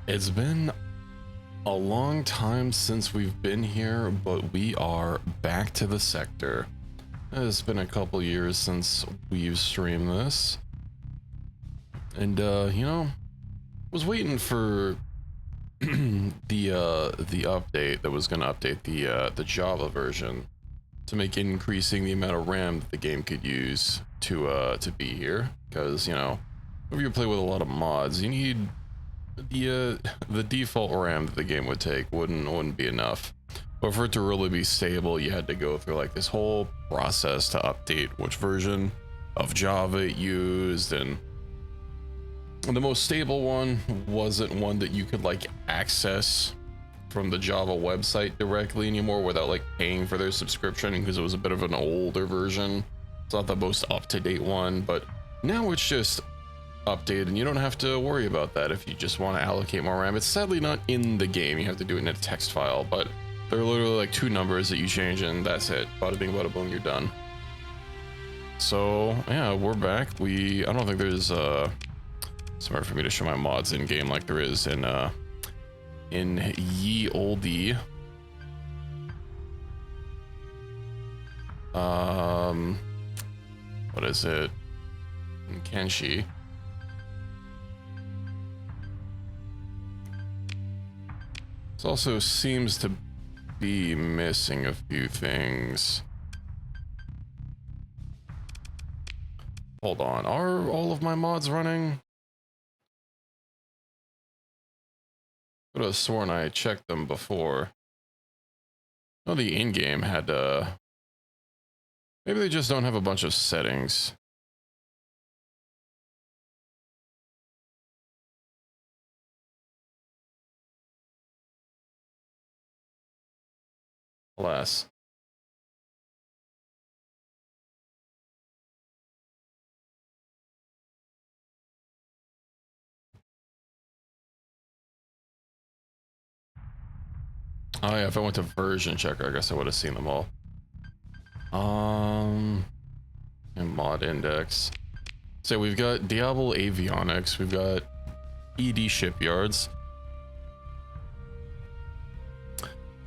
It's been a long time since we've been here, but we are back to the sector. It's been a couple years since we've streamed this. And was waiting for the update that was gonna update the Java version to make increasing the amount of RAM that the game could use to be here. Because, if you play with a lot of mods, you need the default RAM that the game would take wouldn't be enough. But for it to really be stable, you had to go through like this whole process to update which version of Java it used, and the most stable one wasn't one that you could like access from the Java website directly anymore without like paying for their subscription, because it was a bit of an older version. It's not the most up-to-date one, but now it's just updated and you don't have to worry about that if you just want to allocate more RAM. It's sadly not in the game, you have to do it in a text file, but there are literally like two numbers that you change and that's it. Bada bing bada boom, you're done. So yeah, we're back. I don't think there's somewhere for me to show my mods in game like there is in ye olde what is it, in Kenshi. This also seems to be missing a few things. Hold on, are all of my mods running? I could have sworn I checked them before. Oh, the in-game had maybe they just don't have a bunch of settings. Alas. Oh yeah, if I went to version checker, I guess I would have seen them all. And mod index. So we've got Diablo Avionics, we've got ED Shipyards.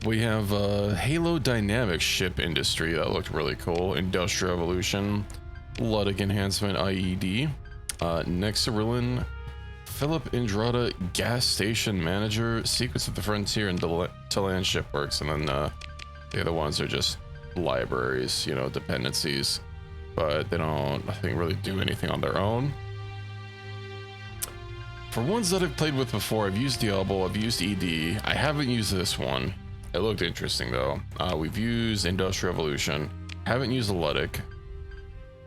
We have Halo Dynamics Ship Industry, that looked really cool. Industrial Evolution, Luddic Enhancement IED, Nexarillan, Philip Indrada Gas Station Manager, Secrets of the Frontier, and Talan Shipworks. And then the other ones are just libraries, dependencies, but they don't, I think, really do anything on their own. For ones that I've played with before, I've used Diablo, I've used ED. I haven't used this one. It looked interesting though. We've used Industrial Evolution, haven't used Luddic,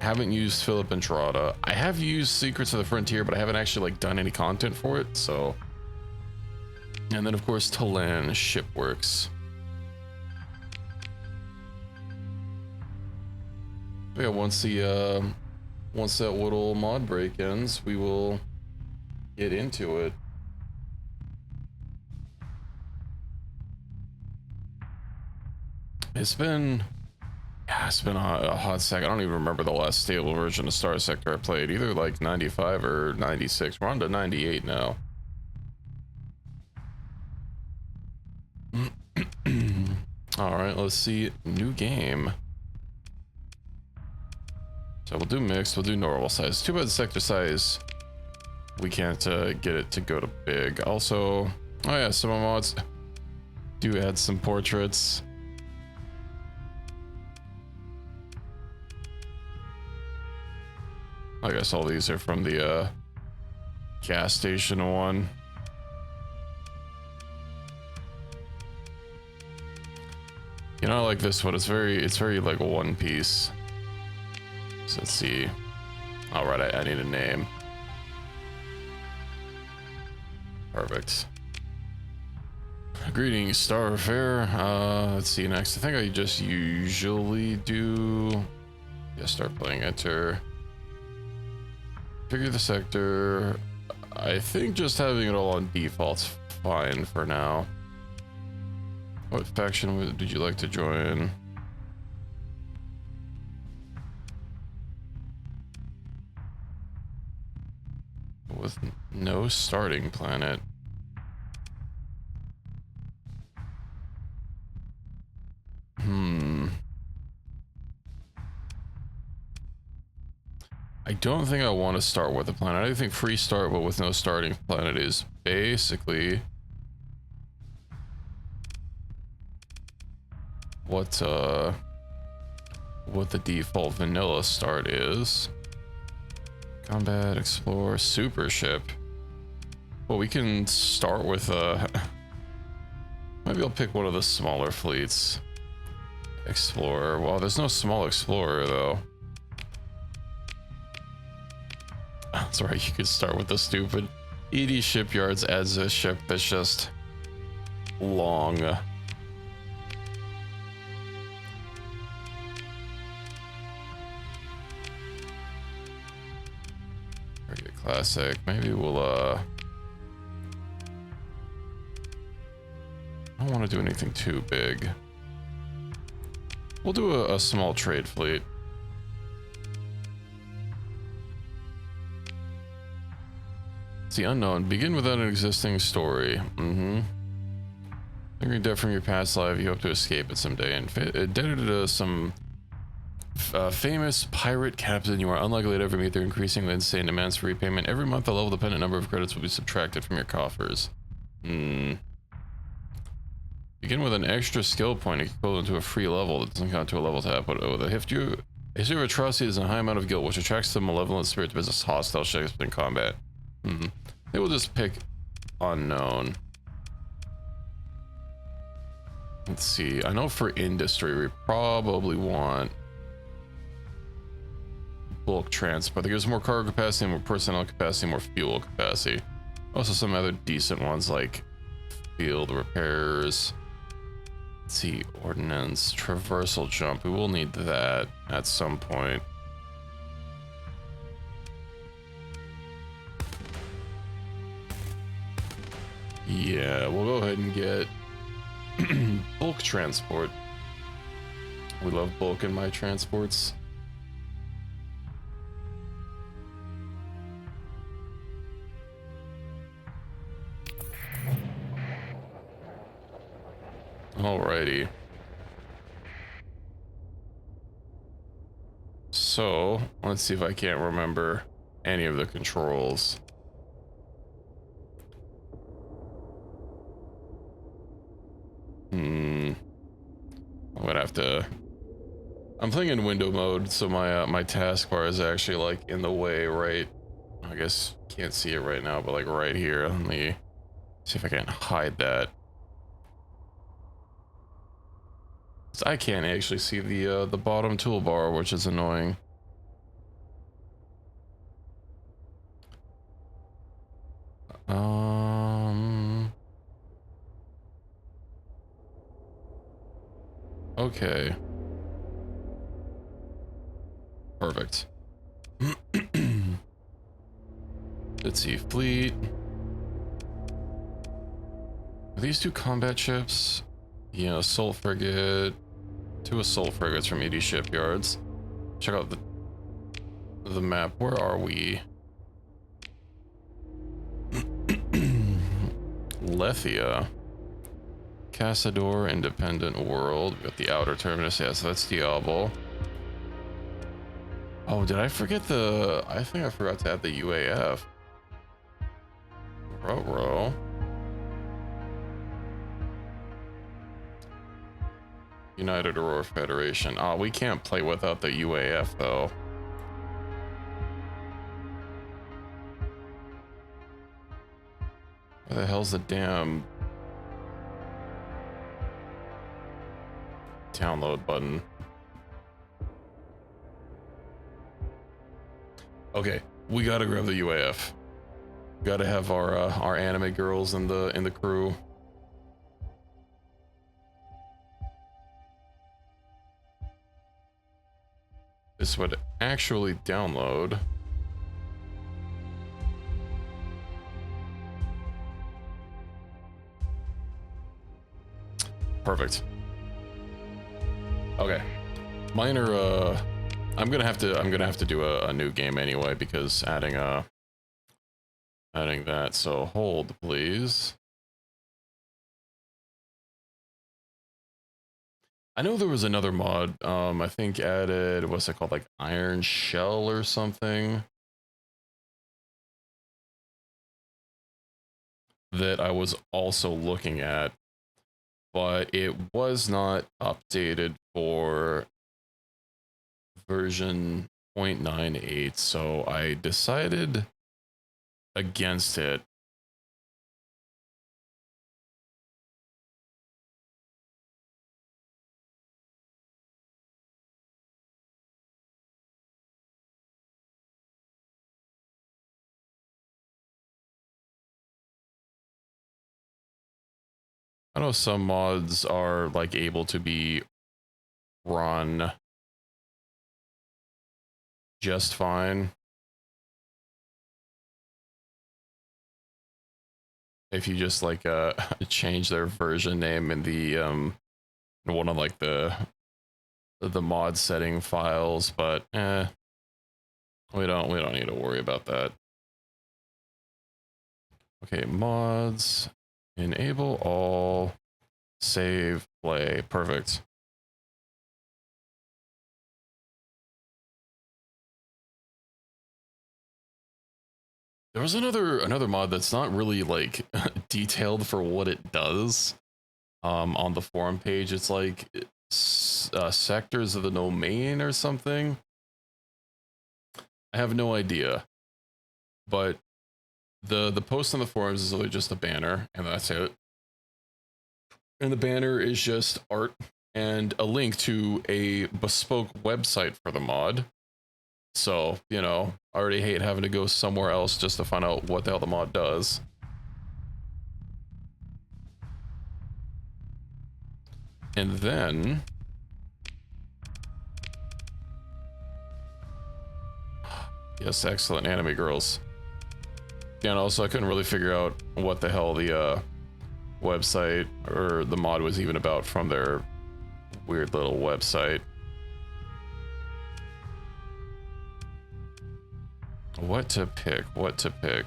haven't used Philip Indrada. I have used Secrets of the Frontier, but I haven't actually like done any content for it, so. And then of course Talan Shipworks. Yeah, once that little mod break ends, we will get into it. It's been a hot sec. I don't even remember the last stable version of Starsector I played, either like 95 or 96. We're on to 98 now. All right, let's see, new game. So we'll do mixed, we'll do normal size. Too bad sector size, we can't get it to go to big. Also, oh yeah, some mods do add some portraits. I guess all these are from the gas station one. I like this one. It's very like one piece. So let's see. All right, I need a name. Perfect. Greetings, Starfare. Let's see next. I think I just usually do. Yeah, start playing enter. Figure the sector. I think just having it all on default's fine for now. What faction did you like to join? With no starting planet. don't think I want to start with a planet. I think free start, but with no starting planet is basically what the default vanilla start is. Combat, explore, super ship. Well, we can start with maybe I'll pick one of the smaller fleets. Explorer. Well, there's no small explorer though. That's right, you could start with the stupid ED shipyards as a ship that's just long. Very classic. Maybe we'll I don't want to do anything too big. We'll do a small trade fleet. It's the unknown. Begin without an existing story. Lingering debt from your past life, you hope to escape it someday. And indebted to some famous pirate captain, you are unlikely to ever meet their increasingly insane demands for repayment. Every month, a level-dependent number of credits will be subtracted from your coffers. Begin with an extra skill point equivalent to a free level that doesn't count to a level tap, but with a history of atrocities and a high amount of guilt, which attracts the malevolent spirit to possess hostile ships in combat. They will just pick unknown. Let's see. I know for industry, we probably want bulk transport. That gives more cargo capacity, more personnel capacity, more fuel capacity. Also, some other decent ones like field repairs. Let's see, ordnance, traversal jump. We will need that at some point. Yeah, we'll go ahead and get bulk transport. We love bulk in my transports. Alrighty. So, let's see if I can't remember any of the controls. I'm gonna have to... I'm playing in window mode, so my my taskbar is actually like in the way, right? I guess can't see it right now, but like right here. Let me see if I can hide that. I can't actually see the bottom toolbar, which is annoying. Okay. Perfect. Let's see, fleet. Are these two combat ships? Yeah, assault frigate. Two assault frigates from ED shipyards. Check out the map. Where are we? Lethia. Cassador, Independent World. We got the outer terminus. Yeah, so that's Diablo. Oh, did I forget the... I think I forgot to add the UAF. Ruh-roh. United Aurora Federation. Oh, we can't play without the UAF, though. Where the hell's the damn... download button? Okay, we gotta grab the UAF. Gotta have our anime girls in the crew. This would actually download. Perfect. Okay. Minor I'm gonna have to do a new game anyway, because adding that, so hold please. I know there was another mod, I think added, what's it called, like Iron Shell or something, that I was also looking at, but it was not updated for version 0.98, so I decided against it. I know some mods are like able to be run just fine if you just like change their version name in the one of like the mod setting files, but we don't need to worry about that. Okay, mods, enable all, save, play, perfect. There was another mod that's not really like detailed for what it does. On the forum page, it's like sectors of the domain or something. I have no idea, but the post on the forums is really just a banner, and that's it. And the banner is just art and a link to a bespoke website for the mod. So, you know, I already hate having to go somewhere else just to find out what the hell the mod does. And then yes, excellent anime girls. Yeah, and also I couldn't really figure out what the hell the website or the mod was even about from their weird little website. What to pick? What to pick?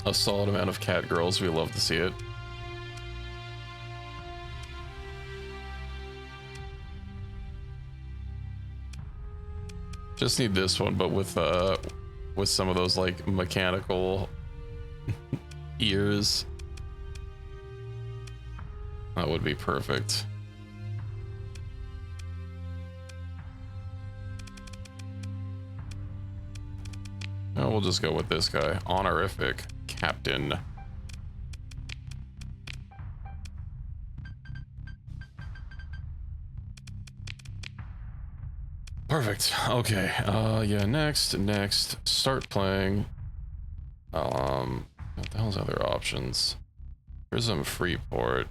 A solid amount of cat girls. We love to see it. Just need this one, but with some of those like mechanical ears. That would be perfect. Oh, we'll just go with this guy. Honorific Captain. Perfect. Okay. Yeah, next. Start playing. What the hell's other options? Prism Freeport.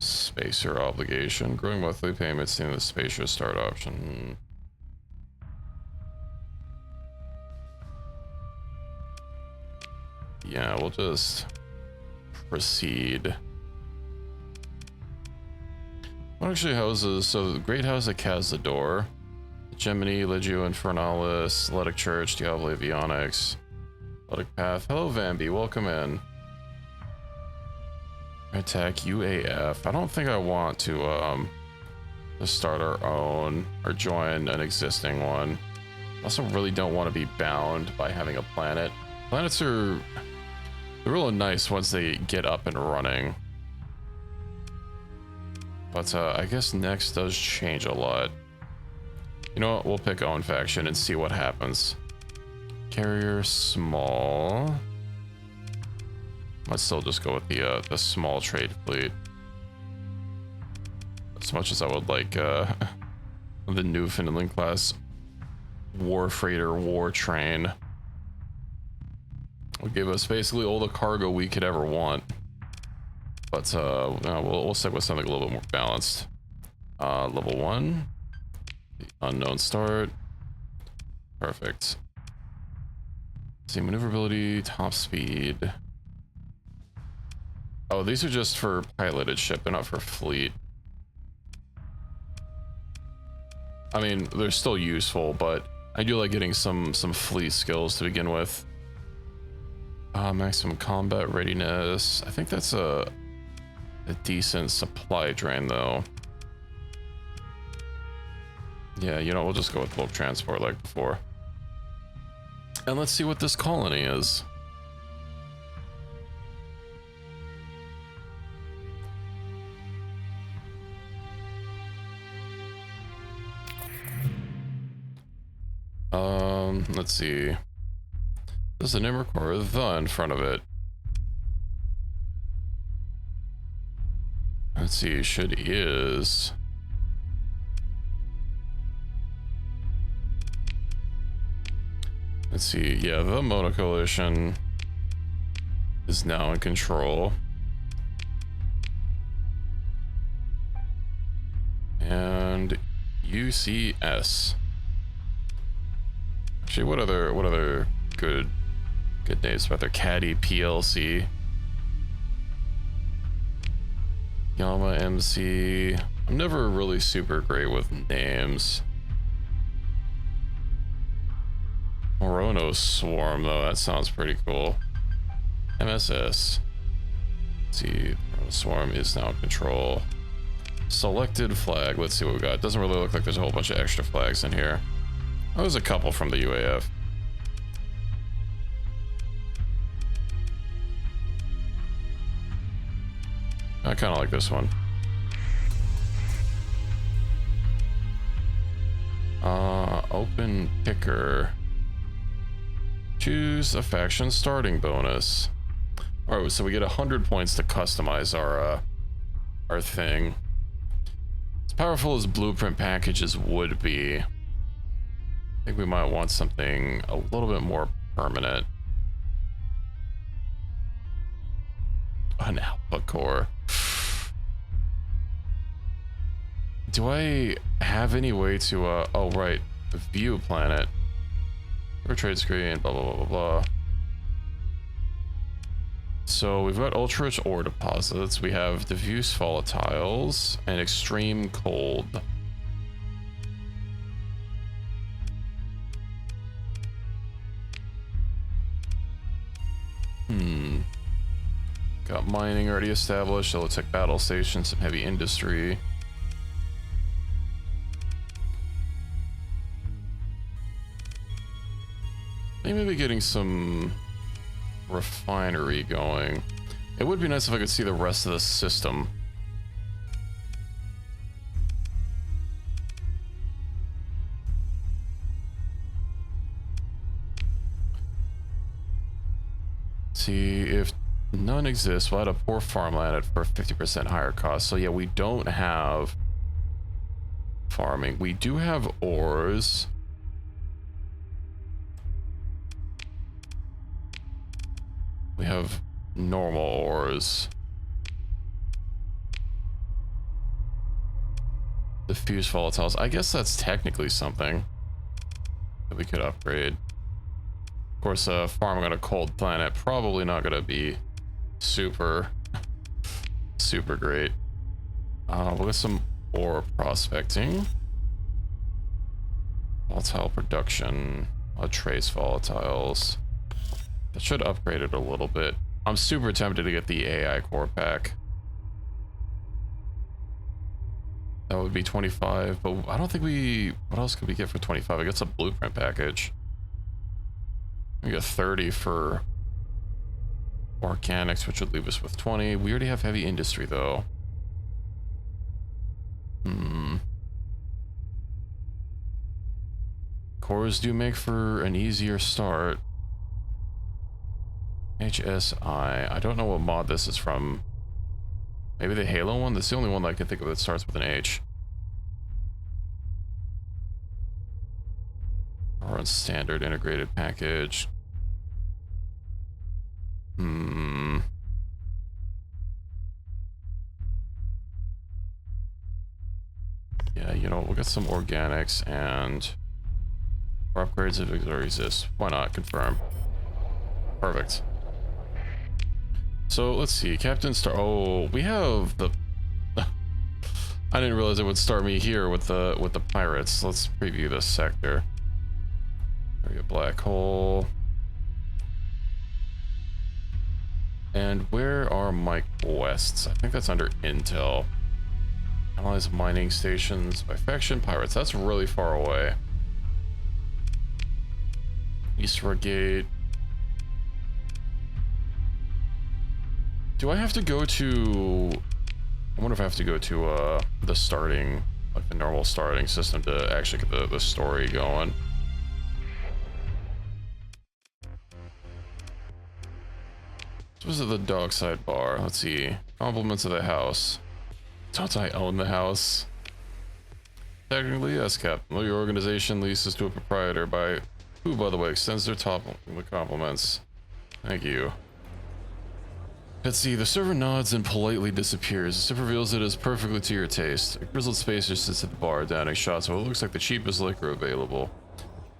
Spacer obligation. Growing monthly payments in the Spacer start option. Yeah, we'll just proceed. What actually houses? So the Great House at Cazador, Gemini, Legio Infernalis, Athletic Church, Diablo Avionics, Athletic Path. Hello, Vambi. Welcome in. Attack UAF. I don't think I want to start our own or join an existing one. I also really don't want to be bound by having a planet. Planets are really nice once they get up and running. But I guess next does change a lot. You know what? We'll pick own faction and see what happens. Carrier small. Let's still just go with the small trade fleet. As much as I would like the Newfoundland class war freighter war train. Will give us basically all the cargo we could ever want. But we'll stick with something a little bit more balanced. Level 1. The unknown start. Perfect. Let's see, maneuverability, top speed. Oh, these are just for piloted ship, they're not for fleet. I mean, they're still useful, but I do like getting some fleet skills to begin with. Maximum combat readiness. I think that's a decent supply drain though. Yeah, you know, we'll just go with bulk transport like before. And let's see what this colony is. Let's see. Does the name require the in front of it? Let's see, should is. Let's see, yeah, the Mono Coalition is now in control. And UCS. Actually, what other good names about their Caddy PLC? Yama MC. I'm never really super great with names. Morono Swarm, though, that sounds pretty cool. MSS. Let's see, Morono Swarm is now in control. Selected flag, let's see what we got. Doesn't really look like there's a whole bunch of extra flags in here. Oh, there's a couple from the UAF. I kind of like this one. Open picker. Choose a faction starting bonus. All right, so we get 100 points to customize our thing. As powerful as blueprint packages would be, I think we might want something a little bit more permanent. An alpha core. Do I have any way to oh right, view planet or trade screen, blah blah blah blah blah. So we've got ultra rich ore deposits, we have diffuse volatiles and extreme cold. Got mining already established, so let's take battle stations, some heavy industry. Maybe getting some refinery going. It would be nice if I could see the rest of the system. See if none exists. We'll add a poor farmland at for 50% higher cost. So yeah, we don't have farming. We do have ores. We have normal ores. Diffuse volatiles. I guess that's technically something that we could upgrade. Of course, farming on a cold planet probably not going to be super great. We'll get some ore prospecting. Volatile production. Trace volatiles. That should upgrade it a little bit. I'm super tempted to get the AI core pack. That would be 25, but I don't think we... What else could we get for 25? I guess a blueprint package. We got 30 for organics, which would leave us with 20. We already have heavy industry, though. Cores do make for an easier start. HSI. I don't know what mod this is from. Maybe the Halo one? That's the only one that I can think of that starts with an H. Or on standard integrated package. Yeah, you know, we'll get some organics and upgrades if it exists. Why not? Confirm. Perfect. So let's see, Captain Star. Oh, we have the. I didn't realize it would start me here with the pirates. Let's preview this sector. Area black hole. And where are my quests? I think that's under Intel. Analyze mining stations by faction pirates. That's really far away. East Gate. Do I have to go to... I wonder if I have to go to the starting, like the normal starting system to actually get the story going. So was it the dockside bar? Let's see. Compliments of the house. Don't I own the house? Technically, yes, Captain. Though your organization leases to a proprietor by who, by the way, extends their top compliments. Thank you. Let's see, the server nods and politely disappears. The server reveals it as perfectly to your taste. A grizzled spacer sits at the bar, downing shots of what looks like the cheapest liquor available.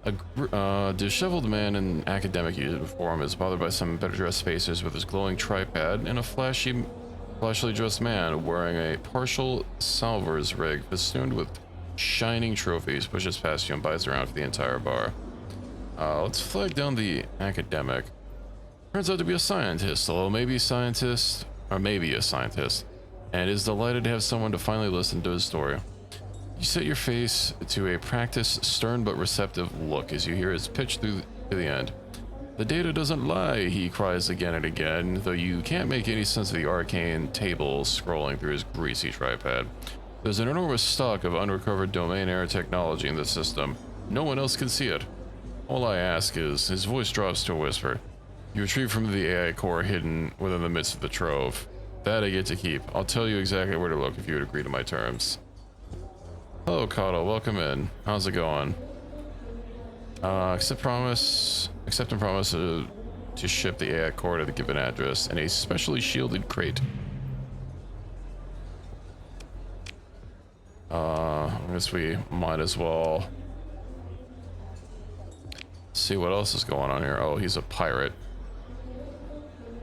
A disheveled man in academic uniform is bothered by some better dressed spacers with his glowing tripod and a flashily dressed man wearing a partial salver's rig festooned with shining trophies pushes past you and bites around for the entire bar. Let's flag down the academic. Turns out to be a scientist, although maybe a scientist, and is delighted to have someone to finally listen to his story. You set your face to a practiced, stern but receptive look as you hear his pitch through to the end. The data doesn't lie, he cries again and again, though you can't make any sense of the arcane tables scrolling through his greasy tripod. There's an enormous stock of unrecovered domain error technology in the system. No one else can see it. All I ask is, his voice drops to a whisper. You retrieve from the AI core hidden within the midst of the trove. That I get to keep. I'll tell you exactly where to look if you would agree to my terms. Hello, Kato. Welcome in. How's it going? Accept and promise to ship the AI core to the given address in a specially shielded crate. I guess we might as well see what else is going on here. Oh, he's a pirate.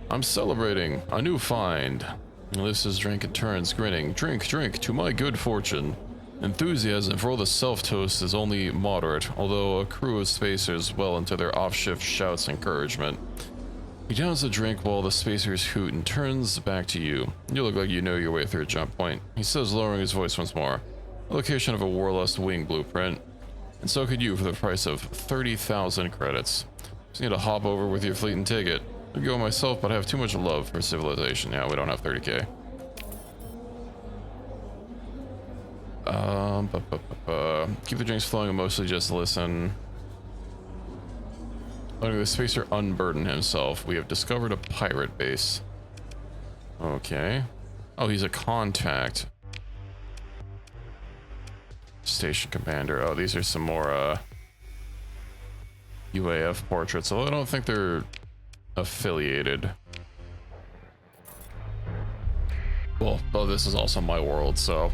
I'm celebrating a new find. He lifts his drink and turns, grinning. Drink, drink, to my good fortune. Enthusiasm for all the self-toast is only moderate, although a crew of spacers well into their off-shift shouts encouragement. He downs the drink while the spacers hoot and turns back to you. You look like you know your way through a jump point. He says, lowering his voice once more. A location of a Warlust wing blueprint. And so could you for the price of 30,000 credits. Just need to hop over with your fleet and take it. I'd go myself, but I have too much love for civilization. Yeah, we don't have 30k. Keep the drinks flowing and mostly just listen. Letting the spacer unburden himself. We have discovered a pirate base. Okay. Oh, he's a contact. Station commander. Oh, these are some more UAF portraits. Although I don't think they're affiliated. Well, this is also my world, so.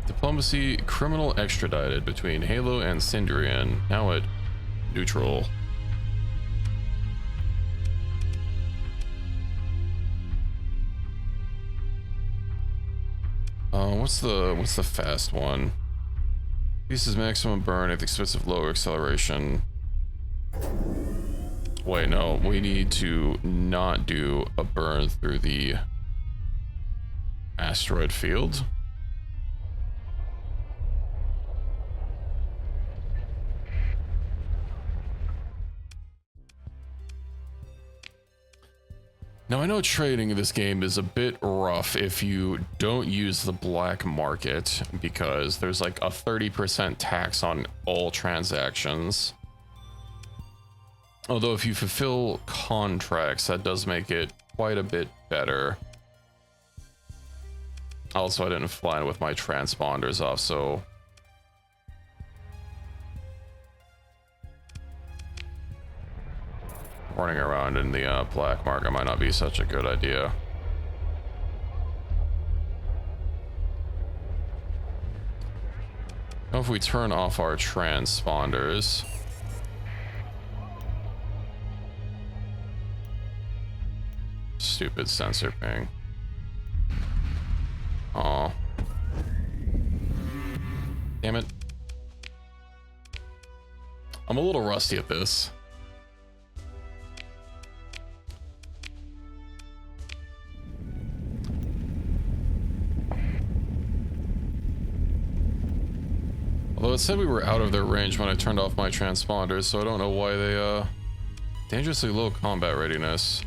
Diplomacy, criminal extradited between Halo and Cindrian, now at neutral. What's the fast one? Pieces maximum burn at the expense of lower acceleration. Wait, no, we need to not do a burn through the asteroid field. Now, I know trading in this game is a bit rough if you don't use the black market, because there's like a 30% tax on all transactions. Although if you fulfill contracts, that does make it quite a bit better. Also, I didn't fly in with my transponders off, so... running around in the black market might not be such a good idea. Now if we turn off our transponders, stupid sensor ping. Aw. Damn it. I'm a little rusty at this. Although it said we were out of their range when I turned off my transponders, so I don't know why they, dangerously low combat readiness.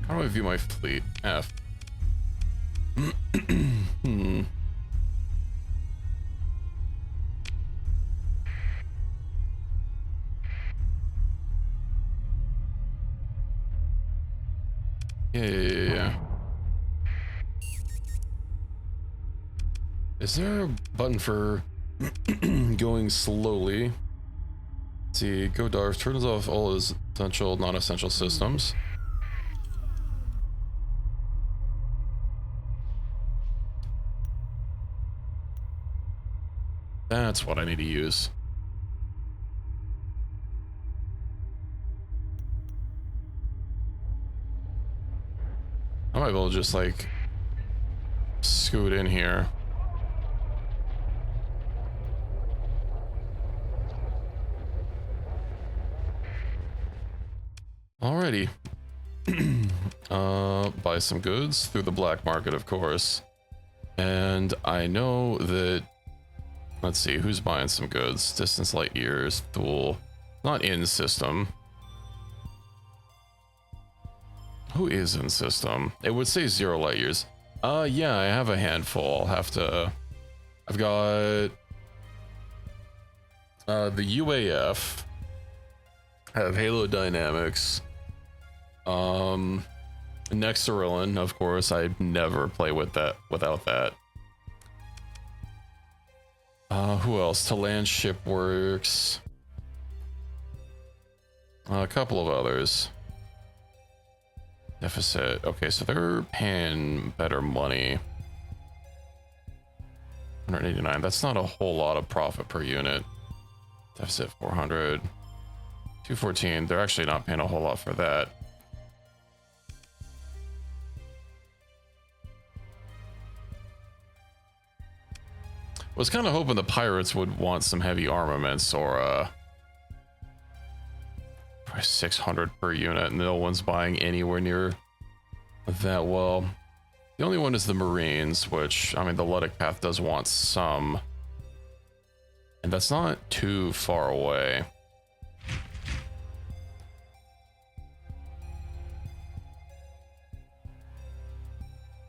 How do I view my fleet? F. Hmm. Yeah. Is there a button for going slowly? Let's see, go dark, turns off all essential, non-essential systems. That's what I need to use. I might be able to just like scoot in here. Alrighty. Buy some goods through the black market, of course. And I know that, let's see, who's buying some goods? Distance light years, Thule. Not in system. Who is in system? It would say 0 light years. Yeah, I have a handful. I'll have to, I've got the UAF. I have Halo Dynamics. Nexarillan, of course. I never play with that without that. Who else? To Land Ship Works. A couple of others. Deficit. Okay, so they're paying better money. 189. That's not a whole lot of profit per unit. Deficit 400. 214. They're actually not paying a whole lot for that. Was kind of hoping the pirates would want some heavy armaments or probably 600 per unit. No one's buying anywhere near that well. The only one is the Marines, which, I mean, the Luddic Path does want some. And that's not too far away.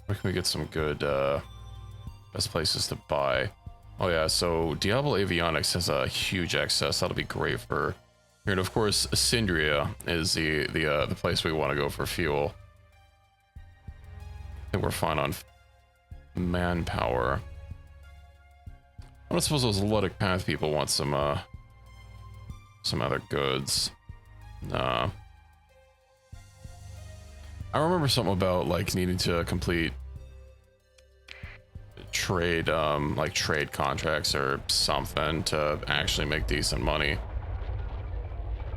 Where can we get some good best places to buy? Oh yeah, so Diablo Avionics has a huge excess. That'll be great for here. And of course, Syndria is the place we want to go for fuel. I think we're fine on manpower. I don't suppose those Luddic Path people want some other goods. Nah. I remember something about like needing to complete trade like trade contracts or something to actually make decent money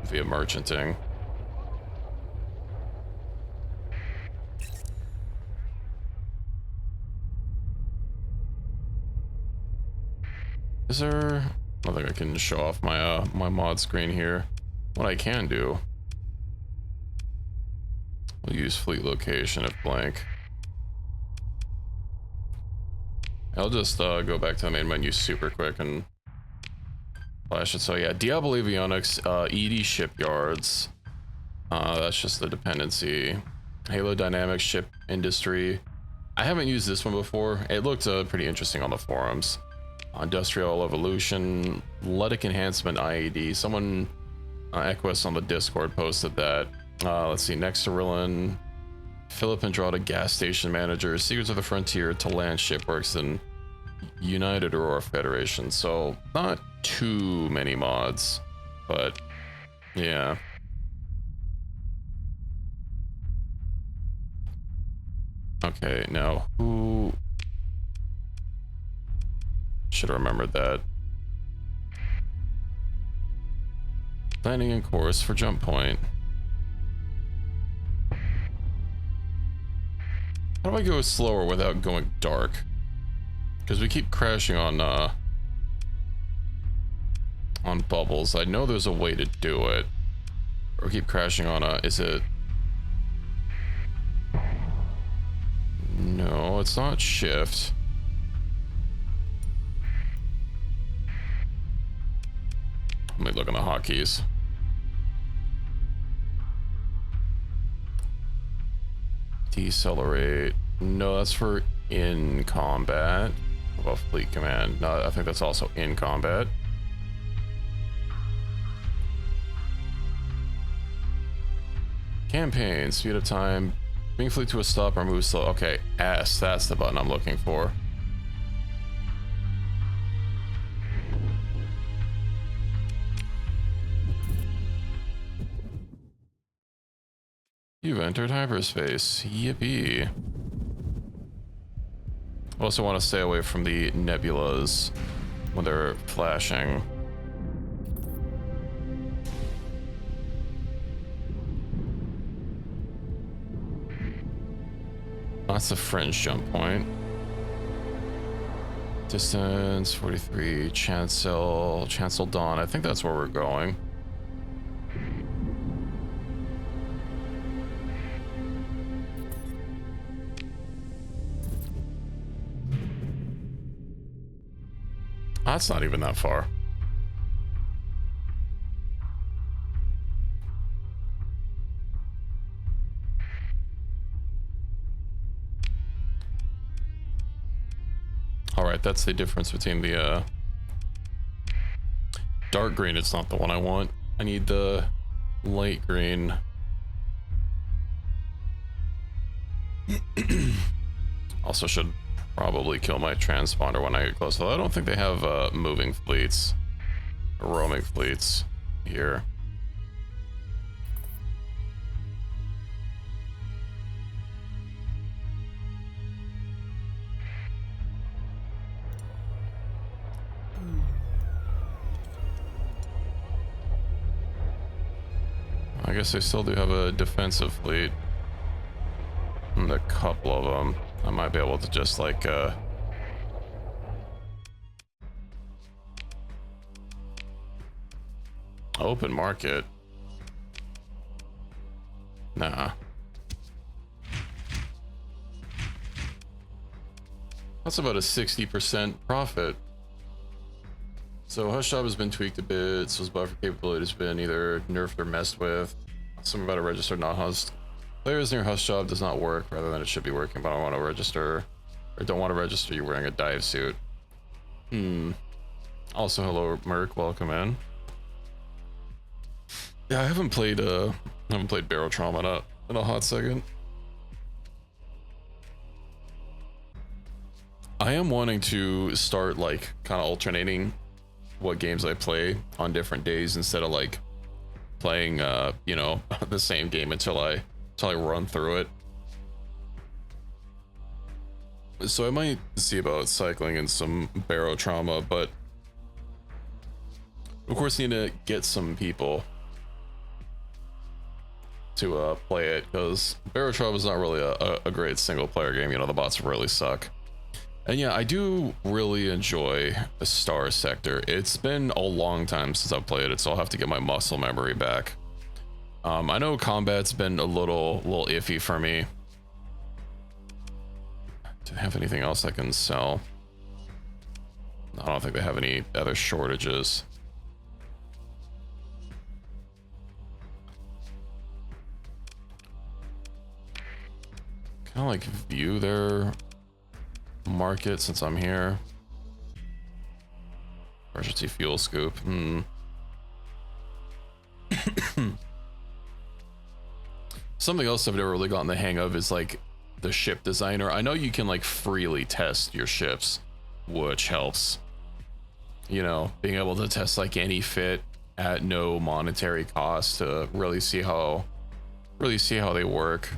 via merchanting. Is there, I don't think I can show off my my mod screen here. What I can do, we'll use fleet location if blank. I'll just go back to the main menu super quick and flash it. So yeah, Diablo Avionics, ED Shipyards. That's just the dependency. Halo Dynamics Ship Industry. I haven't used this one before. It looked pretty interesting on the forums. Industrial Evolution, Luddic Enhancement IED. Someone, Equus on the Discord posted that. Let's see, Nexarillan, Philip Andrada Gas Station Manager, Secrets of the Frontier, To Land Shipworks, and United Aurora Federation. So not too many mods, but yeah. Okay, now who should have remembered that? Landing in course for jump point. How do I go slower without going dark? Because we keep crashing on bubbles. I know there's a way to do it. Or keep crashing on is it? No, it's not shift. Let me look on the hotkeys. Decelerate. No, that's for in combat. What about fleet command? No, I think that's also in combat. Campaign, speed of time, bring fleet to a stop or move slow. Okay, S, that's the button I'm looking for. You've entered hyperspace. Yippee. I also want to stay away from the nebulas when they're flashing. That's the fringe jump point. Distance 43, Chancel Dawn. I think that's where we're going. That's not even that far. All right, that's the difference between the dark green. It's not the one I want. I need the light green. Also should probably kill my transponder when I get close. Though I don't think they have moving fleets, roaming fleets here. I guess they still do have a defensive fleet. And a couple of them. I might be able to just like open market. Nah. That's about a 60% profit. So Hush Job has been tweaked a bit, so his buffer capability has been either nerfed or messed with. Something about a registered non-host. Players near Hush Job does not work rather than it should be working, but I don't want to register, or don't want to register you wearing a dive suit. Also, hello Merc, welcome in. Yeah, I haven't played Barotrauma in a hot second. I am wanting to start like kind of alternating what games I play on different days instead of like playing you know, the same game until I run through it. So I might see about cycling in some Barotrauma, but of course need to get some people to play it, because Barotrauma is not really a great single player game. You know, the bots really suck. And yeah, I do really enjoy the Starsector. It's been a long time since I've played it, so I'll have to get my muscle memory back. I know combat's been a little iffy for me. Do they have anything else I can sell? I don't think they have any other shortages. Can I like view their market since I'm here? Emergency fuel scoop. Something else I've never really gotten the hang of is like the ship designer. I know you can like freely test your ships, which helps. You know, being able to test like any fit at no monetary cost to really see how they work.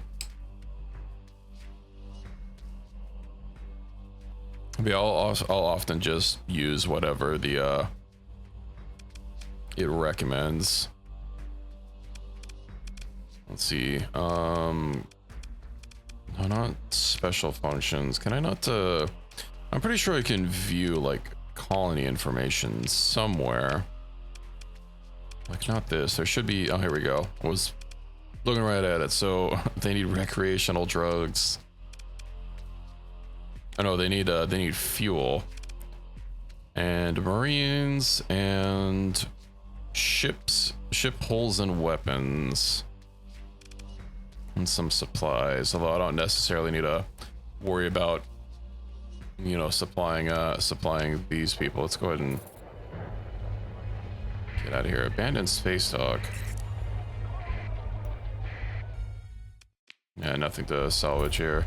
Yeah, I'll often just use whatever the it recommends. Let's see. No, not special functions. Can I not I'm pretty sure I can view like colony information somewhere. Like not this. There should be. Oh, here we go. I was looking right at it. So they need recreational drugs. Oh no, they need fuel and marines and ship hulls and weapons and some supplies. Although I don't necessarily need to worry about, you know, supplying these people. Let's go ahead and get out of here. Abandoned space dock. Yeah, nothing to salvage here.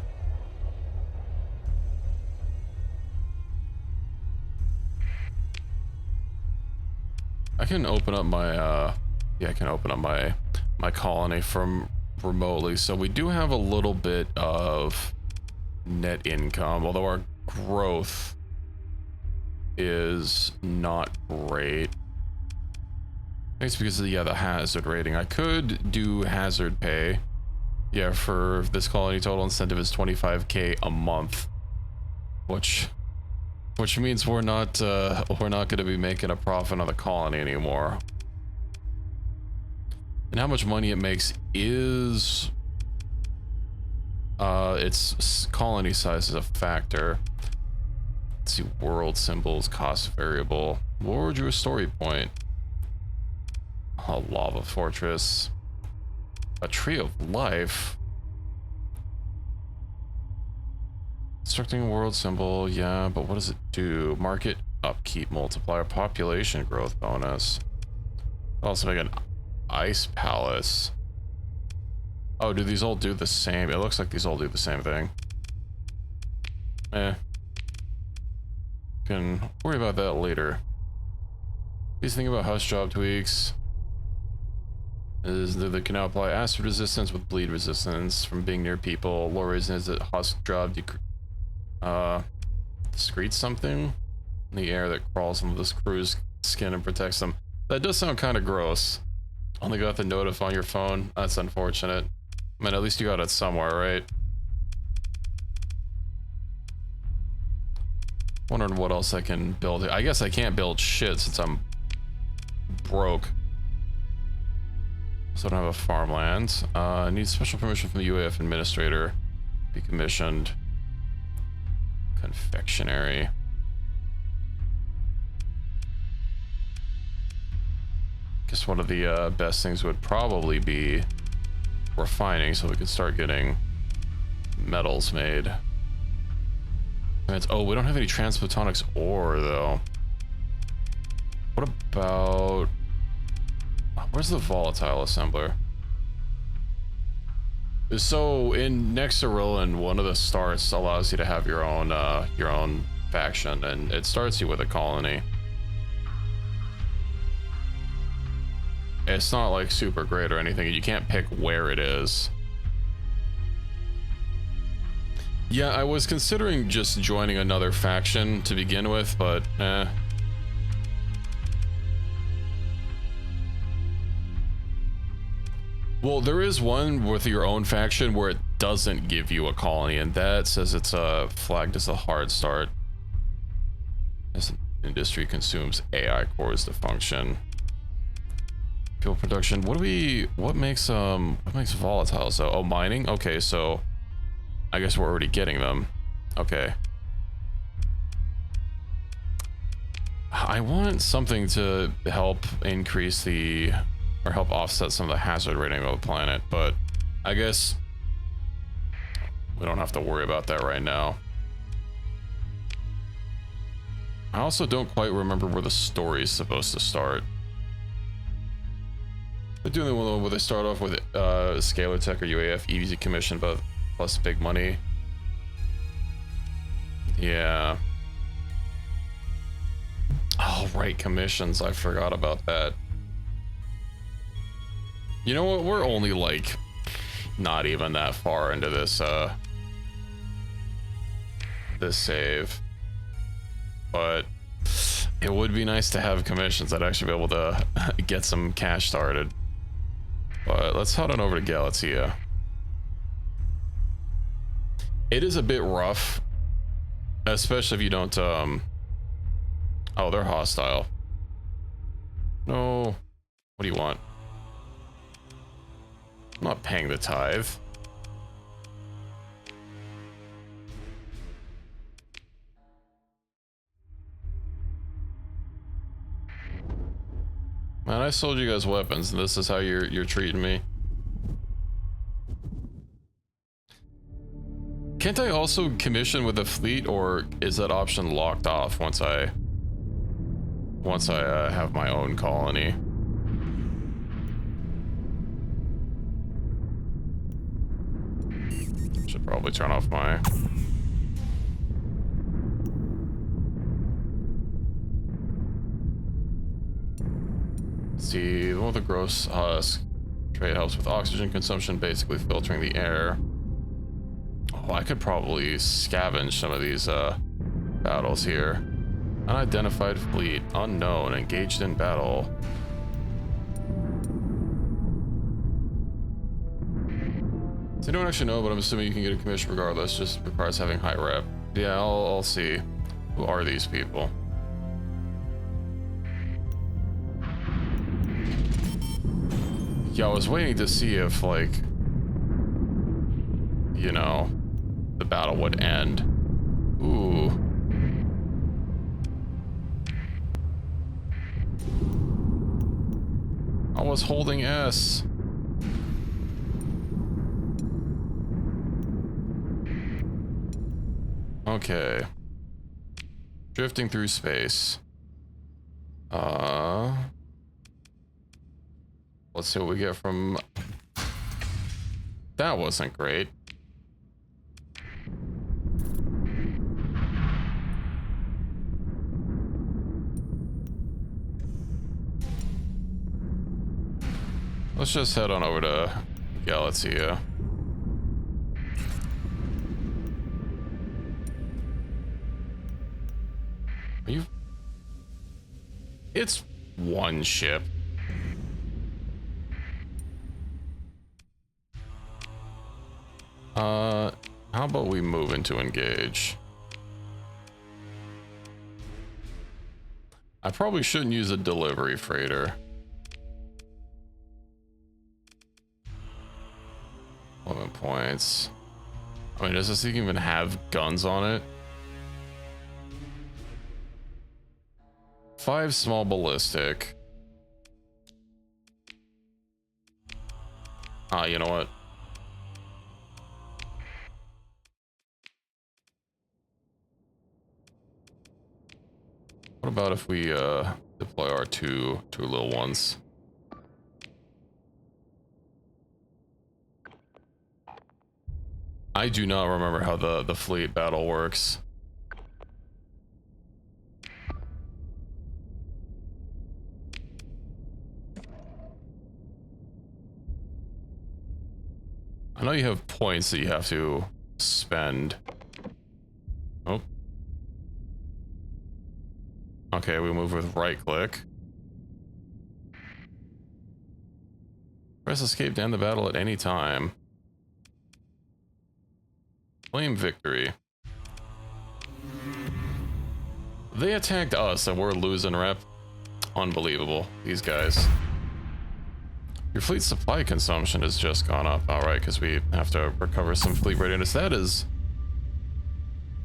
I can open up my yeah, I can open up my colony from remotely. So we do have a little bit of net income, although our growth is not great. It's because of the hazard rating. I could do hazard pay. Yeah, for this colony, total incentive is 25k a month, which means we're not going to be making a profit on the colony anymore. And how much money it makes is its colony size is a factor. Let's see, world symbols, cost variable. What drew a story point? A lava fortress. A tree of life. Constructing a world symbol, yeah, but what does it do? Market upkeep multiplier, population growth bonus. Also make an ice palace. Oh, do these all do the same? It looks like these all do the same thing. Can worry about that later. Please think about house job tweaks. Is that they can now apply acid resistance with bleed resistance from being near people. Low resistance at husk job discrete something in the air that crawls into this crew's skin and protects them. That does sound kind of gross. Only got the notif on your phone. That's unfortunate. I mean, at least you got it somewhere, right? Wondering what else I can build. I guess I can't build shit since I'm broke. So I don't have a farmland. I need special permission from the UAF administrator. Be commissioned. Confectionery. Guess one of the best things would probably be refining, so we could start getting metals made. And it's, oh, we don't have any transphotonics ore though. What about, where's the volatile assembler? So in Nexarillan, one of the starts allows you to have your own faction, and it starts you with a colony. It's not like super great or anything. You can't pick where it is. Yeah, I was considering just joining another faction to begin with, but Well, there is one with your own faction where it doesn't give you a colony, and that says it's flagged as a hard start. This industry consumes AI cores to function. Fuel production. What makes volatiles though? Oh, mining? Okay, so I guess we're already getting them. Okay. I want something to help increase the, or help offset some of the hazard rating of the planet, but I guess we don't have to worry about that right now. I also don't quite remember where the story is supposed to start. They're doing the one where they start off with Scalar Tech or UAF, easy commission, but plus big money. Yeah. Oh, right, commissions. I forgot about that. You know what? We're only like not even that far into this this save, but it would be nice to have commissions. I'd actually be able to get some cash started. But let's head on over to Galatea. It is a bit rough Especially if you don't, oh, they're hostile. No. What do you want? I'm not paying the tithe. Man, I sold you guys weapons, and this is how you're treating me. Can't I also commission with a fleet, or is that option locked off once I have my own colony? Should probably turn off my... See, the one with the gross husk trait helps with oxygen consumption, basically filtering the air. Oh, I could probably scavenge some of these battles here. Unidentified fleet, unknown, engaged in battle. Does anyone actually know? But I'm assuming you can get a commission regardless. Just requires having high rep. Yeah, I'll see. Who are these people? Yeah, I was waiting to see if, like, you know, the battle would end. Ooh. I was holding S. Okay. Drifting through space. Let's see what we get from... That wasn't great. Let's just head on over to Galatia. Are you... It's one ship. How about we move into engage? I probably shouldn't use a delivery freighter. 11 points. I mean, does this thing even have guns on it? 5 small ballistic. Ah, you know what? What about if we deploy our two little ones? I do not remember how the fleet battle works. I know you have points that you have to spend. Oh. Okay, we move with right click. Press escape to end the battle at any time. Claim victory. They attacked us and we're losing rep. Unbelievable, these guys. Your fleet supply consumption has just gone up. Alright, because we have to recover some fleet readiness. That is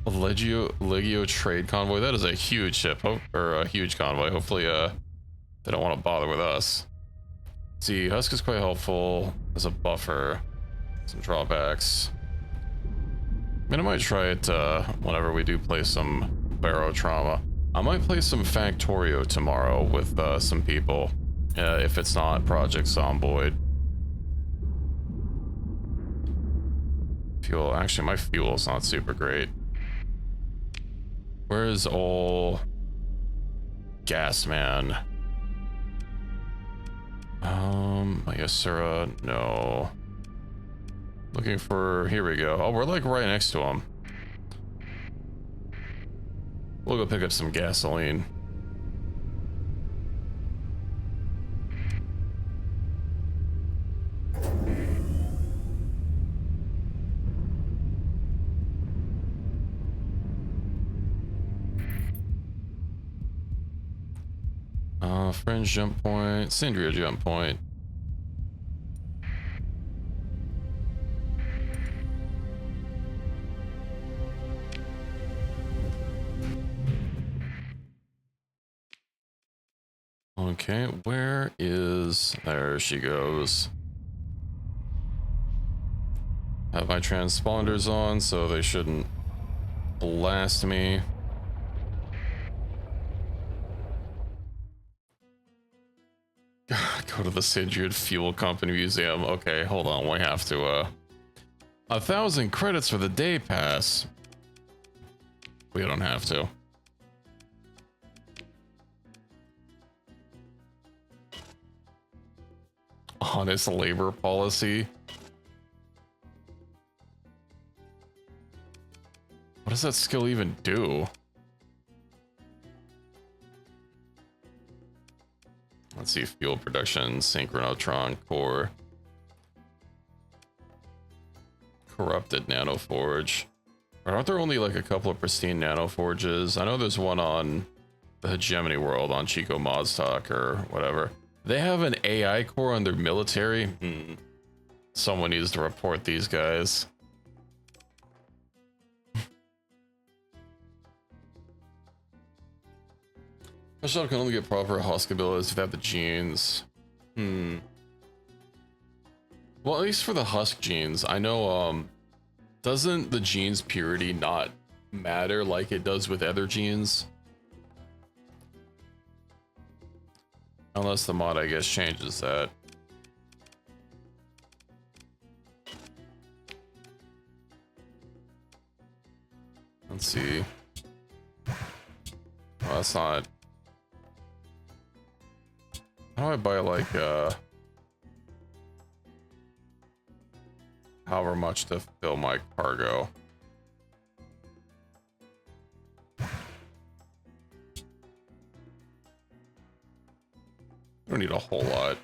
a Legio trade convoy. That is a huge ship, or a huge convoy. Hopefully, they don't want to bother with us. Let's see, Husk is quite helpful as a buffer. Some drawbacks. I mean, I might try it whenever we do play some Barotrauma. I might play some Factorio tomorrow with some people, if it's not Project Zomboid. Fuel, actually my fuel is not super great. Where is old Gasman? Mayasura, no. Looking for, here we go. Oh, we're like right next to him. We'll go pick up some gasoline. Fringe jump point, Syndria jump point. Okay, where is... There she goes. Have my transponders on so they shouldn't blast me. Go to the Syndrian Fuel Company Museum. Okay, hold on, we have to 1,000 credits for the day pass. We don't have to. Honest labor policy. What does that skill even do? Let's see, fuel production, synchronotron core. Corrupted nanoforge. Aren't there only like a couple of pristine nanoforges? I know there's one on the Hegemony world on Chico Maztak or whatever. They have an AI core on their military. Someone needs to report these guys. A shop can only get proper husk abilities if they have the genes. Well, at least for the husk genes, I know, doesn't the gene's purity not matter like it does with other genes? Unless the mod, I guess, changes that. Let's see. Oh, that's not... How do I buy, like, however much to fill my cargo? I don't need a whole lot.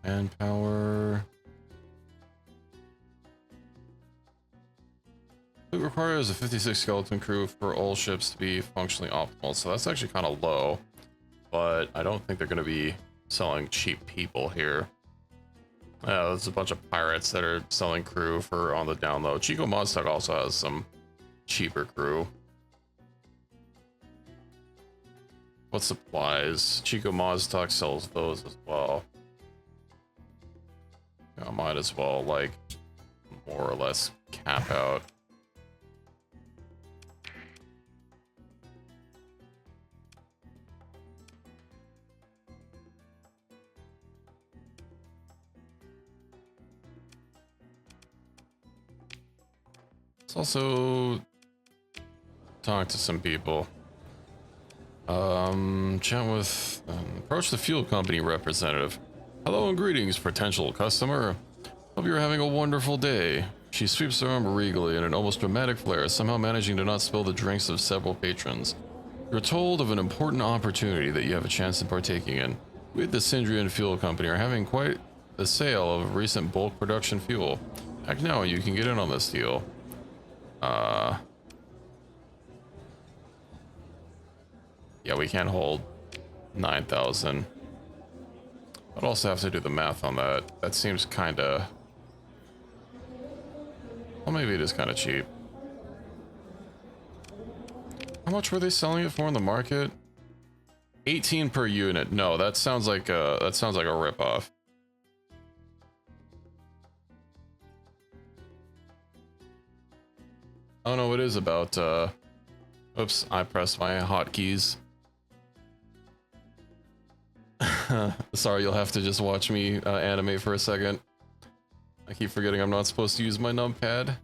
Manpower. It requires a 56 skeleton crew for all ships to be functionally optimal, so that's actually kind of low. But I don't think they're going to be selling cheap people here. There's a bunch of pirates that are selling crew for on the down low. Chico Maztak also has some cheaper crew. What supplies? Chico Maztak sells those as well. I might as well, like, more or less cap out. Let's also talk to some people. Chat with... approach the fuel company representative. Hello and greetings, potential customer. Hope you're having a wonderful day. She sweeps her arm regally in an almost dramatic flair, somehow managing to not spill the drinks of several patrons. You're told of an important opportunity that you have a chance in partaking in. We at the Syndrian Fuel Company are having quite the sale of recent bulk production fuel. Act now, you can get in on this deal. Yeah, we can't hold 9,000. I'd also have to do the math on that. That seems kind of... Well, maybe it is kind of cheap. How much were they selling it for in the market? 18 per unit. No, that sounds like a ripoff. Oh no, it is about oops, I pressed my hotkeys. Sorry, you'll have to just watch me animate for a second. I keep forgetting I'm not supposed to use my numpad.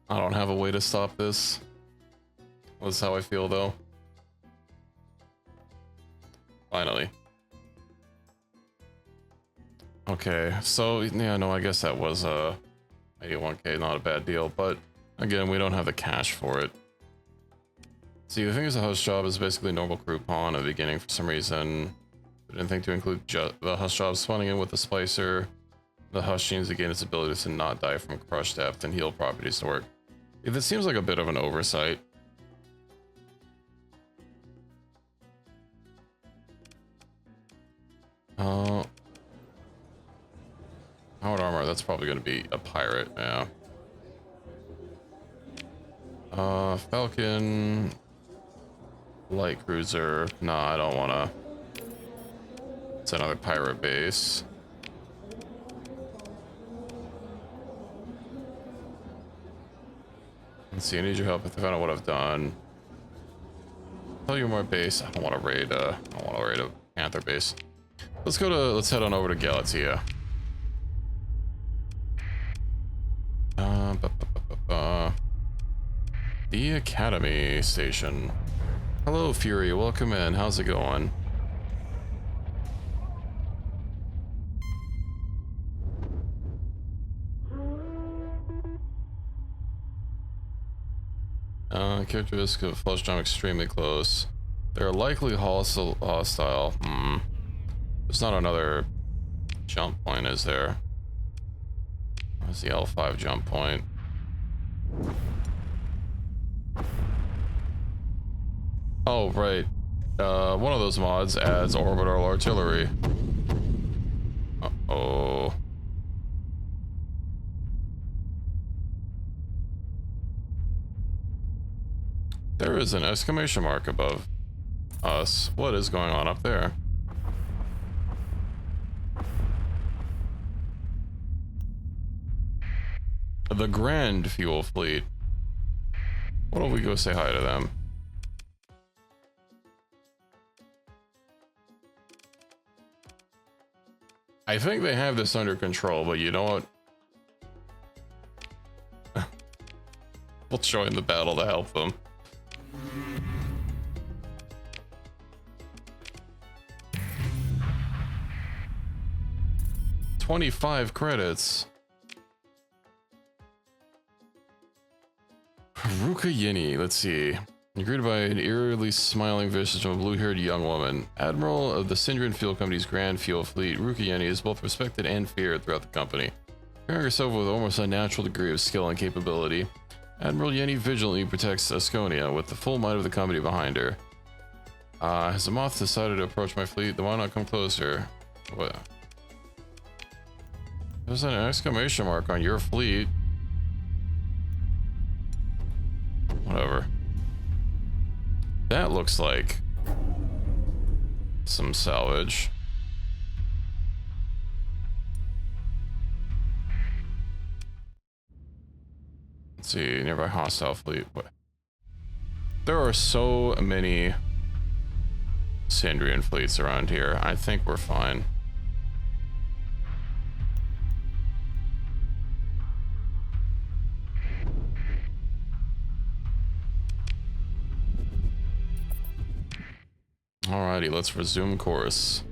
I don't have a way to stop this. That's how I feel though. Finally. Okay, so yeah, no, I guess that was 81k, not a bad deal, but again, we don't have the cash for it. See, the thing is, the host job is basically normal Groupon at the beginning for some reason. I didn't think to include the host job spawning in with the splicer. The husk needs to gain its ability to not die from crush depth and heal properties to work. If it seems like a bit of an oversight. Powered armor, that's probably going to be a pirate, yeah. Falcon, light cruiser. No, I don't want to. It's another pirate base. Let's see, I need your help if I find out what I've done. Tell you more base. I don't want to raid a Panther base. Let's head on over to Galatea. The Academy Station. Hello, Fury. Welcome in. How's it going? Characteristic of flush jump extremely close. They're likely hostile. There's not another jump point, is there? Where's the L5 jump point? Oh, right. One of those mods adds orbital artillery. Uh-oh. There is an exclamation mark above us. What is going on up there? The Grand Fuel Fleet. Why don't we go say hi to them? I think they have this under control, but you know what? We'll join the battle to help them. $25 credits. Ruka Yini, let's see. You're greeted by an eerily smiling visage of a blue-haired young woman. Admiral of the Syndrian Fuel Company's Grand Fuel Fleet, Ruka Yini is both respected and feared throughout the company. Carrying herself with almost a natural degree of skill and capability, Admiral Yeni vigilantly protects Asconia with the full might of the company behind her. Has the moth decided to approach my fleet? Then why not come closer? What? There's an exclamation mark on your fleet. Whatever. That looks like some salvage. Let's see, nearby hostile fleet. What? There are so many Syndrian fleets around here. I think we're fine. Alrighty, let's resume course.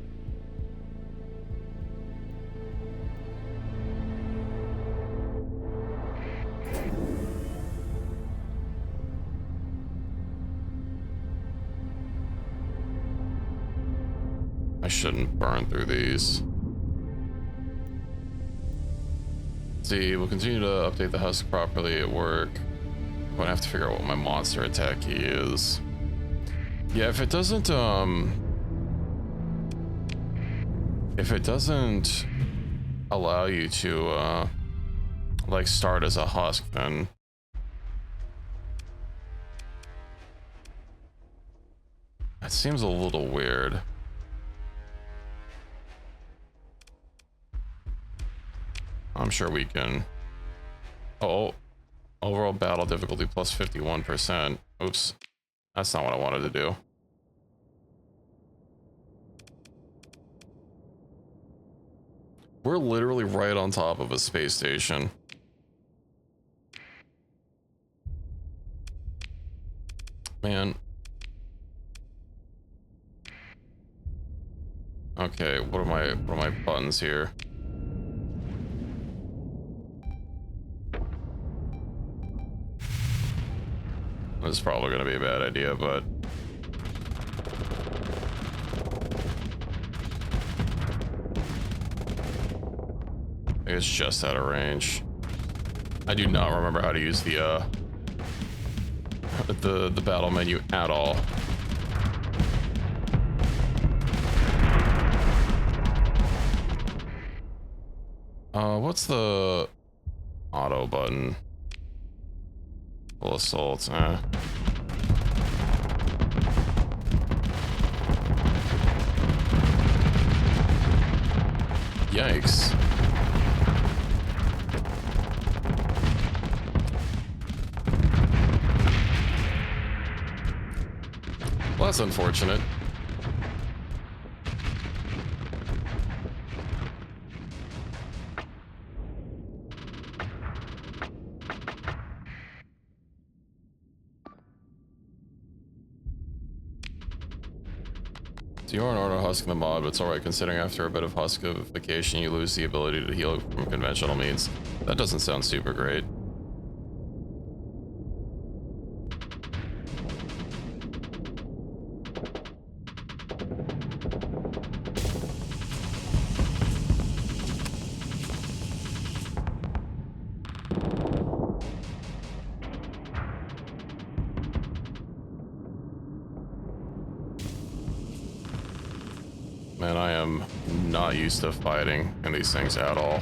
I shouldn't burn through these. Let's see, we'll continue to update the husk properly at work. I'm gonna have to figure out what my monster attack key is. Yeah, if it doesn't allow you to like start as a husk, then that seems a little weird. I'm sure we can. Oh, overall battle difficulty plus 51%. Oops. That's not what I wanted to do. We're literally right on top of a space station. Man. Okay, what are my buttons here? This is probably going to be a bad idea, but It's just out of range. I do not remember how to use the battle menu at all. What's the auto button? Full assault, Yikes. Well, that's unfortunate. So you aren't auto-husking the mod, but it's alright considering after a bit of huskification you lose the ability to heal from conventional means. That doesn't sound super great. Man, I am not used to fighting in these things at all.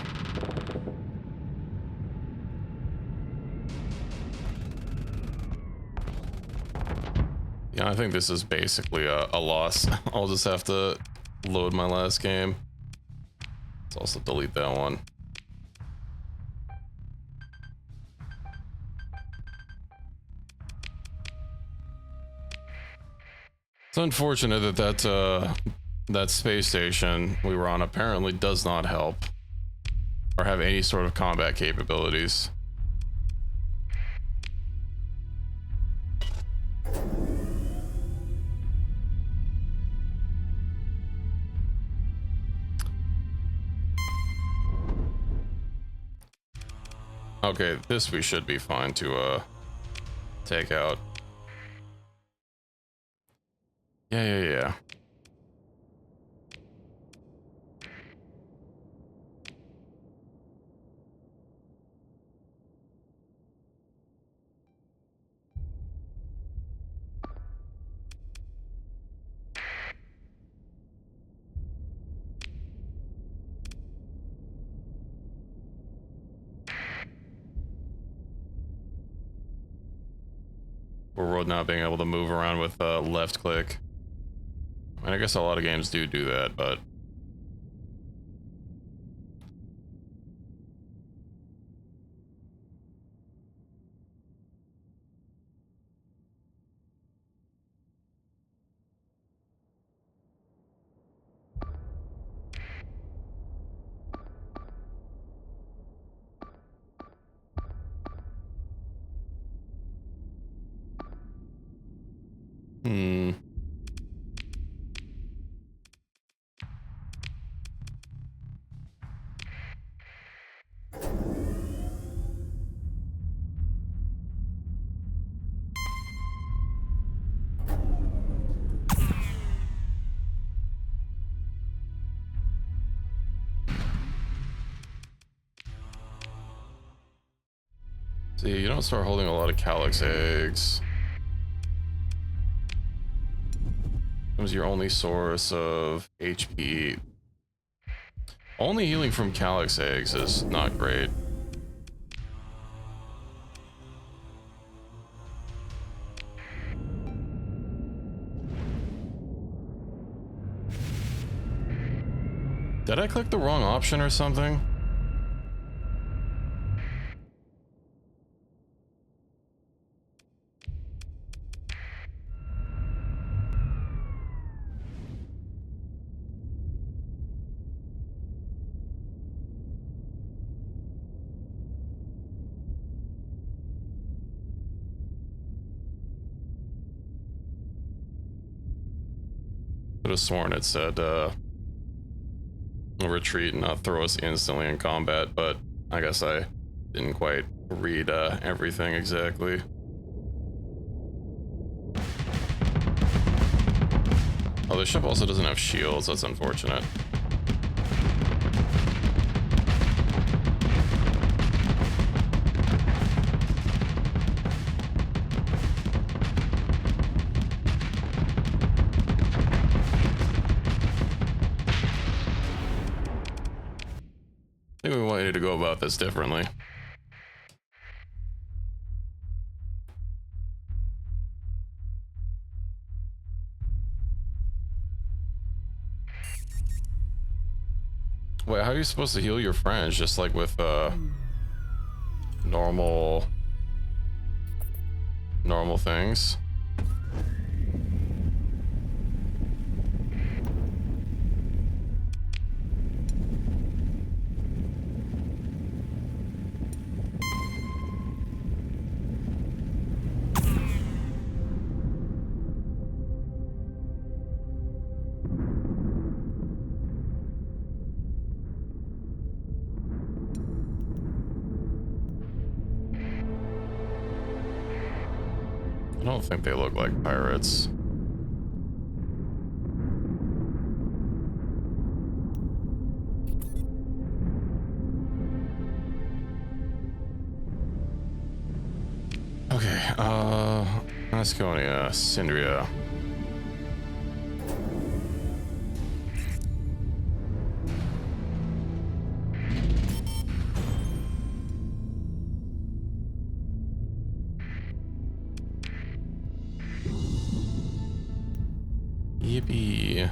Yeah, I think this is basically a loss. I'll just have to load my last game. Let's also delete that one. It's unfortunate that that space station we were on apparently does not help or have any sort of combat capabilities. Okay, this we should be fine to take out. Yeah. We're not being able to move around with left click. I mean, I guess a lot of games do that, but see, you don't start holding a lot of calyx eggs. It was your only source of HP. Only healing from calyx eggs is not great. Did I click the wrong option or something? Could have sworn it said retreat and not throw us instantly in combat, but I guess I didn't quite read everything exactly. Oh, the ship also doesn't have shields. That's unfortunate. think we might need to go about this differently. Wait, how are you supposed to heal your friends? Just like with normal things? I don't think they look like pirates. Okay, Asconia, Syndria. Yippee.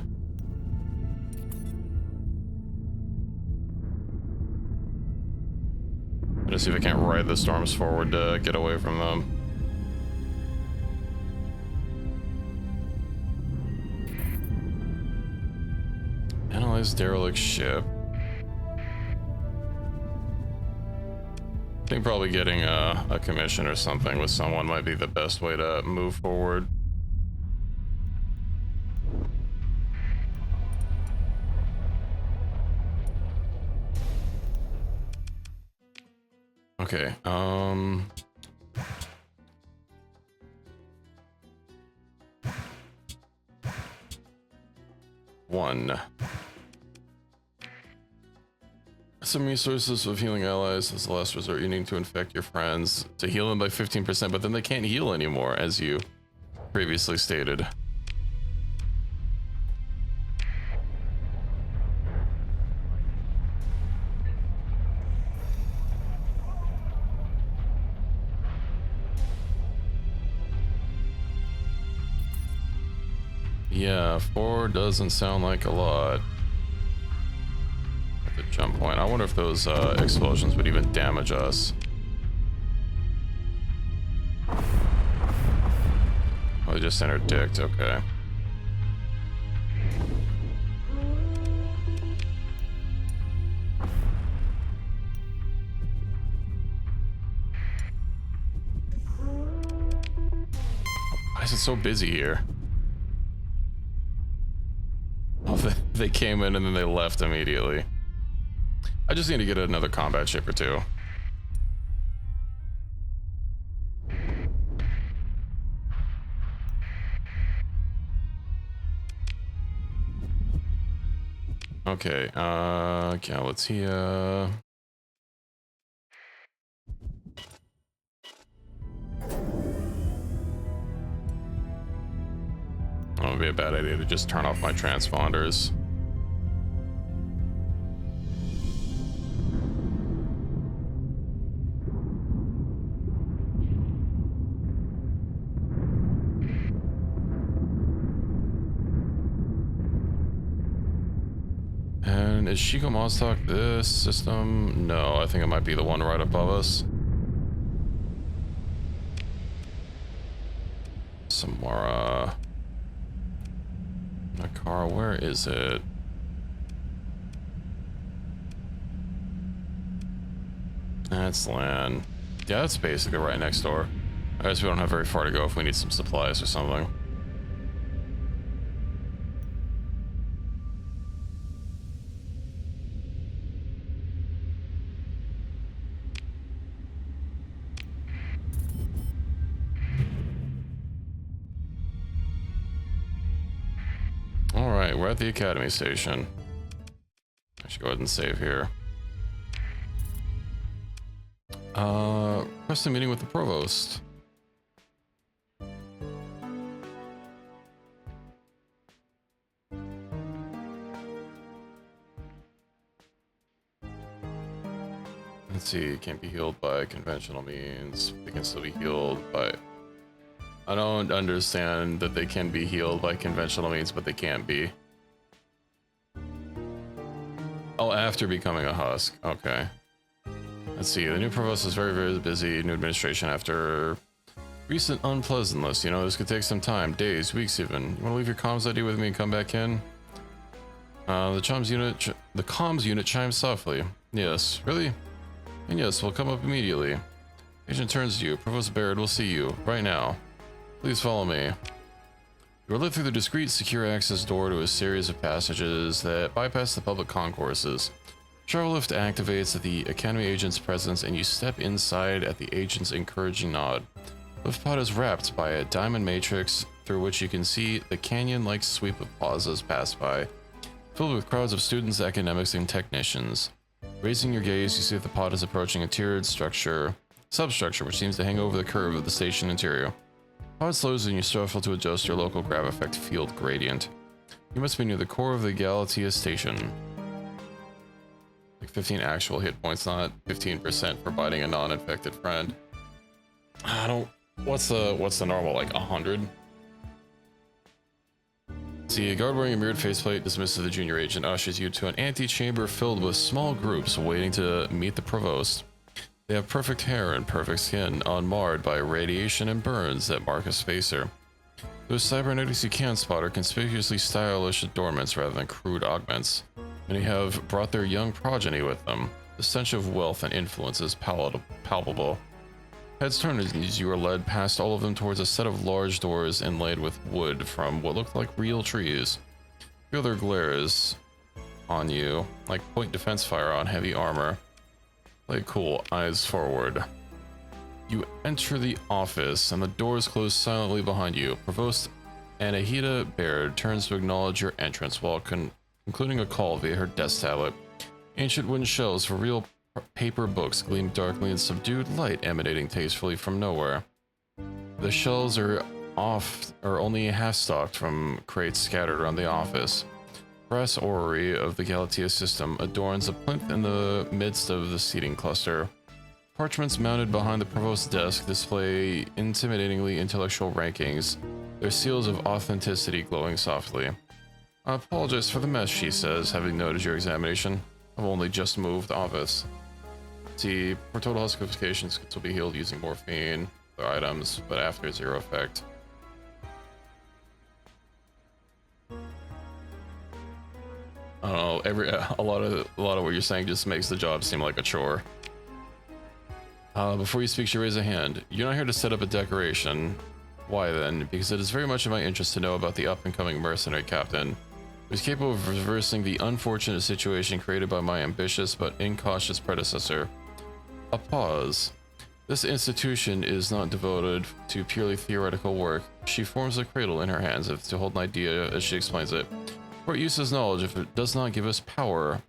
Let's see if I can't ride the storms forward to get away from them. Analyze derelict ship. I think probably getting a commission or something with someone might be the best way to move forward. Okay, one. Some resources of healing allies as the last resort. You need to infect your friends to heal them by 15%, but then they can't heal anymore, as you previously stated. Yeah, 4 doesn't sound like a lot. At the jump point. I wonder if those explosions would even damage us. Oh, they just interdict, okay. Why is it so busy here? Oh, they came in and then they left immediately. I just need to get another combat ship or two. Okay, yeah, let's see, it would be a bad idea to just turn off my transponders. And is Shiko Mostok this system? No, I think it might be the one right above us. Samara. Nakara, where is it? That's land. Yeah, that's basically right next door. I guess we don't have very far to go if we need some supplies or something. Alright, we're at the Academy Station. I should go ahead and save here. Request a meeting with the Provost. Let's see, it can't be healed by conventional means. They can still be healed by... I don't understand that they can be healed by conventional means, but they can't be. Oh, after becoming a husk. Okay. Let's see, the new provost is very, very busy. New administration after recent unpleasantness. You know, this could take some time, days, weeks even. You want to leave your comms ID with me and come back in? The comms unit chimes softly. Yes, really? And yes, we'll come up immediately. Agent turns to you. Provost Baird will see you right now. Please follow me. You are led through the discreet, secure access door to a series of passages that bypass the public concourses. Travel lift activates at the Academy agent's presence, and you step inside at the agent's encouraging nod. Lift pod is wrapped by a diamond matrix through which you can see the canyon-like sweep of plazas pass by, filled with crowds of students, academics, and technicians. Raising your gaze, you see that the pod is approaching a tiered substructure which seems to hang over the curve of the station interior. Pod slows and you struggle to adjust your local grav effect field gradient. You must be near the core of the Galatea station. Like 15 actual hit points, not 15% for biting a non-infected friend. I don't... What's the normal, like 100? See, a guard wearing a mirrored faceplate dismisses the junior agent, ushers you to an antechamber filled with small groups waiting to meet the provost. They have perfect hair and perfect skin, unmarred by radiation and burns that mark a spacer. Those cybernetics you can spot are conspicuously stylish adornments rather than crude augments. Many have brought their young progeny with them. The stench of wealth and influence is palpable. Heads turn as you are led past all of them towards a set of large doors inlaid with wood from what looked like real trees. Feel their glares on you, like point defense fire on heavy armor. Play cool, eyes forward. You enter the office, and the doors close silently behind you. Provost Anahita Baird turns to acknowledge your entrance while concluding a call via her desk tablet. Ancient wooden shelves for real paper books gleam darkly in subdued light emanating tastefully from nowhere. The shelves are only half-stocked from crates scattered around the office. Brass orrery of the Galatea system adorns a plinth in the midst of the seating cluster. Parchments mounted behind the provost's desk display intimidatingly intellectual rankings, their seals of authenticity glowing softly. I apologize for the mess, she says, having noted your examination. I've only just moved office. See, for total huskification, skits will be healed using morphine, other items, but after zero effect. I don't know, a lot of what you're saying just makes the job seem like a chore. Before you speak, she raised a hand. You're not here to set up a decoration. Why then? Because it is very much in my interest to know about the up-and-coming mercenary captain, who is capable of reversing the unfortunate situation created by my ambitious but incautious predecessor. A pause. This institution is not devoted to purely theoretical work. She forms a cradle in her hands to hold an idea as she explains it. What use is knowledge if it does not give us power,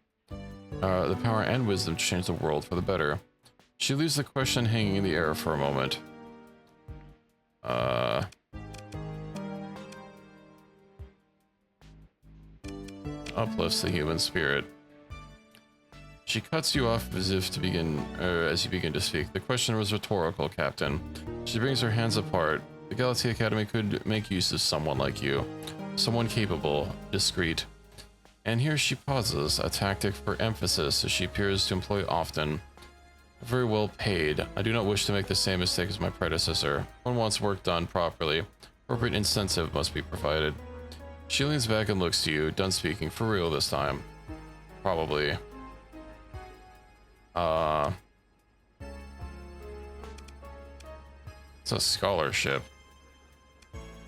the power and wisdom to change the world for the better? She leaves the question hanging in the air for a moment. Uplifts the human spirit. She cuts you off as you begin to speak. The question was rhetorical, Captain. She brings her hands apart. The Galatea Academy could make use of someone like you. Someone capable, discreet. And here she pauses, a tactic for emphasis as she appears to employ often. Very well paid. I do not wish to make the same mistake as my predecessor. One wants work done properly. Appropriate incentive must be provided. She leans back and looks to you, done speaking, for real this time. Probably. It's a scholarship.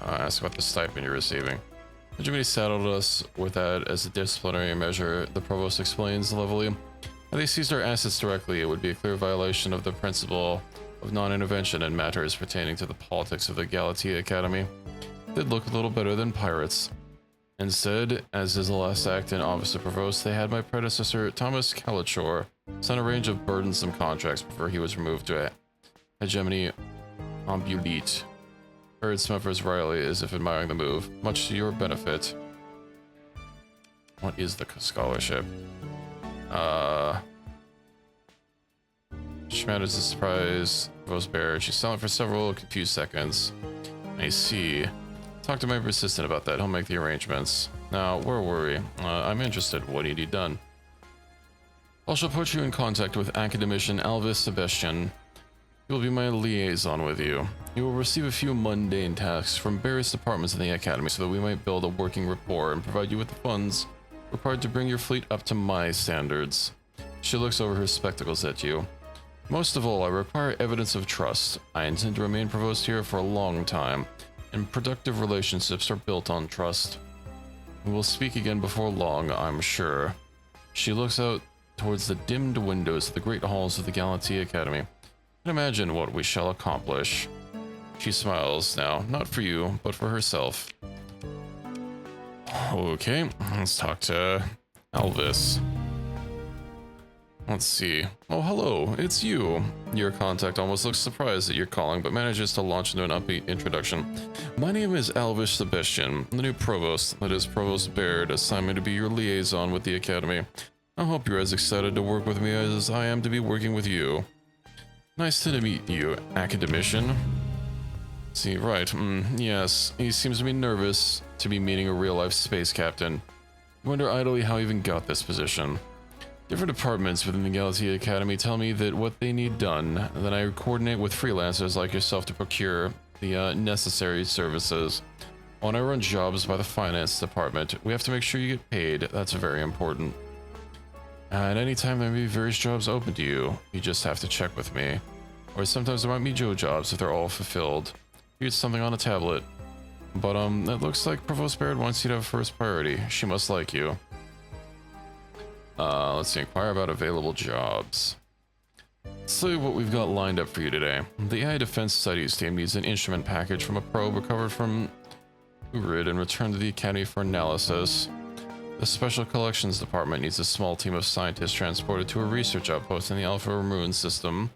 Ask about the stipend you're receiving. The Jimmy saddled us with that as a disciplinary measure, the provost explains levelly. Had they seized our assets directly, it would be a clear violation of the principle of non-intervention in matters pertaining to the politics of the Galatea Academy. They'd look a little better than pirates. Instead, as is the last act in Office of Provost, they had my predecessor, Thomas Calichor, sign a range of burdensome contracts before he was removed to a hegemony ambulite. Heard Smuffers Riley as if admiring the move, much to your benefit. What is the scholarship? She manages to surprise Rose Bear. She's silent for several confused seconds. I see. Talk to my assistant about that. He'll make the arrangements. Now, where were we? I'm interested. What do you need done? I shall put you in contact with academician Alvis Sebastian. He will be my liaison with you. You will receive a few mundane tasks from various departments in the Academy so that we might build a working rapport and provide you with the funds required to bring your fleet up to my standards. She looks over her spectacles at you. Most of all, I require evidence of trust. I intend to remain provost here for a long time, and productive relationships are built on trust. We will speak again before long, I'm sure. She looks out towards the dimmed windows of the great halls of the Galatea Academy. I can imagine what we shall accomplish. She smiles now, not for you, but for herself. Okay, let's talk to Alvis. Let's see. Oh, hello, it's you. Your contact almost looks surprised that you're calling, but manages to launch into an upbeat introduction. My name is Alvis Sebastian, the new provost, that is Provost Baird, assigned me to be your liaison with the Academy. I hope you're as excited to work with me as I am to be working with you. Nice to meet you, academician. See, right, yes, he seems to be nervous to be meeting a real-life space captain. I wonder idly how he even got this position. Different departments within the Galatea Academy tell me that what they need done, then I coordinate with freelancers like yourself to procure the necessary services. When I run jobs by the finance department, we have to make sure you get paid. That's very important. At any time there may be various jobs open to you. You just have to check with me. Or sometimes there might be Joe jobs if they're all fulfilled. Here's something on a tablet. But it looks like Provost Baird wants you to have first priority. She must like you. Let's see, inquire about available jobs. Let's see what we've got lined up for you today. The AI Defense Studies team needs an instrument package from a probe recovered from Urid and returned to the Academy for analysis. The Special Collections Department needs a small team of scientists transported to a research outpost in the Alpha Moon system.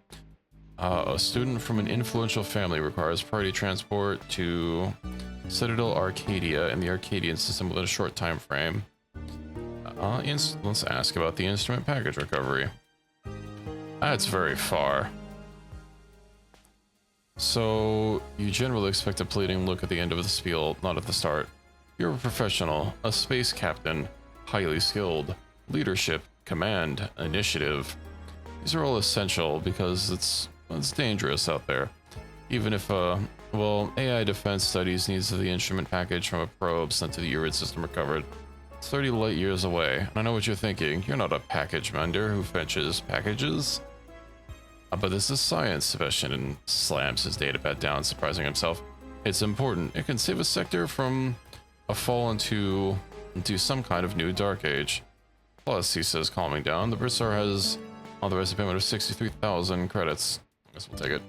A student from an influential family requires priority transport to Citadel Arcadia in the Arcadian system within a short time frame. Let's ask about the instrument package recovery. That's very far. So, you generally expect a pleading look at the end of the spiel, not at the start. You're a professional, a space captain, highly skilled, leadership, command, initiative. These are all essential because it's dangerous out there. Even if, well, AI Defense Studies needs the instrument package from a probe sent to the Urid system recovered. It's 30 light years away, and I know what you're thinking. You're not a package vendor who fetches packages. But this is science, Sebastian slams his datapad down, surprising himself. It's important. It can save a sector from a fall into some kind of new dark age. Plus, he says, calming down, the Brissar has authorized a payment of 63,000 credits. I guess we'll take it.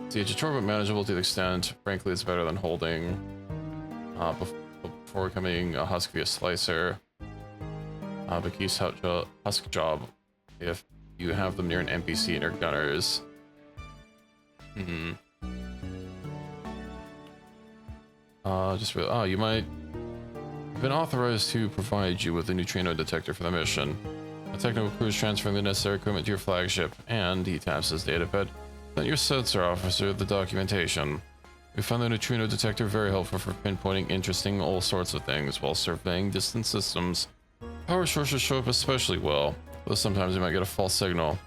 See, it's a but manageable to the extent. Frankly, it's better than holding before becoming a husk via slicer. But keeps husk job if you have them near an NPC and your gunners. You might have been authorized to provide you with a neutrino detector for the mission. A technical crew is transferring the necessary equipment to your flagship, and he taps his datapad. Sent your sensor officer the documentation. We found the neutrino detector very helpful for pinpointing interesting all sorts of things while surveying distant systems. Power sources show up especially well, though sometimes you might get a false signal.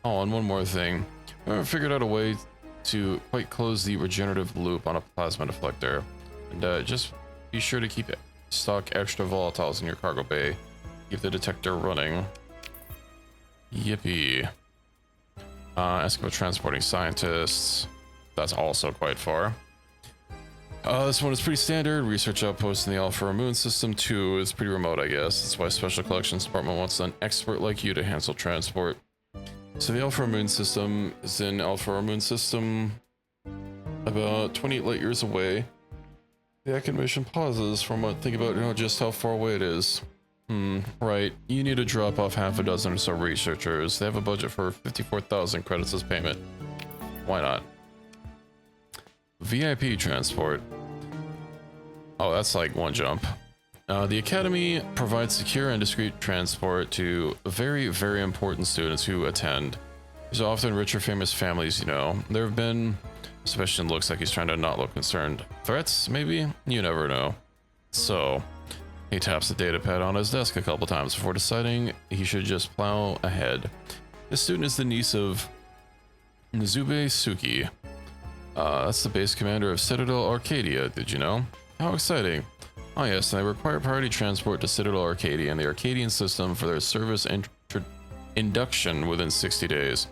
Oh, and one more thing. We haven't figured out a way to quite close the regenerative loop on a plasma deflector. And just be sure to keep stock extra volatiles in your cargo bay. Keep the detector running. Yippee. Ask about transporting scientists. That's also quite far. This one is pretty standard. Research outpost in the Alpha Moon system 2 is pretty remote, I guess. That's why Special Collections Department wants an expert like you to handle transport. So the Alpha Moon system is in Alpha Moon system about 28 light years away. The academician pauses for a moment, think about just how far away it is. Right. You need to drop off half a dozen or so researchers. They have a budget for 54,000 credits as payment. Why not? VIP transport. Oh, that's like one jump. The Academy provides secure and discreet transport to very, very important students who attend. There's often richer, famous families, you know. There have been, Sebastian looks like he's trying to not look concerned. Threats, maybe? You never know. So, he taps the data pad on his desk a couple times before deciding he should just plow ahead. This student is the niece of Nzube Suki. That's the base commander of Citadel Arcadia, did you know? How exciting. Oh yes, and they require priority transport to Citadel Arcadia and the Arcadian system for their service induction within 60 days.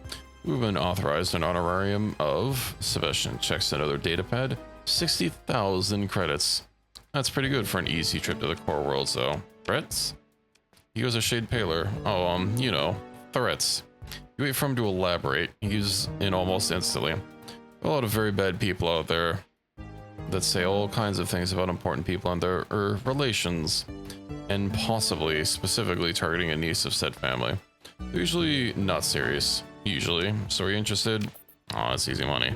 We've been authorized an honorarium of, Sebastian checks another datapad, 60,000 credits. That's pretty good for an easy trip to the core worlds though. Threats? He goes a shade paler. Oh, you know, threats. You wait for him to elaborate. He's in almost instantly. A lot of very bad people out there that say all kinds of things about important people and their relations, and possibly specifically targeting a niece of said family. They're usually not serious, usually. So are you interested? Oh, that's easy money.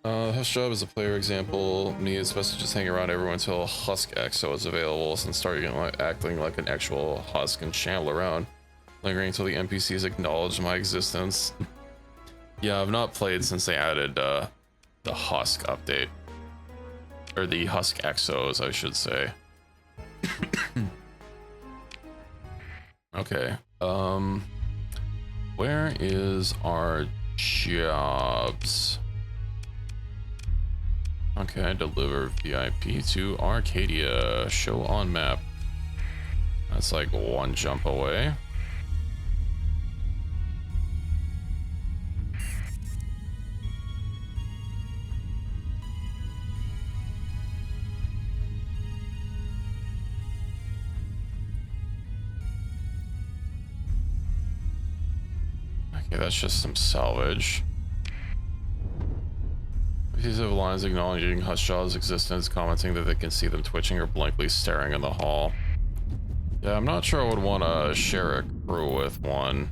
Husk job is a player example. Me, it's best to just hang around everyone until Husk Exo is available, and start acting like an actual Husk and channel around, lingering until the NPCs acknowledge my existence. Yeah, I've not played since they added the Husk update. Or the Husk Exos, I should say. Okay. Where is our jobs? Okay, deliver VIP to Arcadia. Show on map. That's like one jump away. Okay, that's just some salvage. These have lines acknowledging Hushjaw's existence, commenting that they can see them twitching or blankly staring in the hall. Yeah, I'm not sure I would want to share a crew with one.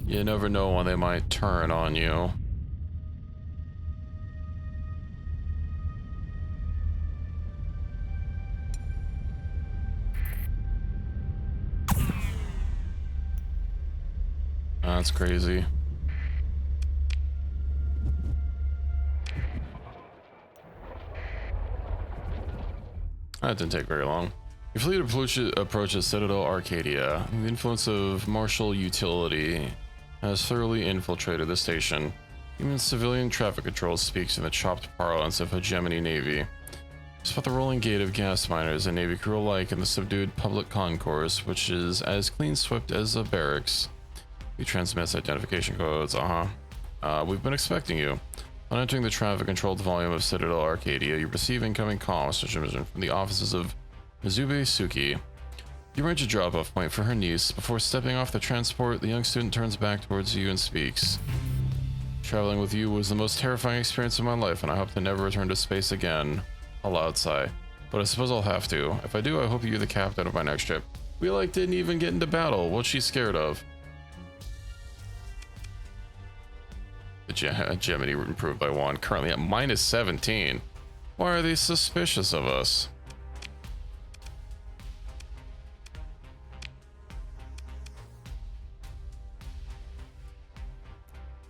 You never know when they might turn on you. That's crazy. That didn't take very long. Your fleet approaches Citadel Arcadia. The influence of martial utility has thoroughly infiltrated the station. Even civilian traffic control speaks in the chopped parlance of hegemony Navy. Spot the rolling gait of gas miners and Navy crew alike in the subdued public concourse, which is as clean-swept as a barracks. He transmits identification codes. We've been expecting you. On entering the traffic-controlled volume of Citadel Arcadia, you receive incoming comms transmission from the offices of Nzube Suki. You arrange a drop-off point for her niece. Before stepping off the transport, the young student turns back towards you and speaks. Traveling with you was the most terrifying experience of my life, and I hope to never return to space again. A loud sigh. But I suppose I'll have to. If I do, I hope you're the captain of my next trip. We didn't even get into battle. What's she scared of? The Gemini improved by 1, currently at -17. Why are they suspicious of us?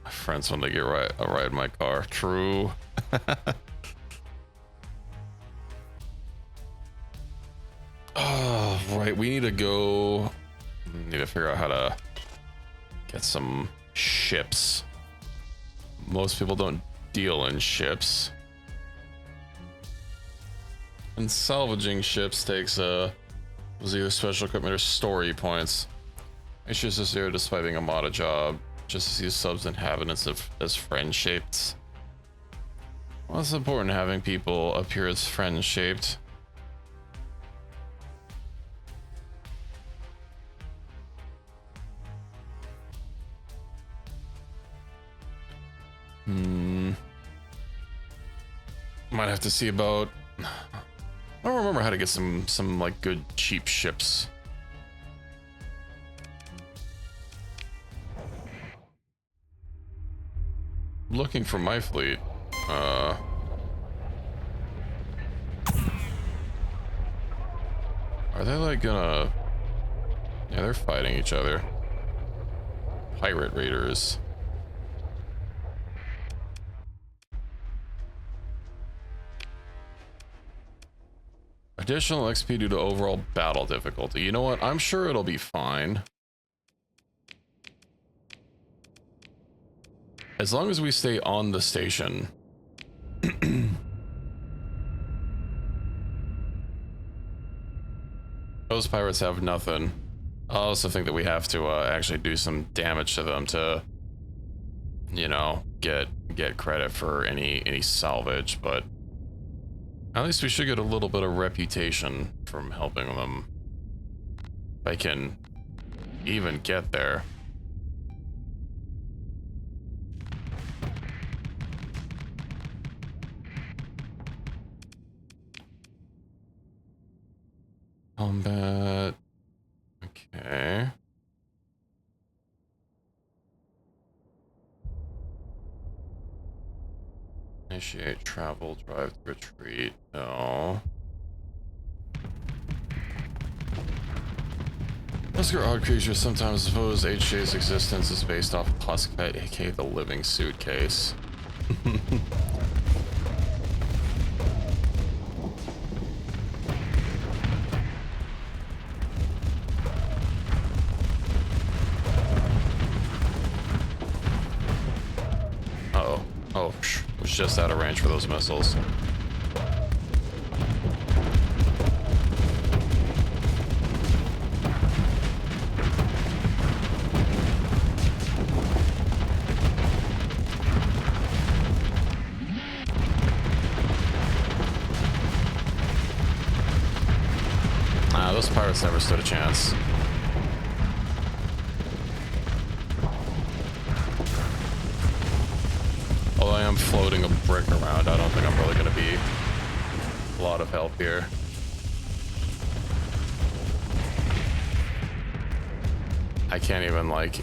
My friends want to get a ride in my car. True. Oh, right. We need to go. Need to figure out how to get some ships. Most people don't deal in ships. And salvaging ships takes was either special equipment or story points. Issues this here despite being a modded job. Just to see subs inhabitants as friend-shaped. Well, it's important having people appear as friend-shaped. Might have to see about. I don't remember how to get some like good cheap ships. Looking for my fleet. Are they like gonna... Yeah, they're fighting each other. Pirate raiders. Additional XP due to overall battle difficulty. You know what? I'm sure it'll be fine. As long as we stay on the station. Those pirates have nothing. I also think that we have to actually do some damage to them to, you know, get credit for any salvage, but at least we should get a little bit of reputation from helping them. If I can even get there. Combat. Okay. Initiate travel, drive to retreat. No. Muscular odd creatures sometimes suppose HJ's existence is based off Puskpet, aka the living suitcase. Was just out of range for those missiles. Those pirates never stood a chance. Although I am floating a brick around, I don't think I'm really going to be a lot of help here. I can't even, like,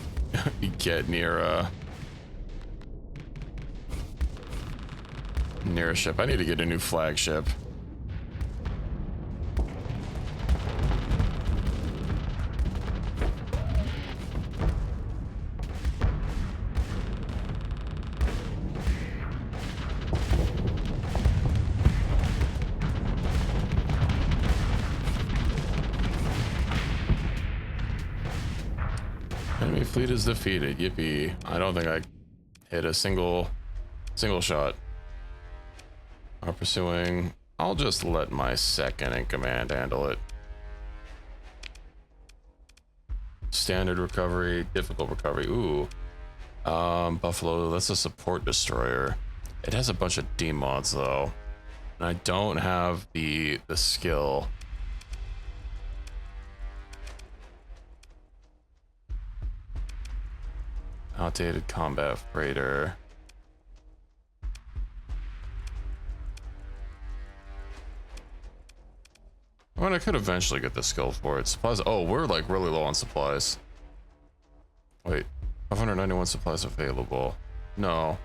get near a ship. I need to get a new flagship. Enemy fleet is defeated. Yippee. I don't think I hit a single shot. Are pursuing. I'll just let my second in command handle it. Standard recovery, difficult recovery. Ooh. Buffalo, that's a support destroyer. It has a bunch of D mods though. And I don't have the skill. Outdated combat freighter. I mean, I could eventually get the skill for it. Supplies. Oh, we're like really low on supplies. Wait, 591 supplies available. No.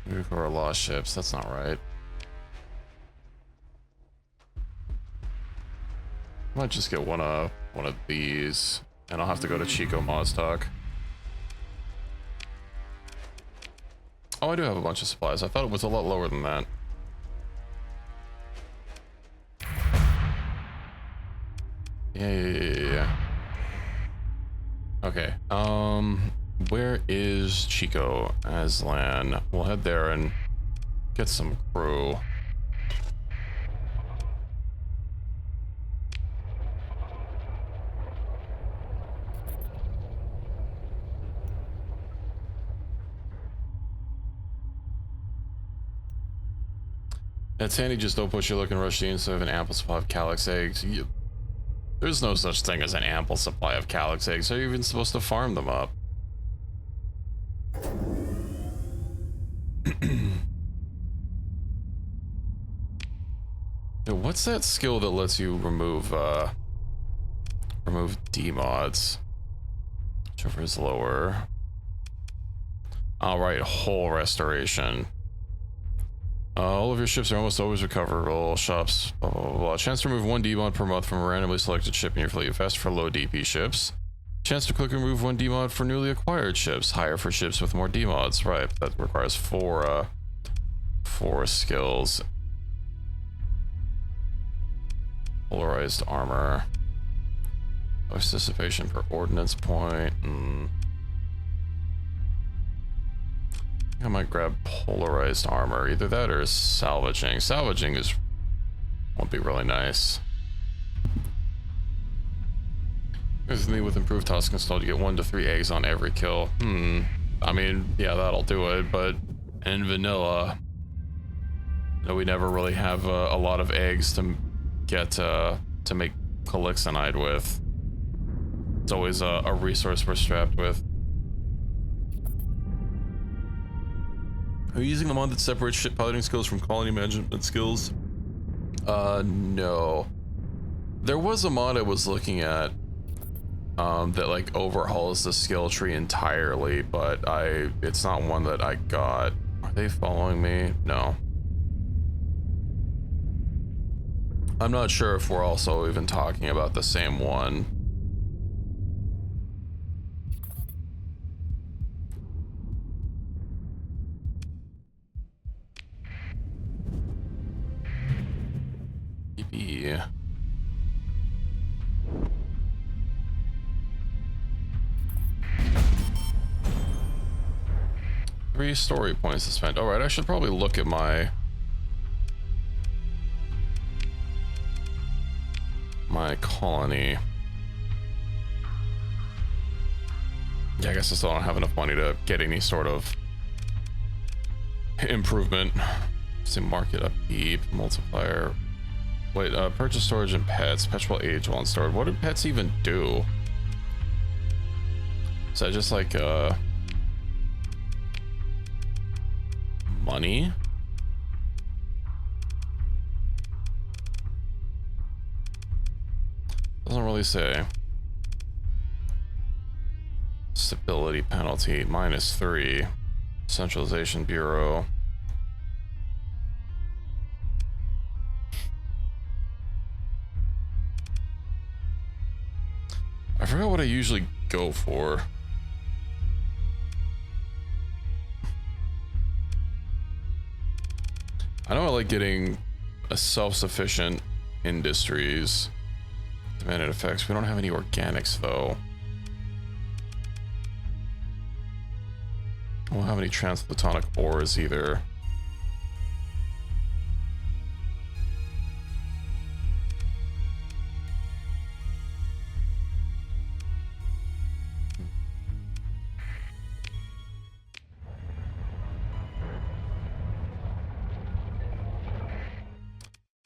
We recover lost ships. That's not right. Might just get one of these, and I'll have to go to Chico Mazdoc. Oh, I do have a bunch of supplies. I thought it was a lot lower than that. Yeah. Okay. Where is Chico Aslan? We'll head there and get some crew. It's handy, just don't push your luck and rush in, so have an ample supply of calyx eggs. There's no such thing as an ample supply of calyx eggs. How are you even supposed to farm them up? Dude, what's that skill that lets you remove D mods? Whichever is lower. All right, hull restoration. All of your ships are almost always recoverable. Shops, blah, blah, blah, blah. Chance to remove 1 D-mod per month from a randomly selected ship in your fleet. Faster for low DP ships. Chance to quickly remove 1 D-mod for newly acquired ships. Higher for ships with more D-mods. Right, that requires 4 skills. Polarized armor. Participation per ordnance point. I might grab polarized armor. Either that or salvaging. Salvaging won't be really nice. With improved task installed, you get 1 to 3 eggs on every kill. I mean, yeah, that'll do it, but in vanilla, we never really have a lot of eggs to get to make Calixonide with. It's always a resource we're strapped with. Are you using a mod that separates ship piloting skills from colony management skills? No. There was a mod I was looking at that like overhauls the skill tree entirely, but it's not one that I got. Are they following me? No. I'm not sure if we're also even talking about the same one. Maybe. Three story points to spend. All right, I should probably look at my colony. Yeah, I guess I still don't have enough money to get any sort of improvement. See, market upkeep, multiplier. Wait, purchase storage and pets. Pets will age while stored. What do pets even do? Is that just like money? Doesn't really say. Stability penalty -3. Centralization Bureau. I forgot what I usually go for. I know I like getting a self-sufficient industries. Demanded effects. We don't have any organics though. We don't have any transplutonic ores either.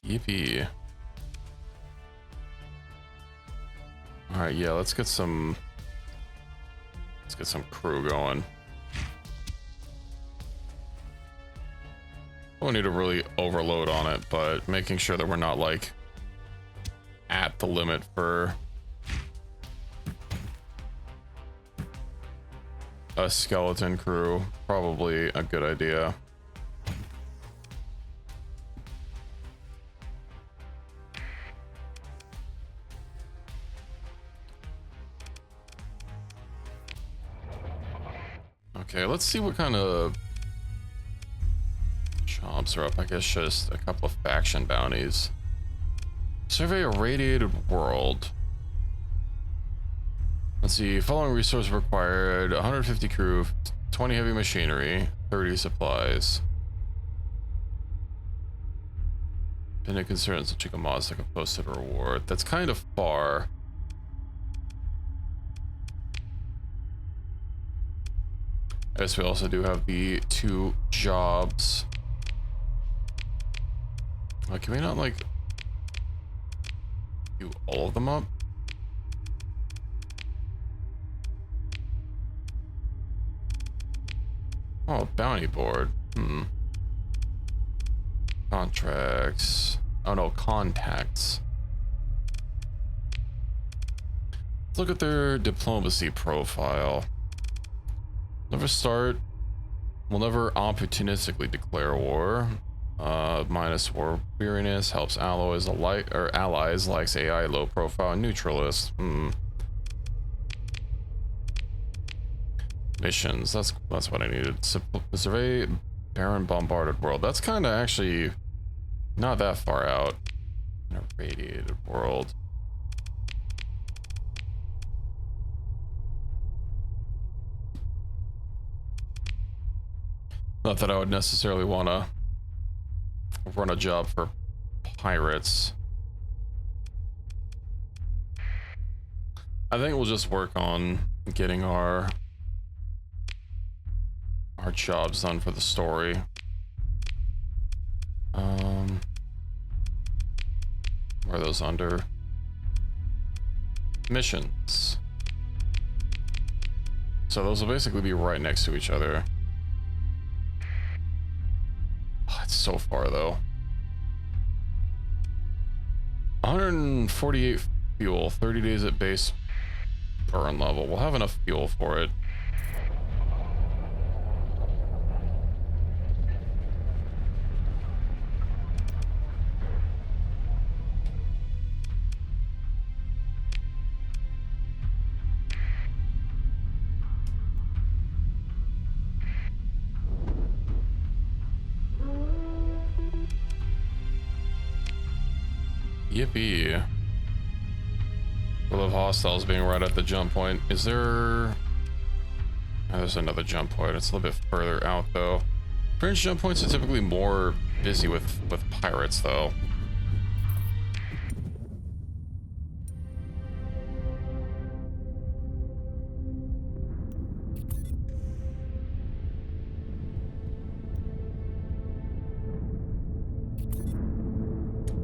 Yippee. All right, yeah, let's get some crew going. We don't need to really overload on it, but making sure that we're not like at the limit for a skeleton crew, probably a good idea. Okay, let's see what kind of jobs are up. I guess just a couple of faction bounties. Survey a radiated world. Let's see, following resource required: 150 crew, 20 heavy machinery, 30 supplies. Been a concern such a mods like a posted reward. That's kind of far. I guess we also do have the 2 jobs. Can we not like do all of them up? Oh, bounty board. Contracts. Oh no, contacts. Let's look at their diplomacy profile. Never start Will never opportunistically declare war. Minus war weariness, helps allies allies, likes AI, low profile, neutralist. Missions, that's what I needed. Survey barren bombarded world. That's kind of actually not that far out. In a radiated world. Not that I would necessarily want to run a job for pirates. I think we'll just work on getting our jobs done for the story. Where are those under? Missions. So those will basically be right next to each other. Oh, it's so far though. 148 fuel, 30 days at base burn level. We'll have enough fuel for it. Yippee. Full of hostiles being right at the jump point. Is there... Oh, there's another jump point. It's a little bit further out though. Fringe jump points are typically more busy with pirates though.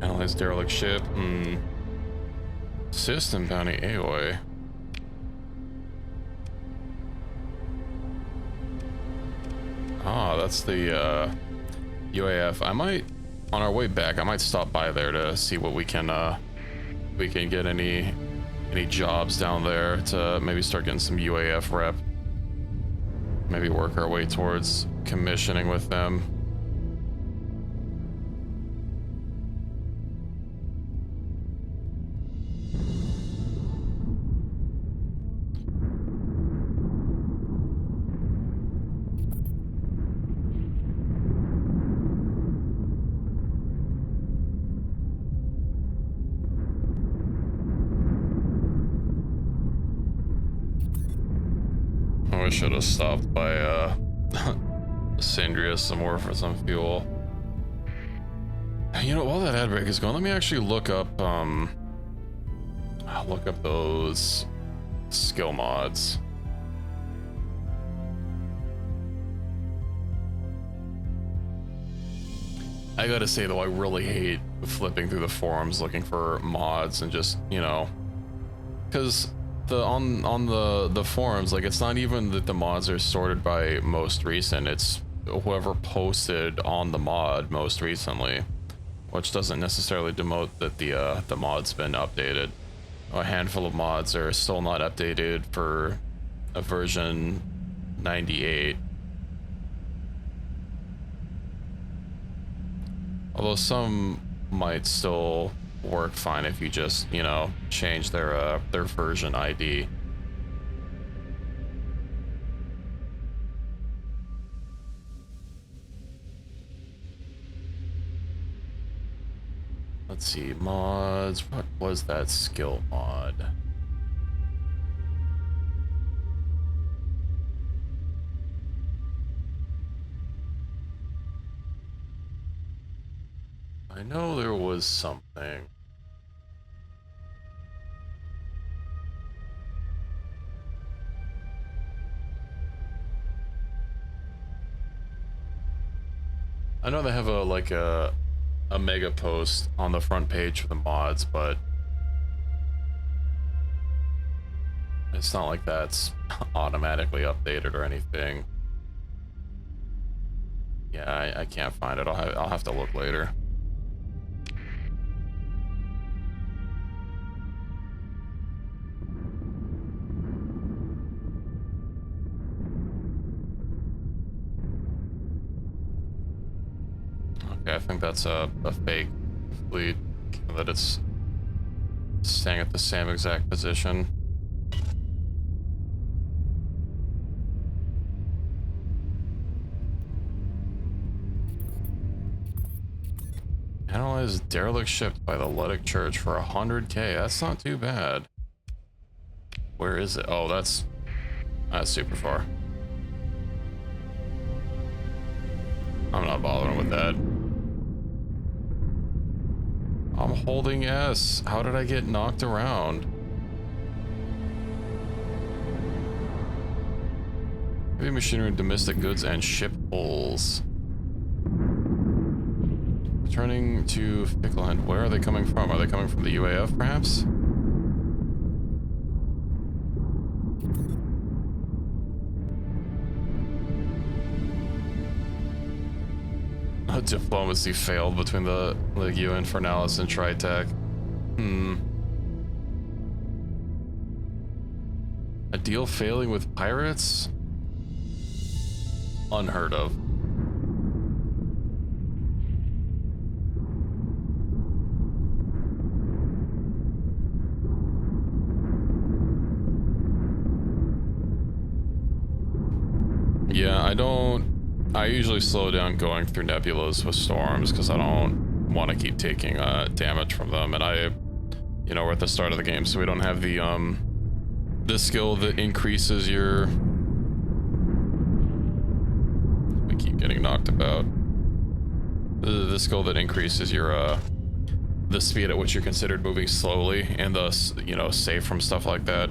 Analyze derelict ship. System bounty AOI. Ah, that's the UAF. I might, on our way back, I might stop by there to see what we can get any jobs down there to maybe start getting some UAF rep. Maybe work our way towards commissioning with them. I should have stopped by Sandria some more for some fuel. You know, while that ad break is going, let me actually look up those skill mods. I gotta say though, I really hate flipping through the forums looking for mods and just, you know, because on the forums, like, it's not even that the mods are sorted by most recent, it's whoever posted on the mod most recently, which doesn't necessarily demote that the mod's been updated. A handful of mods are still not updated for a version 98. Although some might still work fine if you just, you know, change their version ID. Let's see, mods. What was that skill mod? I know there was something. I know they have a mega post on the front page for the mods, but it's not like that's automatically updated or anything. Yeah, I can't find it. I'll have to look later. Okay, I think that's a fake fleet, that it's staying at the same exact position. Analyze derelict ship by the Luddic Church for 100K. That's not too bad. Where is it? Oh, that's super far. I'm not bothering with that. I'm holding S. How did I get knocked around? Heavy machinery, domestic goods, and ship hulls. Returning to Fickleland. Where are they coming from? Are they coming from the UAF, perhaps? Diplomacy failed between the Legio Infernalis and Tritech. A deal failing with pirates? Unheard of. Yeah, I usually slow down going through nebulas with storms because I don't want to keep taking damage from them, and we're at the start of the game, so we don't have the skill that increases your... We keep getting knocked about. The skill that increases your the speed at which you're considered moving slowly, and thus, safe from stuff like that.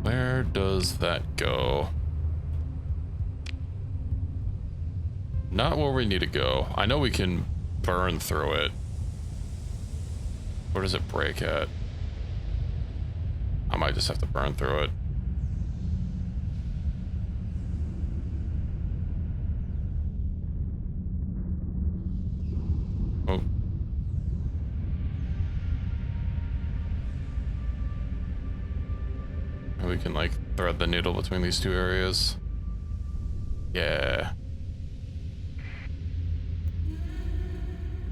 Where does that go? Not where we need to go. I know we can burn through it. Where does it break at? I might just have to burn through it. Oh. We can like thread the needle between these two areas. Yeah.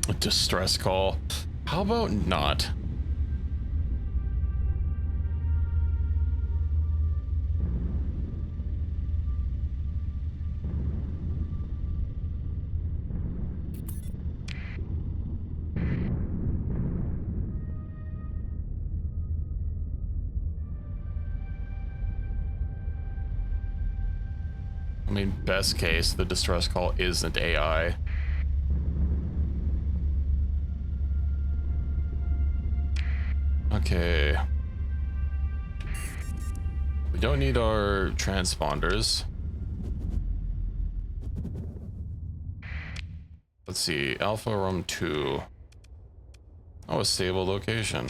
A distress call. How about not? I mean, best case, the distress call isn't AI. Okay. We don't need our transponders. Let's see, Alpha Room 2. Oh, a stable location.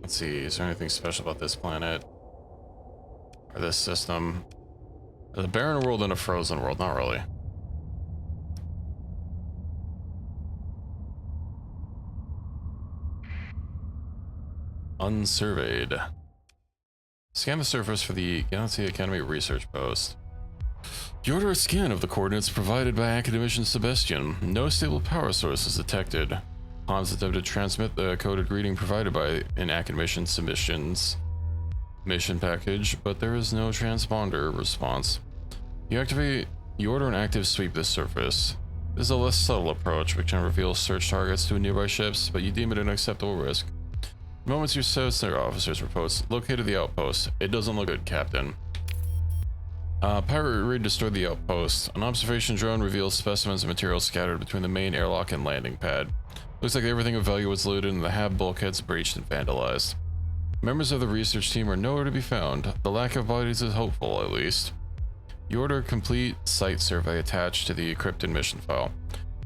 Let's see, is there anything special about this planet? Or this system? There's a barren world and a frozen world, not really. Unsurveyed. Scan the surface for the Galaxy Academy research post. You order a scan of the coordinates provided by Academician Sebastian. No stable power source is detected. Hans attempted to transmit the coded reading provided by an Academician submissions mission package, but there is no transponder response. You order an active sweep this surface. This is a less subtle approach, which can reveal search targets to nearby ships, but you deem it an acceptable risk. The moment your Starsector officers reports located the outpost. It doesn't look good, Captain. Pirate raid destroyed the outpost. An observation drone reveals specimens of material scattered between the main airlock and landing pad. Looks like everything of value was looted and the hab bulkheads breached and vandalized. Members of the research team are nowhere to be found. The lack of bodies is hopeful, at least. You order a complete site survey attached to the encrypted mission file.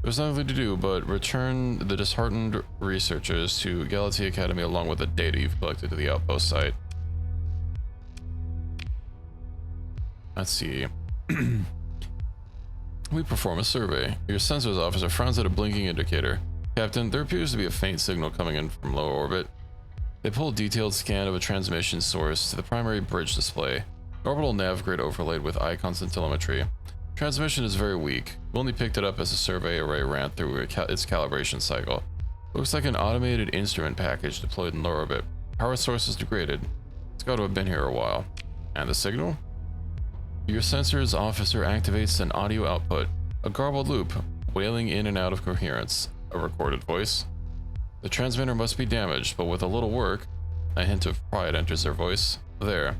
There's nothing to do but return the disheartened researchers to Galaxy Academy along with the data you've collected to the outpost site. let's see. We perform a survey. Your sensors officer frowns at a blinking indicator. Captain, there appears to be a faint signal coming in from low orbit. They pull a detailed scan of a transmission source to the primary bridge display. An orbital nav grid overlaid with icons and telemetry. Transmission is very weak. We only picked it up as the survey array ran through its calibration cycle. Looks like an automated instrument package deployed in low orbit. Power source is degraded. It's got to have been here a while. And the signal? Your sensors officer activates an audio output. A garbled loop, wailing in and out of coherence. A recorded voice. The transmitter must be damaged, but with a little work, a hint of pride enters their voice. There.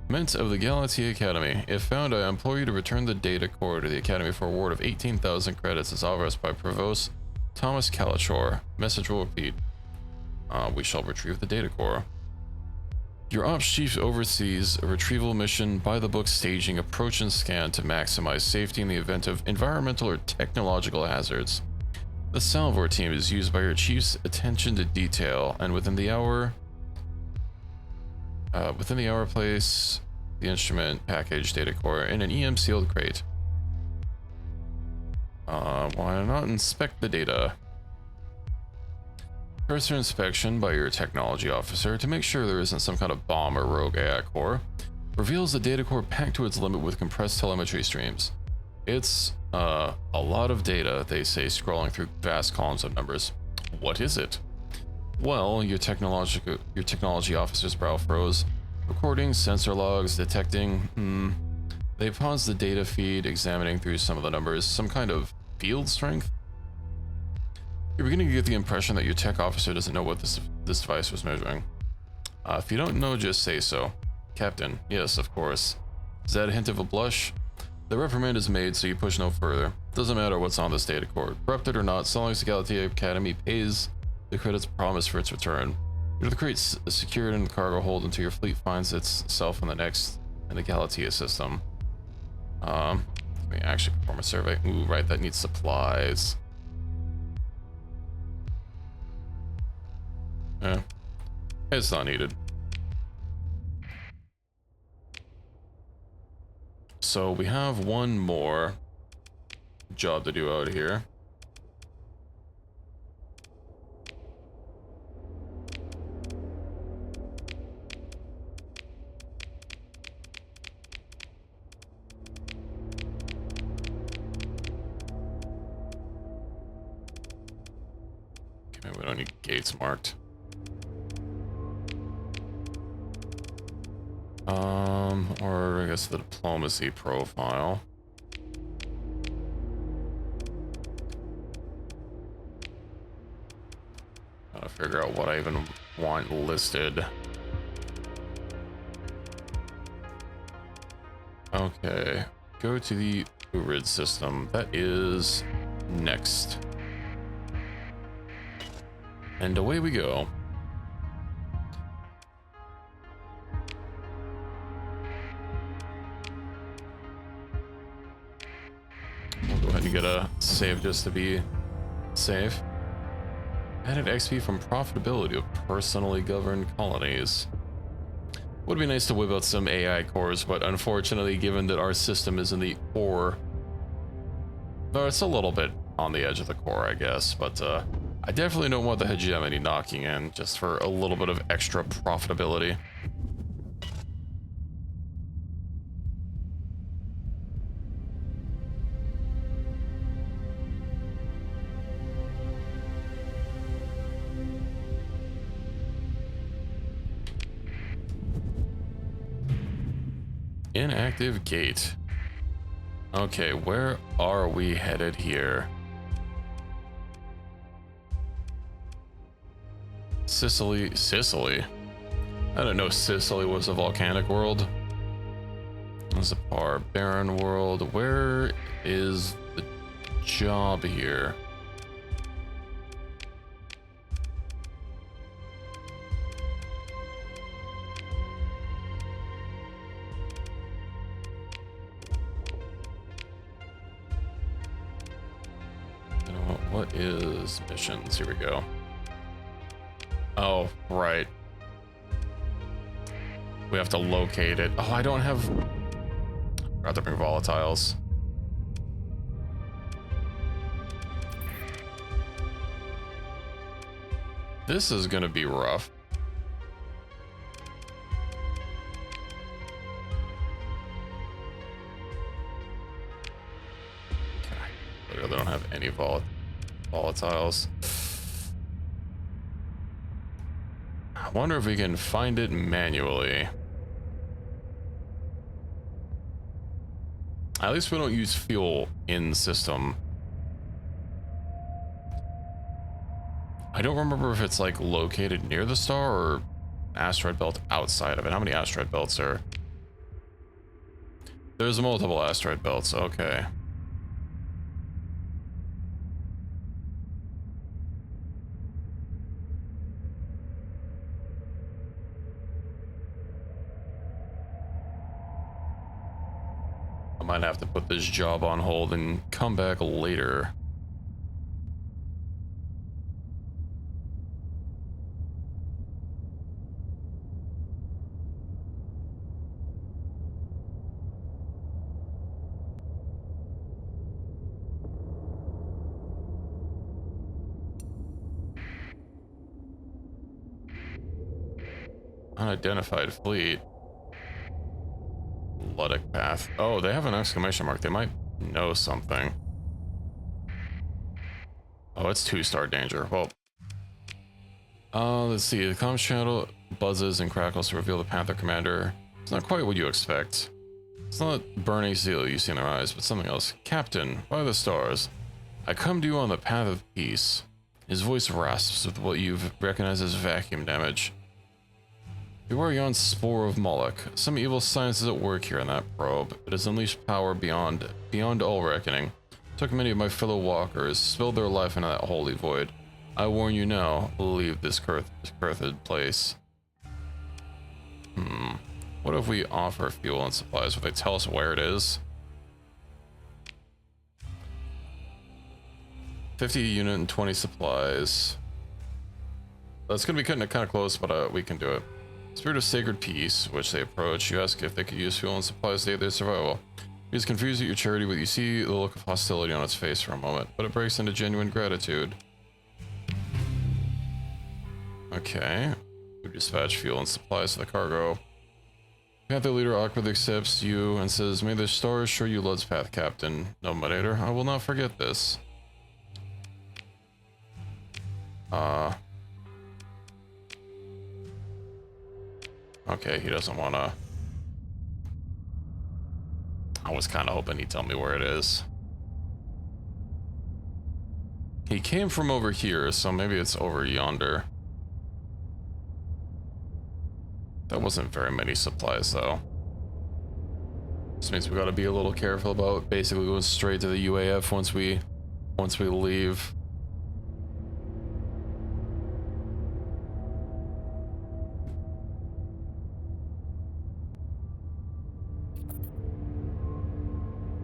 Mint of the Galaxy Academy. If found, I implore you to return the data core to the Academy for a reward of 18,000 credits as authorized by Provost Thomas Kalachor. Message will repeat. We shall retrieve the data core. Your ops chief oversees a retrieval mission by the book staging approach and scan to maximize safety in the event of environmental or technological hazards. The Salvor team is used by your chief's attention to detail, and within the hour place the instrument package data core in an EM sealed crate. Why not inspect the data? Cursor inspection by your technology officer to make sure there isn't some kind of bomb or rogue AI core reveals the data core packed to its limit with compressed telemetry streams. It's a lot of data, they say, scrolling through vast columns of numbers. What is it? Well, your technology officer's brow froze. Recording, sensor logs, detecting. They paused the data feed, examining through some of the numbers. Some kind of field strength? You're beginning to get the impression that your tech officer doesn't know what this device was measuring. If you don't know, just say so. Captain, yes, of course. Is that a hint of a blush? The reprimand is made, so you push no further. Doesn't matter what's on this data core. Corrupted or not, so long as the Galaxy Academy pays the credits promised for its return. You know, the crate's secured in the cargo hold until your fleet finds itself in the Galatea system. Let me actually perform a survey. Ooh, right, that needs supplies. It's not needed. So we have one more job to do out here. Okay, we don't need gates marked. Or I guess the diplomacy profile. Gotta figure out what I even want listed. Okay, go to the Urid system. That is next. And away we go. You gotta save just to be safe. Added XP from profitability of personally governed colonies. Would be nice to whip out some AI cores, but unfortunately, given that our system is in the core, though it's a little bit on the edge of the core, I guess, but I definitely don't want the hegemony knocking in just for a little bit of extra profitability. Inactive gate. Okay, where are we headed here? Sicily. I didn't know Sicily was a volcanic world. It's a barren world. Where is the job here? What is missions? Here we go. Oh, right. We have to locate it. Oh, I don't have... Forgot to bring volatiles. This is gonna be rough. Okay. Literally don't have any volatiles. I wonder if we can find it manually. At least we don't use fuel in system. I don't remember if it's like located near the star or asteroid belt outside of it. How many asteroid belts are? There's multiple asteroid belts. Okay. I might have to put this job on hold and come back later. Unidentified fleet. Luddic path. Oh, they have an exclamation mark. They might know something. Oh, it's 2-star danger. Well, let's see. The comms channel buzzes and crackles to reveal the Panther commander. It's not quite what you expect. It's not burning zeal you see in their eyes, but something else. Captain, by the stars, I come to you on the path of peace. His voice rasps with what you've recognized as vacuum damage. You are yon spore of Moloch. Some evil science is at work here in that probe. It has unleashed power beyond all reckoning. Took many of my fellow walkers, spilled their life into that holy void. I warn you now, leave this cursed place. What if we offer fuel and supplies? Will they tell us where it is? 50 unit and 20 supplies. That's gonna be cutting it kind of close, but we can do it. Spirit of sacred peace, which they approach. You ask if they could use fuel and supplies to aid their survival. He is confused at your charity, but you see the look of hostility on its face for a moment, but it breaks into genuine gratitude. Okay. We dispatch fuel and supplies to the cargo. Panther leader awkwardly accepts you and says, "May the stars show you Lud's path, Captain Numbinator. I will not forget this." Okay, he doesn't want to. I was kind of hoping he'd tell me where it is. He came from over here, so maybe it's over yonder. That wasn't very many supplies, though. This means we got to be a little careful about basically going straight to the UAF once we leave.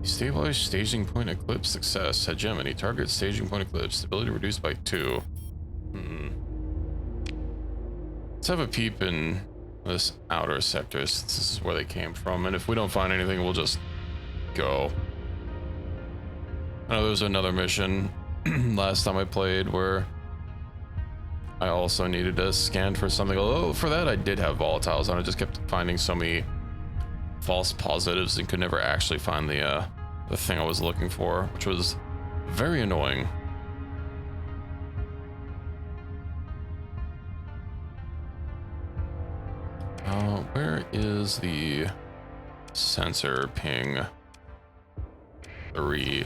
Stabilize staging point eclipse success. Hegemony. Target staging point eclipse. Stability reduced by 2. Let's have a peep in this outer sector. This is where they came from. And if we don't find anything, we'll just go. I know there was another mission last time I played where I also needed to scan for something. Although for that I did have volatiles and I just kept finding so many false positives and could never actually find the thing I was looking for, which was very annoying. Where is the sensor ping 3?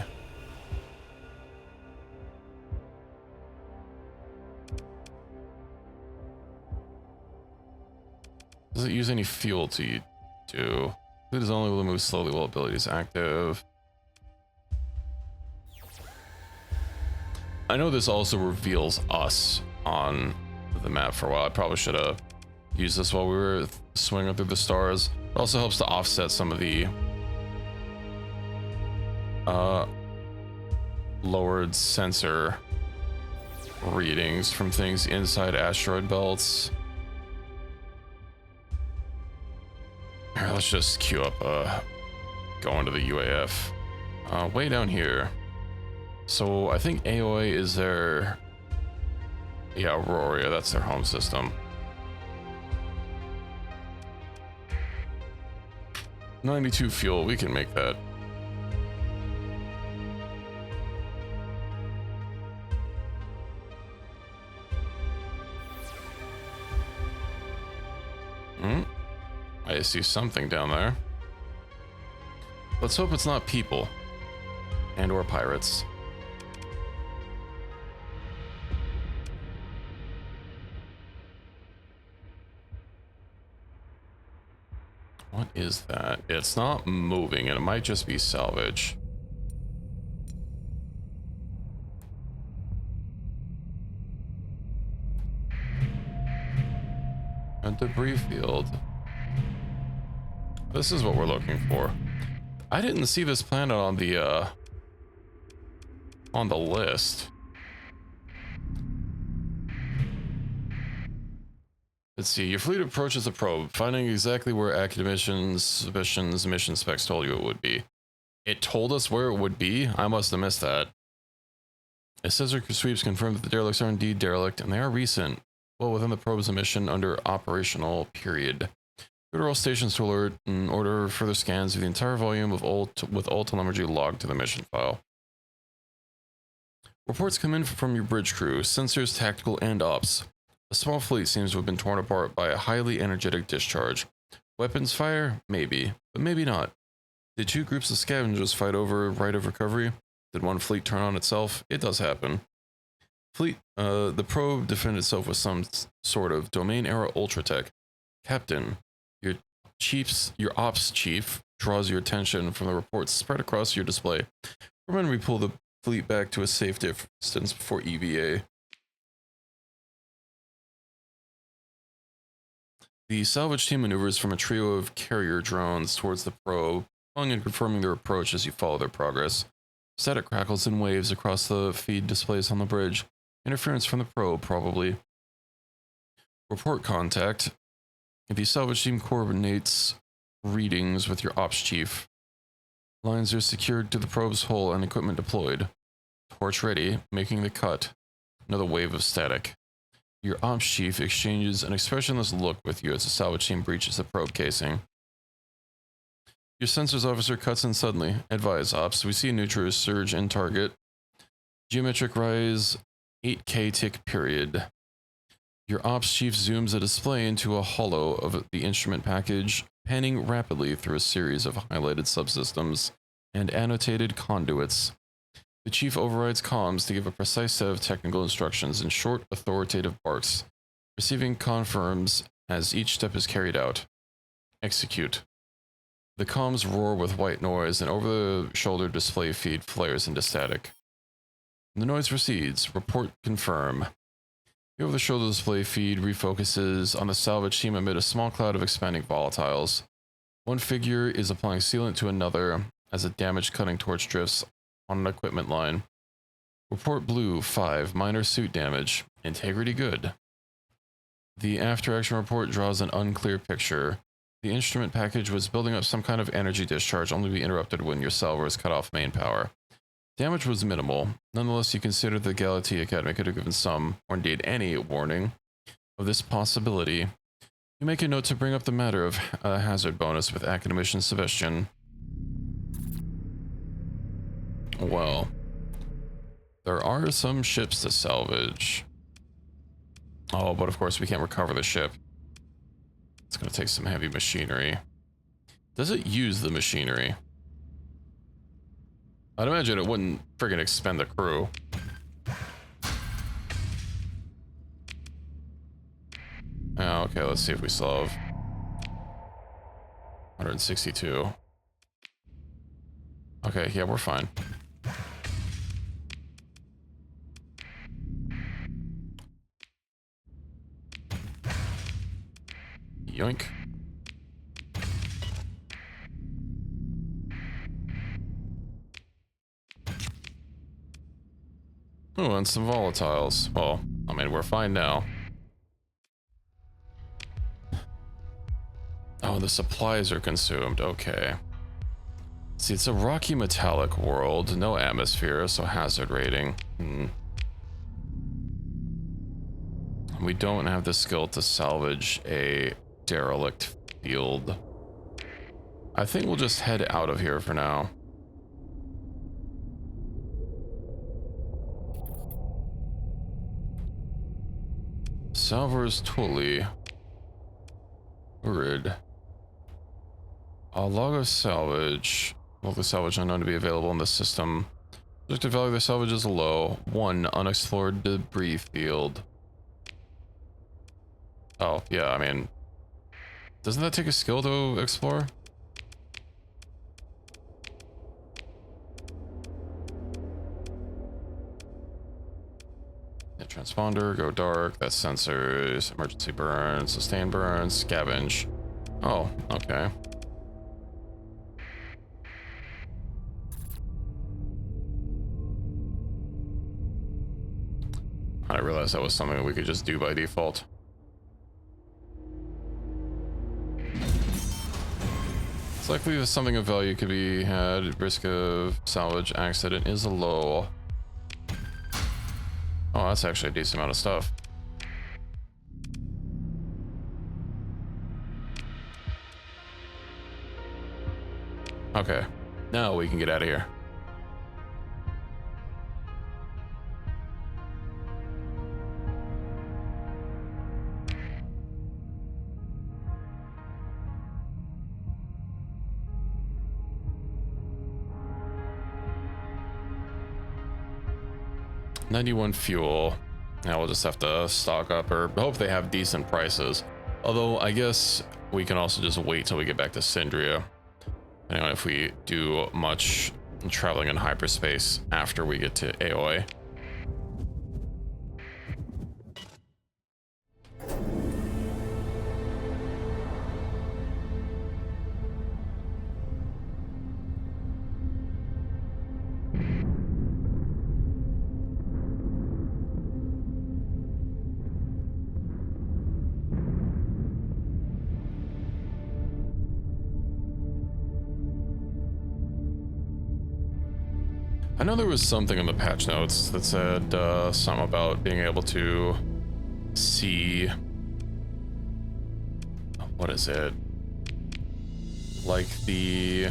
Does it use any fuel to do? It is only able to move slowly while ability is active. I know this also reveals us on the map for a while. I probably should have used this while we were swinging through the stars. It also helps to offset some of the lowered sensor readings from things inside asteroid belts. Here, let's just queue up going to the UAF. Way down here. So I think AOA is their... Yeah, Aurora, that's their home system. 92 fuel, we can make that. I see something down there. Let's hope it's not people. And or pirates. What is that? It's not moving, and it might just be salvage. A debris field. This is what we're looking for. I didn't see this planet on the list. Let's see. Your fleet approaches the probe, finding exactly where Academician's mission specs told you it would be. It told us where it would be? I must have missed that. It says our sweeps confirm that the derelicts are indeed derelict, and they are recent. Well, within the probe's emission under operational period. Go to all stations to alert and order further scans of the entire volume of with all telemetry logged to the mission file. Reports come in from your bridge crew, sensors, tactical, and ops. A small fleet seems to have been torn apart by a highly energetic discharge. Weapons fire? Maybe, but maybe not. Did two groups of scavengers fight over right of recovery? Did one fleet turn on itself? It does happen. The probe defended itself with some sort of domain-era ultratech. Captain, your ops chief draws your attention from the reports spread across your display. Remember, we pull the fleet back to a safe distance before EVA. The salvage team maneuvers from a trio of carrier drones towards the probe, following and confirming their approach as you follow their progress. Static crackles and waves across the feed displays on the bridge. Interference from the probe, probably. Report contact. The salvage team coordinates readings with your ops chief. Lines are secured to the probe's hull and equipment deployed. Torch ready, making the cut. Another wave of static. Your ops chief exchanges an expressionless look with you as the salvage team breaches the probe casing. Your sensors officer cuts in suddenly. Advise ops, we see a neutral surge in target. Geometric rise, 8K tick period. Your ops chief zooms a display into a hollow of the instrument package, panning rapidly through a series of highlighted subsystems and annotated conduits. The chief overrides comms to give a precise set of technical instructions in short, authoritative barks. Receiving confirms as each step is carried out. Execute. The comms roar with white noise, and over-the-shoulder display feed flares into static. The noise recedes. Report confirm. The over-the-shoulder display feed refocuses on the salvage team amid a small cloud of expanding volatiles. One figure is applying sealant to another as a damaged cutting torch drifts on an equipment line. Report blue 5, minor suit damage. Integrity good. The after-action report draws an unclear picture. The instrument package was building up some kind of energy discharge, only to be interrupted when your salvos cut off main power. Damage was minimal. Nonetheless, you consider the Galatea Academy could have given some, or indeed any, warning of this possibility. You make a note to bring up the matter of a hazard bonus with Academician Sebastian. Well, there are some ships to salvage. Oh, but of course we can't recover the ship. It's going to take some heavy machinery. Does it use the machinery? I'd imagine it wouldn't friggin' expend the crew. Oh, okay, let's see if we still have 162. Okay, yeah, we're fine. Yoink. Oh, and some volatiles. Well, I mean, we're fine now. Oh, the supplies are consumed. Okay. See, it's a rocky metallic world, no atmosphere, so hazard rating. We don't have the skill to salvage a derelict field. I think we'll just head out of here for now. Salvers Tully. Urid. A log of salvage. Local salvage unknown to be available in the system. Objective value of the salvage is low. 1 unexplored debris field. Oh, yeah, I mean... Doesn't that take a skill to explore? Yeah, transponder, go dark, that's sensors, emergency burn, sustain burn, scavenge. Oh, okay. I didn't realize that was something we could just do by default. It's likely that something of value could be had. Risk of salvage accident is low. Oh, that's actually a decent amount of stuff. Okay, now we can get out of here. $91 fuel. Now we'll just have to stock up or hope they have decent prices. Although I guess we can also just wait till we get back to Syndria. Depending on if we do much traveling in hyperspace after we get to Aoi. I know there was something in the patch notes that said something about being able to see, what is it? Like the,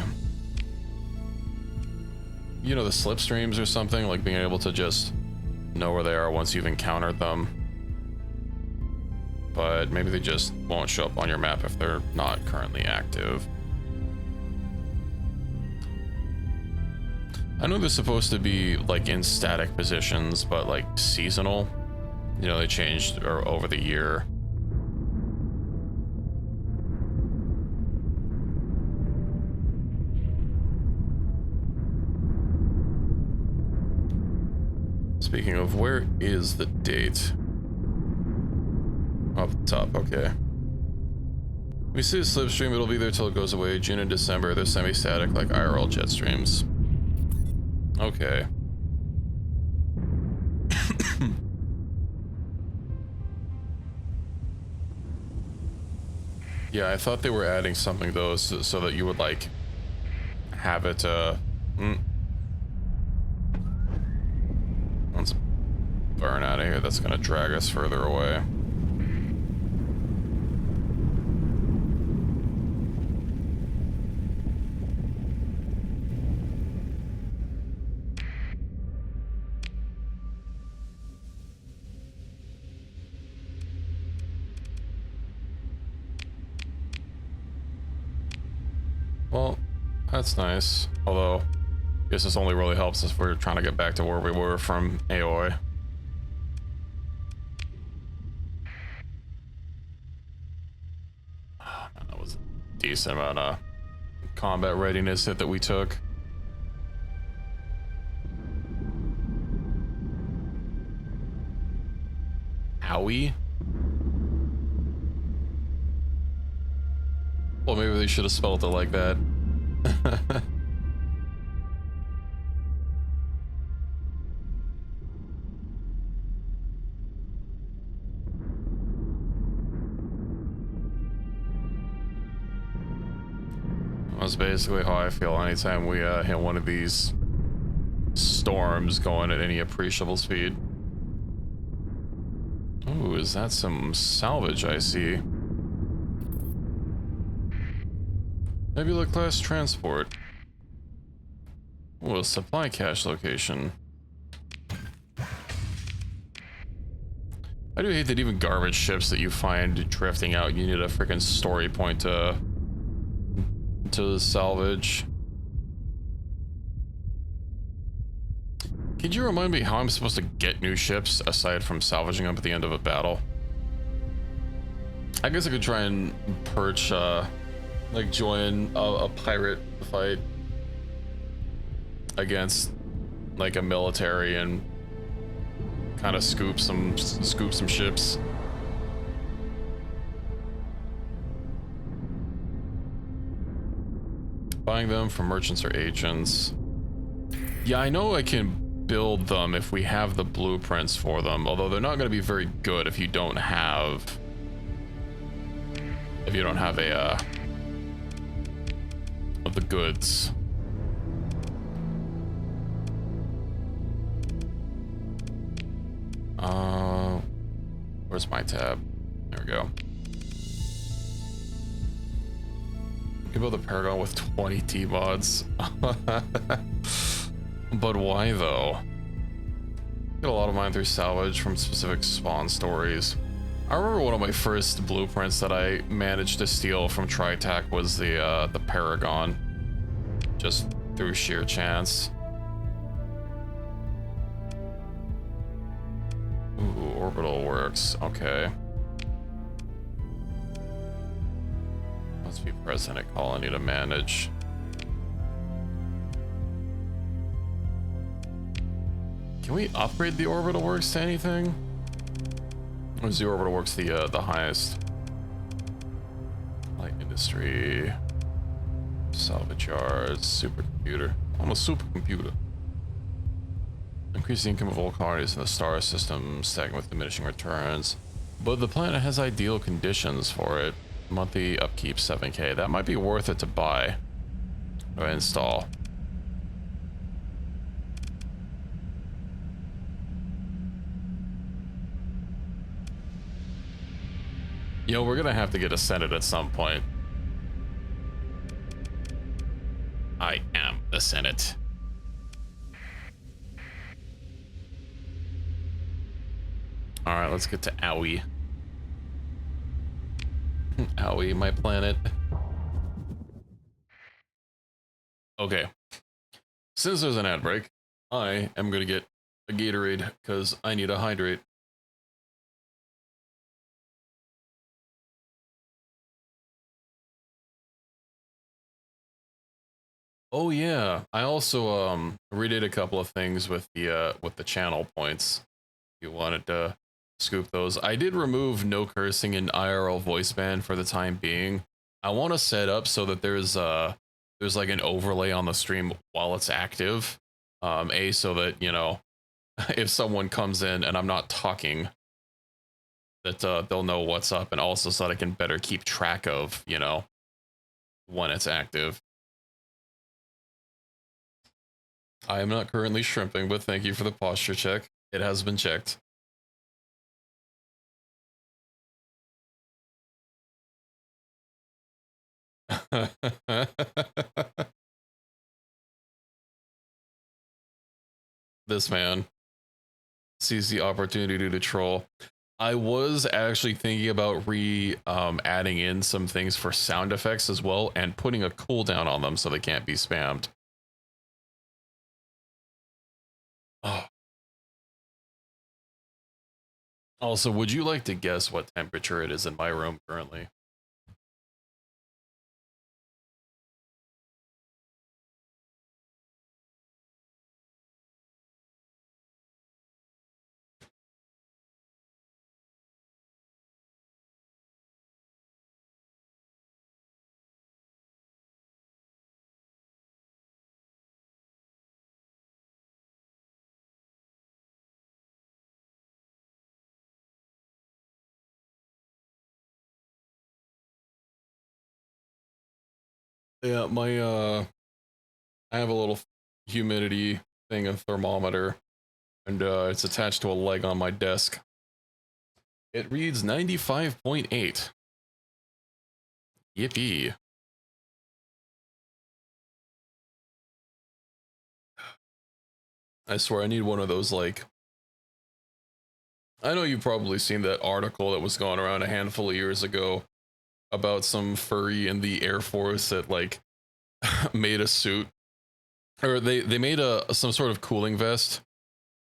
you know, the slipstreams or something, like being able to just know where they are once you've encountered them. But maybe they just won't show up on your map if they're not currently active. I know they're supposed to be like in static positions, but like seasonal. You know, they changed over the year. Speaking of, where is the date? Up the top, okay. We see a slipstream, it'll be there till it goes away. June and December, they're semi-static like IRL jet streams. Okay. Yeah, I thought they were adding something though, so that you would like have it let's burn out of here. That's gonna drag us further away. Well, that's nice. Although, I guess this only really helps if we're trying to get back to where we were from Aoi. Oh, man, that was a decent amount of combat readiness hit that we took. Owie? Well, maybe they should have spelled it like that. That's basically how I feel anytime we hit one of these storms going at any appreciable speed. Ooh, is that some salvage I see? Nebula class transport. Ooh, a supply cache location. I do hate that even garbage ships that you find drifting out, you need a freaking story point to salvage. Could you remind me how I'm supposed to get new ships aside from salvaging them at the end of a battle? I guess I could try and perch, like join a pirate fight against like a military and kind of scoop some ships. Buying them from merchants or agents. Yeah, I know I can build them if we have the blueprints for them, although they're not going to be very good if you don't have a of the goods. Where's my tab? There we go. You can build a Paragon with 20 T-mods. But why though? Get a lot of mine through salvage from specific spawn stories. I remember one of my first blueprints that I managed to steal from TriTac was the Paragon, just through sheer chance. Ooh, orbital works. Okay. Must be present at colony to manage. Can we upgrade the orbital works to anything? Or is the orbital works the highest? Light industry, salvage yards, supercomputer. Almost supercomputer. Increase the income of all colonies in the star system, stacking with diminishing returns. But the planet has ideal conditions for it. Monthly upkeep 7K. That might be worth it to buy or install. You know, we're gonna have to get a Senate at some point. I am the Senate. Alright, let's get to Owie. Owie, my planet. Okay. Since there's an ad break, I am gonna get a Gatorade because I need to hydrate. Oh yeah, I also redid a couple of things with the channel points. If you wanted to scoop those, I did remove no cursing in IRL voice ban for the time being. I want to set up so that there's like an overlay on the stream while it's active. So that, you know, if someone comes in and I'm not talking, that they'll know what's up, and also so that I can better keep track of, you know, when it's active. I am not currently shrimping, but thank you for the posture check. It has been checked. This man sees the opportunity to troll. I was actually thinking about adding in some things for sound effects as well, and putting a cooldown on them so they can't be spammed. Oh. Also, would you like to guess what temperature it is in my room currently? Yeah, my I have a little humidity thing, a thermometer, and it's attached to a leg on my desk. It reads 95.8. Yippee. I swear I need one of those, like, I know you've probably seen that article that was going around a handful of years ago about some furry in the Air Force that, like, made a suit, or they made some sort of cooling vest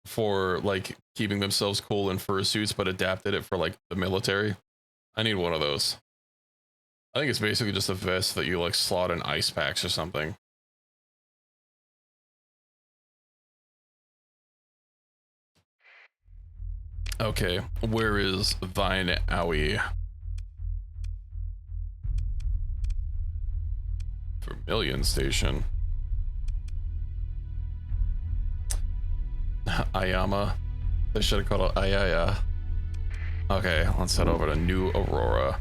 for, like, keeping themselves cool in fursuits, but adapted it for, like, the military. I need one of those. I think it's basically just a vest that you, like, slot in ice packs or something. Okay, where is thine owie? Vermilion Station. Ayama. They should have called it Ayaya. Okay, let's head over to New Aurora.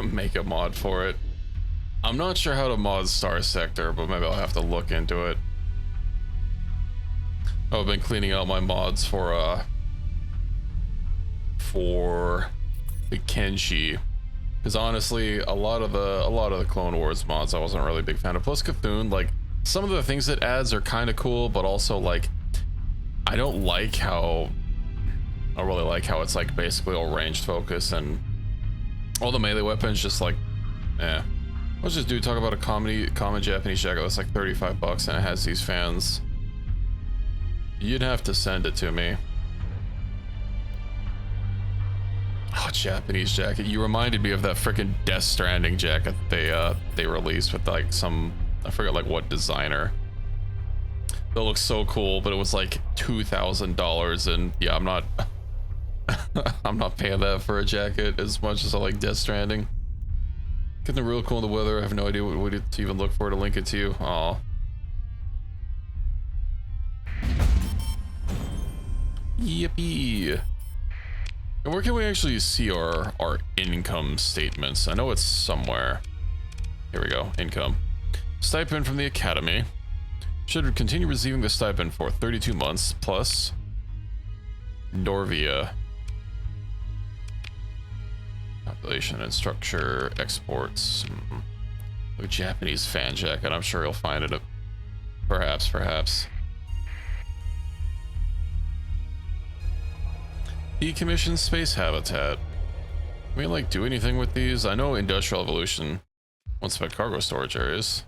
Make a mod for it. I'm not sure how to mod Starsector, but maybe I'll have to look into it. I've been cleaning out my mods for the Kenshi, because honestly, a lot of the Clone Wars mods I wasn't really a big fan of. Plus Cthulhu, like, some of the things it adds are kind of cool, but also, like, I don't really like how it's, like, basically all ranged focus, and all the melee weapons just, like, eh. Let's just talk about a common Japanese jacket that's like $35 and it has these fans. You'd have to send it to me. Oh, Japanese jacket. You reminded me of that freaking Death Stranding jacket they released with, like, some, I forget, like, what designer. That looks so cool, but it was like $2,000, and yeah, I'm not I'm not paying that for a jacket as much as I like Death Stranding. Getting real cool in the weather. I have no idea what to even look for to link it to you. Aw. Yippee. And where can we actually see our income statements? I know it's somewhere. Here we go. Income. Stipend from the Academy. Should continue receiving the stipend for 32 months plus Norvia. Population and structure, exports. A Japanese fan jacket. I'm sure you'll find it. Perhaps. Decommissioned space habitat. Can we, like, do anything with these? I know Industrial Evolution wants to put cargo storage areas.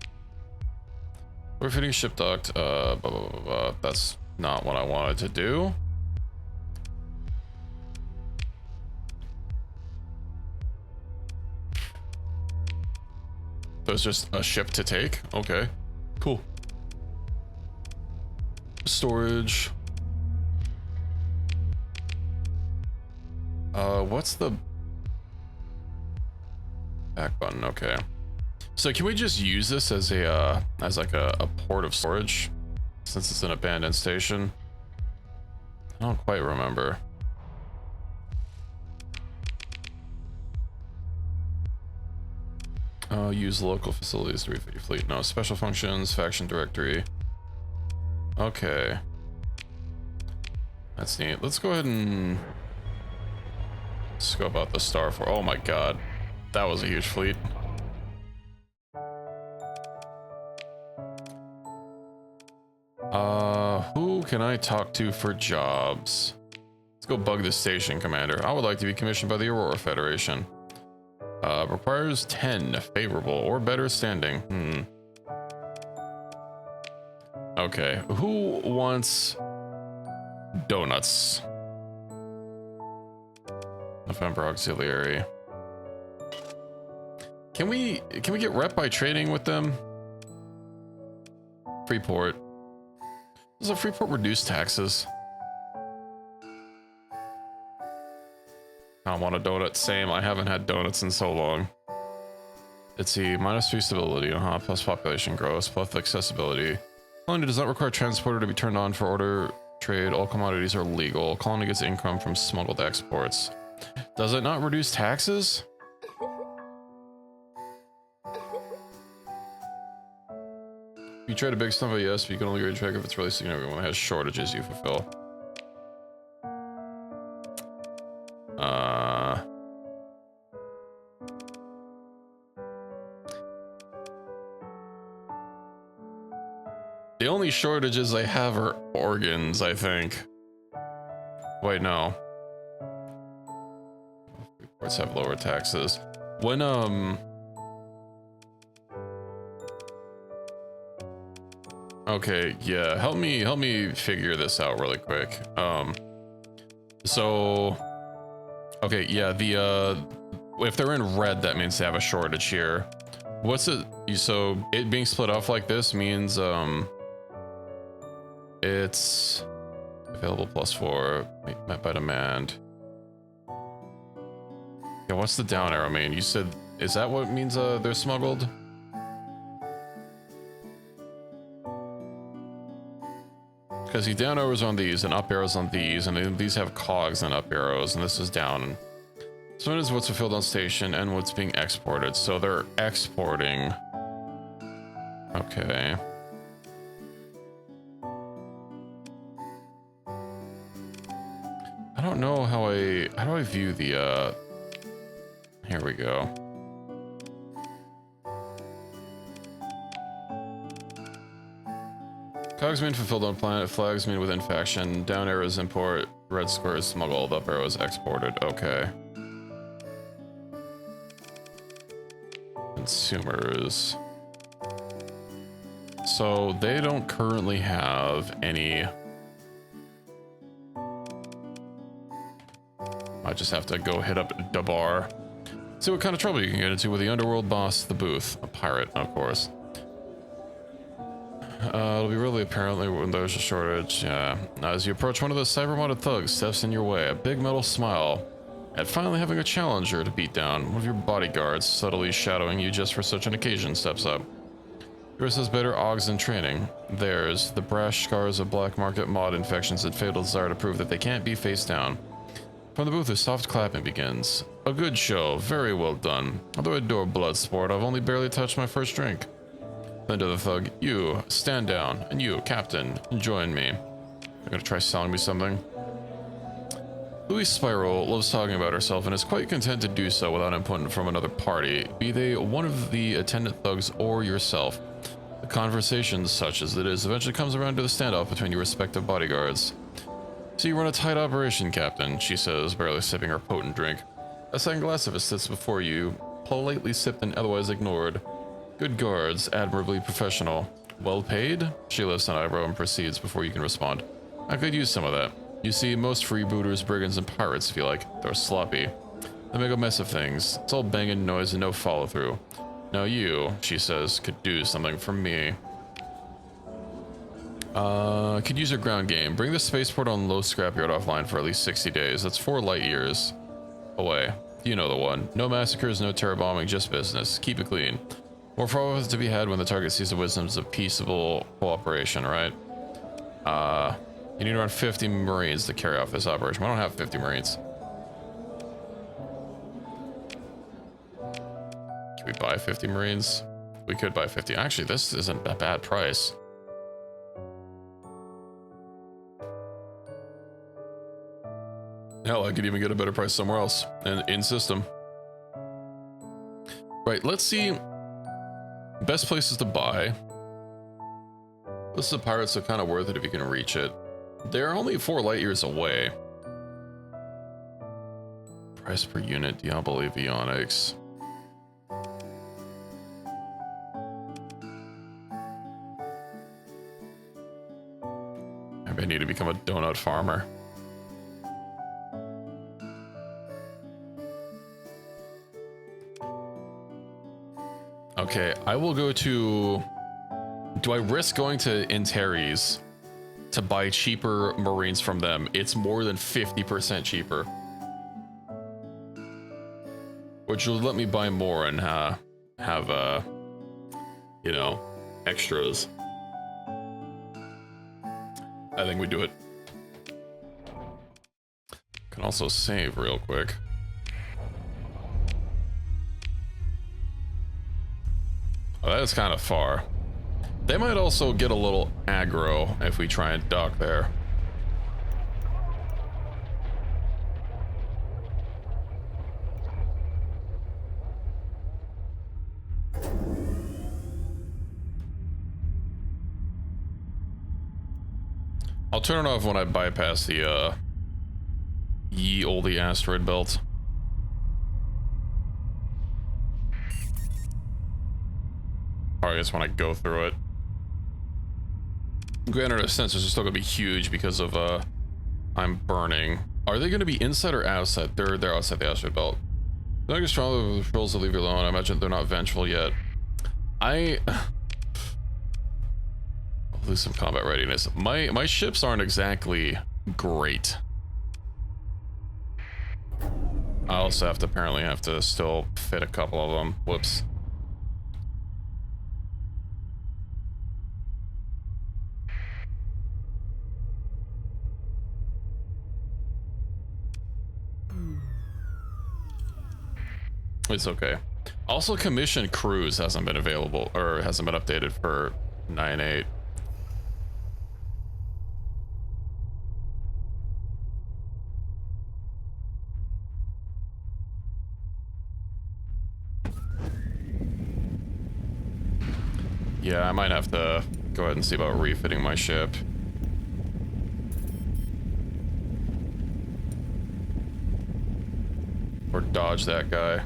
We're fitting ship docked. Blah, blah, blah, blah. That's not what I wanted to do. There's just a ship to take. Okay, cool. Storage. What's the back button? Okay. So can we just use this as a like a port of storage, since it's an abandoned station? I don't quite remember. Use local facilities to refit your fleet. No, special functions, faction directory. Okay. That's neat. Let's go ahead and scope out the star for. Oh my god. That was a huge fleet. Who can I talk to for jobs? Let's go bug the station commander. I would like to be commissioned by the Aurora Federation. Requires 10 favorable or better standing. Okay, who wants donuts? November auxiliary. Can we get rep by trading with them? Freeport. Does a Freeport reduce taxes? I don't want a donut. Same. I haven't had donuts in so long. Let's see. -3 stability. Plus population growth. Plus accessibility. Colony does not require transporter to be turned on for order trade. All commodities are legal. Colony gets income from smuggled exports. Does it not reduce taxes? You trade a big sum of yes, but you can only retrack if it's really significant when it has shortages you fulfill. The only shortages I have are organs, I think. Wait, no. Reports have lower taxes. When, okay, yeah, help me figure this out really quick. So, okay, yeah, if they're in red, that means they have a shortage here. What's it, so it being split off like this means, it's available +4, met by demand. Yeah, what's the down arrow mean? You said, is that what means they're smuggled? Because the down arrows on these and up arrows on these, and these have cogs and up arrows, and this is down. So it is what's fulfilled on station and what's being exported. So they're exporting. Okay. I don't know how do I view the, here we go. Cogs mean fulfilled on planet, flags mean within faction, down arrows import, red squares smuggled, up arrows exported. Okay. Consumers. So they don't currently have any. I just have to go hit up Dabar. See what kind of trouble you can get into with the underworld boss, the booth. A pirate, of course. It'll be really apparently when there's a shortage. Yeah. As you approach one of those cyber-modded thugs steps in your way, a big metal smile at finally having a challenger to beat down. One of your bodyguards, subtly shadowing you just for such an occasion, steps up. Yours has better augs in training. Theirs, the brash scars of black market mod infections and fatal desire to prove that they can't be face down. From the booth, a soft clapping begins. A good show, very well done. Although I adore blood sport, I've only barely touched my first drink. Then to the thug, you, stand down, and you, captain, join me. You're gonna try selling me something? Louise Spiral loves talking about herself and is quite content to do so without input from another party, be they one of the attendant thugs or yourself. The conversation, such as it is, eventually comes around to the standoff between your respective bodyguards. So you run a tight operation, Captain, she says, barely sipping her potent drink. A second glass of it sits before you, politely sipped and otherwise ignored. Good guards, admirably professional. Well paid? She lifts an eyebrow and proceeds before you can respond. I could use some of that. You see, most freebooters, brigands, and pirates feel like they're sloppy. They make a mess of things. It's all banging noise and no follow-through. Now you, she says, could do something for me. Could use your ground game. Bring the spaceport on low scrapyard offline for at least 60 days. That's 4 light years away. You know the one. No massacres, no terror bombing, just business. Keep it clean. More profits to be had when the target sees the wisdoms of peaceable cooperation, right? You need around 50 Marines to carry off this operation. We don't have 50 Marines. Can we buy 50 Marines? We could buy 50. Actually, this isn't a bad price. Hell, I could even get a better price somewhere else in system. Right, let's see. Best places to buy. This is pirates, so kind of worth it if you can reach it. They're only 4 light years away. Price per unit, Diablo Avionics. Maybe I need to become a donut farmer. Okay, I will go to... Do I risk going to Antares to buy cheaper Marines from them? It's more than 50% cheaper. Which will let me buy more and have, you know, extras. I think we do it. Can also save real quick. Oh, that is kind of far. They might also get a little aggro if we try and dock there. I'll turn it off when I bypass the ye olde asteroid belt. Or I guess when I go through it. Granted, our sensors are still gonna be huge because of I'm burning. Are they gonna be inside or outside? They're outside the asteroid belt. They're not get stronger with the trolls to leave you alone. I imagine they're not vengeful yet. I'll lose some combat readiness. My ships aren't exactly great. I also apparently have to still fit a couple of them. Whoops. It's okay. Also, commission cruise hasn't been available, or hasn't been updated for 9.8. Yeah, I might have to go ahead and see about refitting my ship. Or dodge that guy.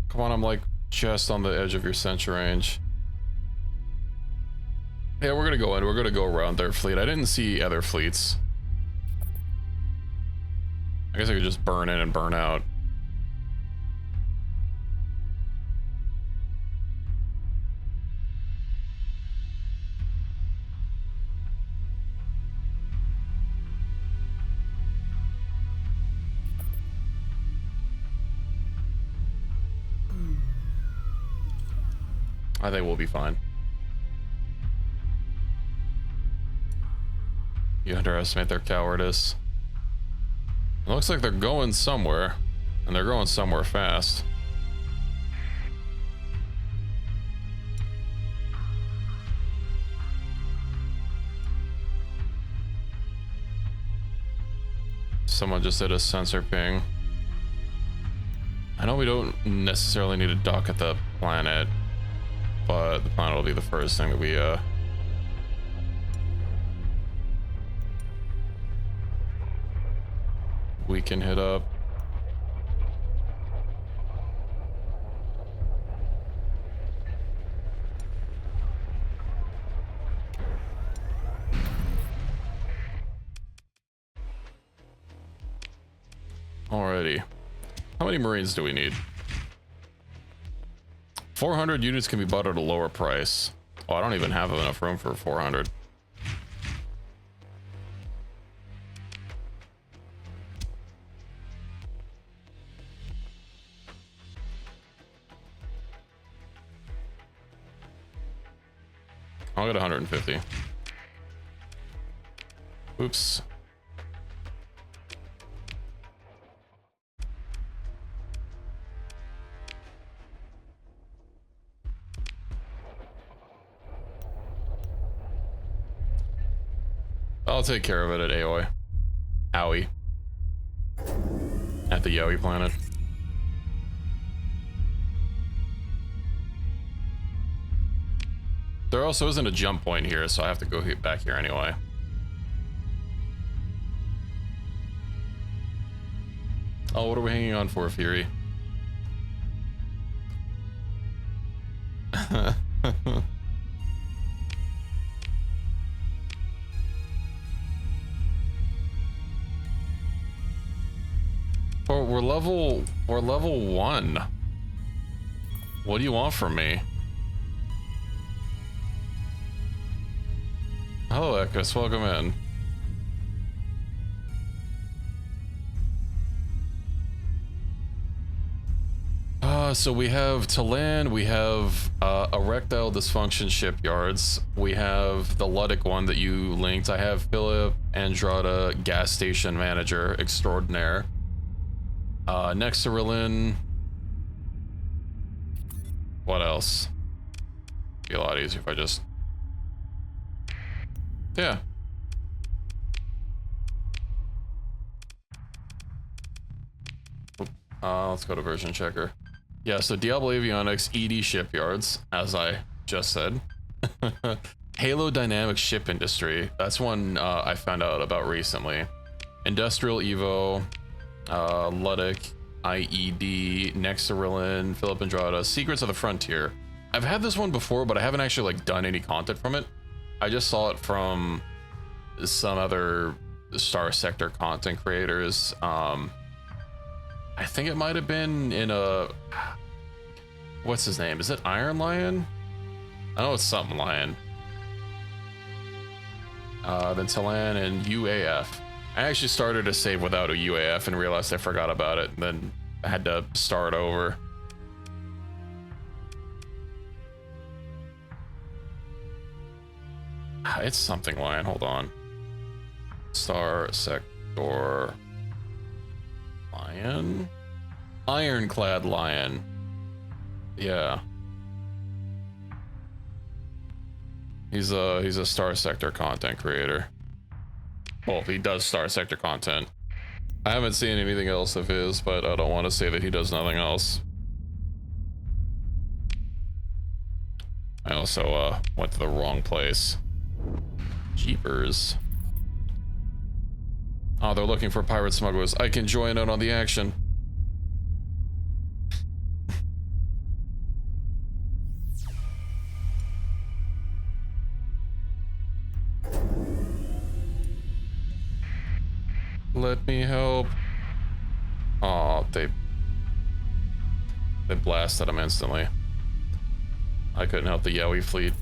Come on, I'm like just on the edge of your sensor range. Yeah, we're gonna go in. We're gonna go around their fleet. I didn't see other fleets. I guess I could just burn in and burn out. I think we'll be fine. You underestimate their cowardice. It looks like they're going somewhere, and they're going somewhere fast. Someone just did a sensor ping. I know we don't necessarily need to dock at the planet, but the planet will be the first thing that we can hit up. Alrighty. How many Marines do we need? 400 units can be bought at a lower price. Oh, I don't even have enough room for 400. I'll get 150. Oops. I'll take care of it at Aoi. Aoi. At the Yowie planet. There also isn't a jump point here, so I have to go back here anyway. Oh, what are we hanging on for, Fury? Oh, we're level 1. What do you want from me? Hello, Ekis, welcome in. So we have to land, we have erectile dysfunction shipyards, we have the Luddic one that you linked. I have Philip Andrada, gas station manager extraordinaire. Next to Berlin. What else? Be a lot easier if I just... Yeah. Let's go to version checker. Yeah, so Diablo Avionics, ED Shipyards, as I just said. Halo Dynamics Ship Industry. That's one I found out about recently. Industrial Evo, Luddic, IED, Nexarillan, Philip Andrada, Secrets of the Frontier. I've had this one before, but I haven't actually like done any content from it. I just saw it from some other Starsector content creators. I think it might have been in a... What's his name? Is it Iron Lion? I know it's something Lion. Then Talan and UAF. I actually started a save without a UAF and realized I forgot about it, and then I had to start over. It's something Lion, hold on. Starsector Lion? Ironclad Lion. Yeah. He's a Starsector content creator. Well, he does Starsector content. I haven't seen anything else of his, but I don't want to say that he does nothing else. I also went to the wrong place. Jeepers. Oh, they're looking for pirate smugglers. I can join in on the action. Let me help. Oh, they blasted him instantly. I couldn't help the Yowie fleet.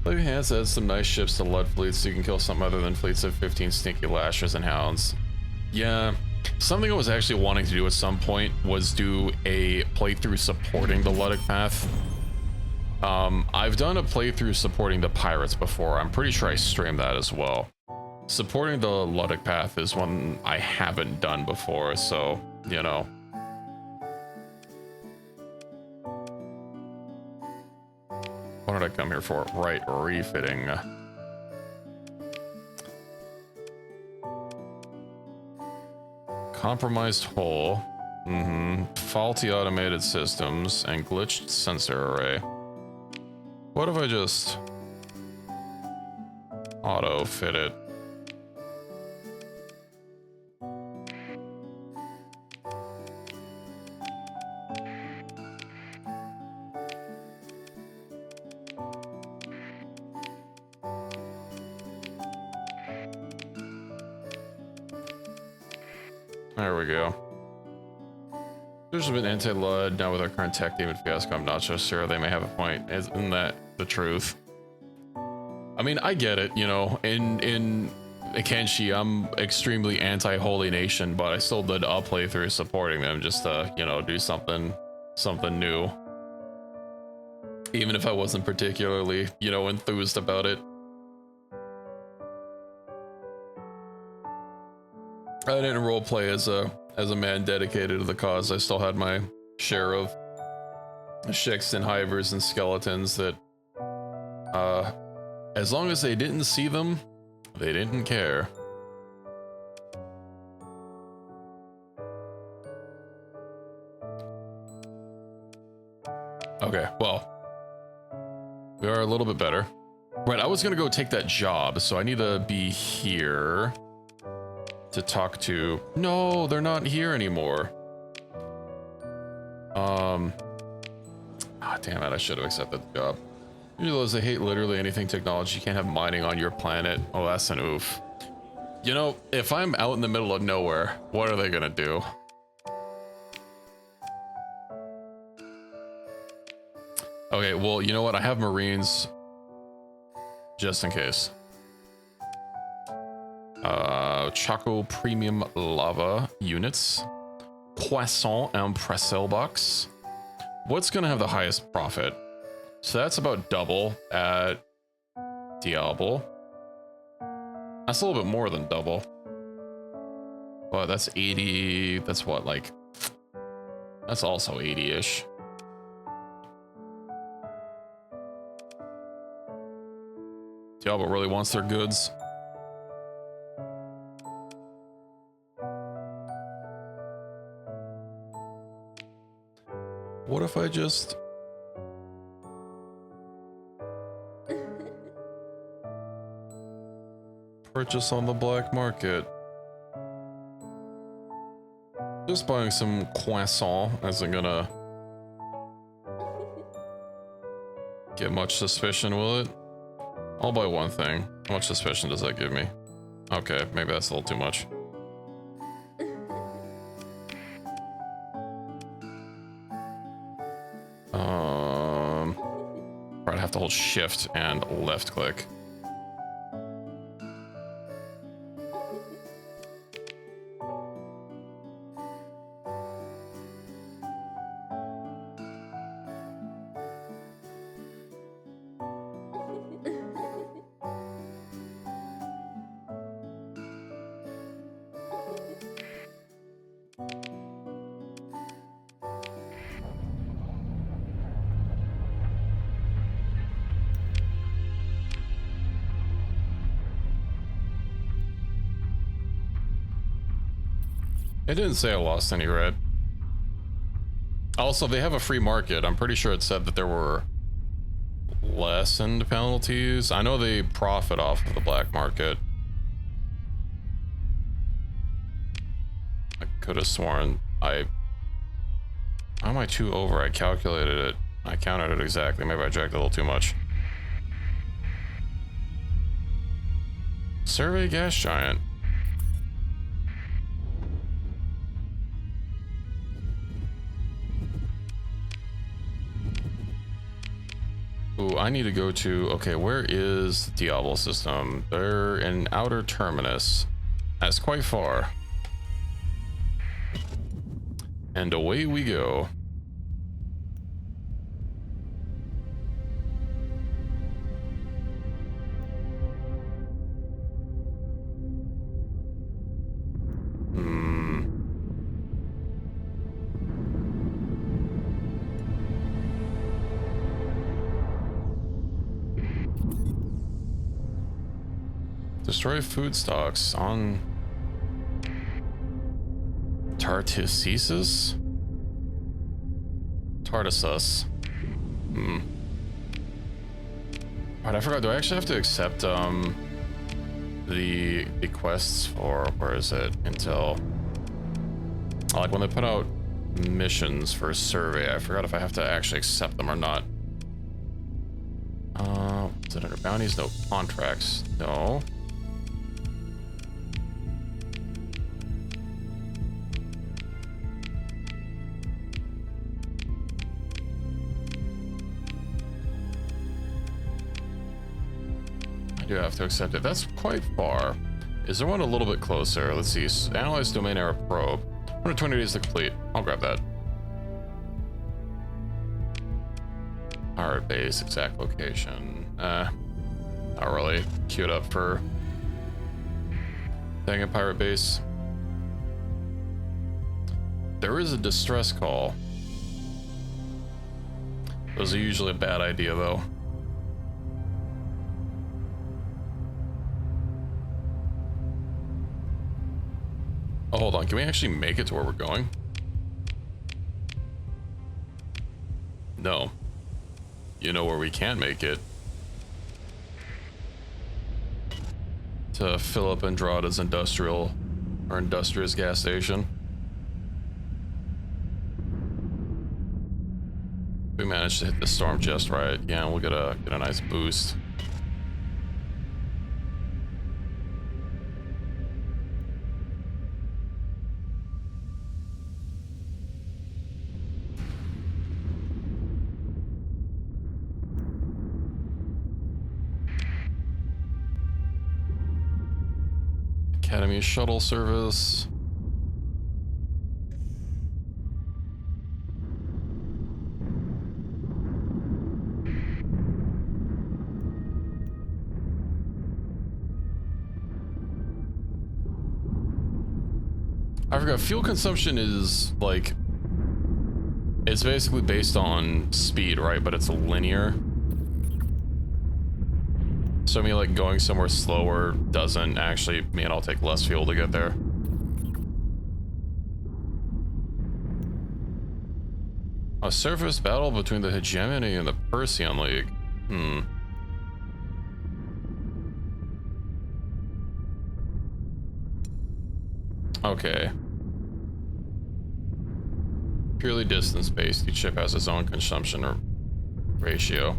Maybe has added some nice ships to Lud fleets so you can kill something other than fleets of 15 stinky lashers and hounds. Yeah, something I was actually wanting to do at some point was do a playthrough supporting the Luddic path. I've done a playthrough supporting the pirates before. I'm pretty sure I streamed that as well. Supporting the Luddic path is one I haven't done before, so, you know. What did I come here for? Right, refitting. Compromised hull. Faulty automated systems and glitched sensor array. What if I just auto fit it? There we go. There's been anti-Lud. Now with our current tech team at Fiasco, I'm not so sure. They may have a point. Isn't that the truth? I mean, I get it, you know, in Kenshi, I'm extremely anti-Holy Nation, but I still did a playthrough supporting them just to, you know, do something new. Even if I wasn't particularly, you know, enthused about it. I didn't roleplay as a man dedicated to the cause. I still had my share of shicks and hivers and skeletons that, as long as they didn't see them, they didn't care. Okay, well, we are a little bit better. Right, I was gonna go take that job, so I need to be here to talk to... No, they're not here anymore. Ah, damn it, I should have accepted the job. You realize they hate literally anything technology. You can't have mining on your planet. Oh, that's an oof. You know, if I'm out in the middle of nowhere, what are they gonna do? Okay, well, you know what? I have Marines just in case. Choco Premium Lava units. Poisson and Presel box. What's gonna have the highest profit? So that's about double at Diablo. That's a little bit more than double. But that's 80. That's what, like... That's also 80-ish. Diablo really wants their goods. What if I just... purchase on the black market? Just buying some croissant isn't gonna get much suspicion, will it? I'll buy one thing. How much suspicion does that give me? Okay, maybe that's a little too much. I'd have to hold shift and left click. It didn't say I lost any red. Also, they have a free market. I'm pretty sure it said that there were lessened penalties. I know they profit off of the black market. I could have sworn how am I 2 over? I calculated it. I counted it exactly. Maybe I dragged a little too much. Survey gas giant. Ooh, I need to go to... Okay, where is the Diablo system? They're in Outer Terminus. That's quite far. And away we go. Destroy food stocks on Tartessus? Tartessus. Alright, I forgot. Do I actually have to accept the quests for, where is it? Until like when they put out missions for a survey, I forgot if I have to actually accept them or not. Is it under bounties? No. Contracts? No. I do have to accept it. That's quite far. Is there one a little bit closer? Let's see. Analyze domain error probe. 120 days to complete. I'll grab that. Pirate base, exact location. Not really queued up for dang a pirate base. There is a distress call. Those are usually a bad idea, though. Oh, hold on. Can we actually make it to where we're going? No. You know where we can make it? To fill up Andrada's industrious gas station. We managed to hit the storm just right. Yeah, we'll get a nice boost. Academy shuttle service. I forgot, fuel consumption is like, it's basically based on speed, right? But it's linear. So I mean, like, going somewhere slower doesn't actually mean I'll take less fuel to get there. A surface battle between the Hegemony and the Persean League. Okay. Purely distance-based. Each ship has its own consumption ratio.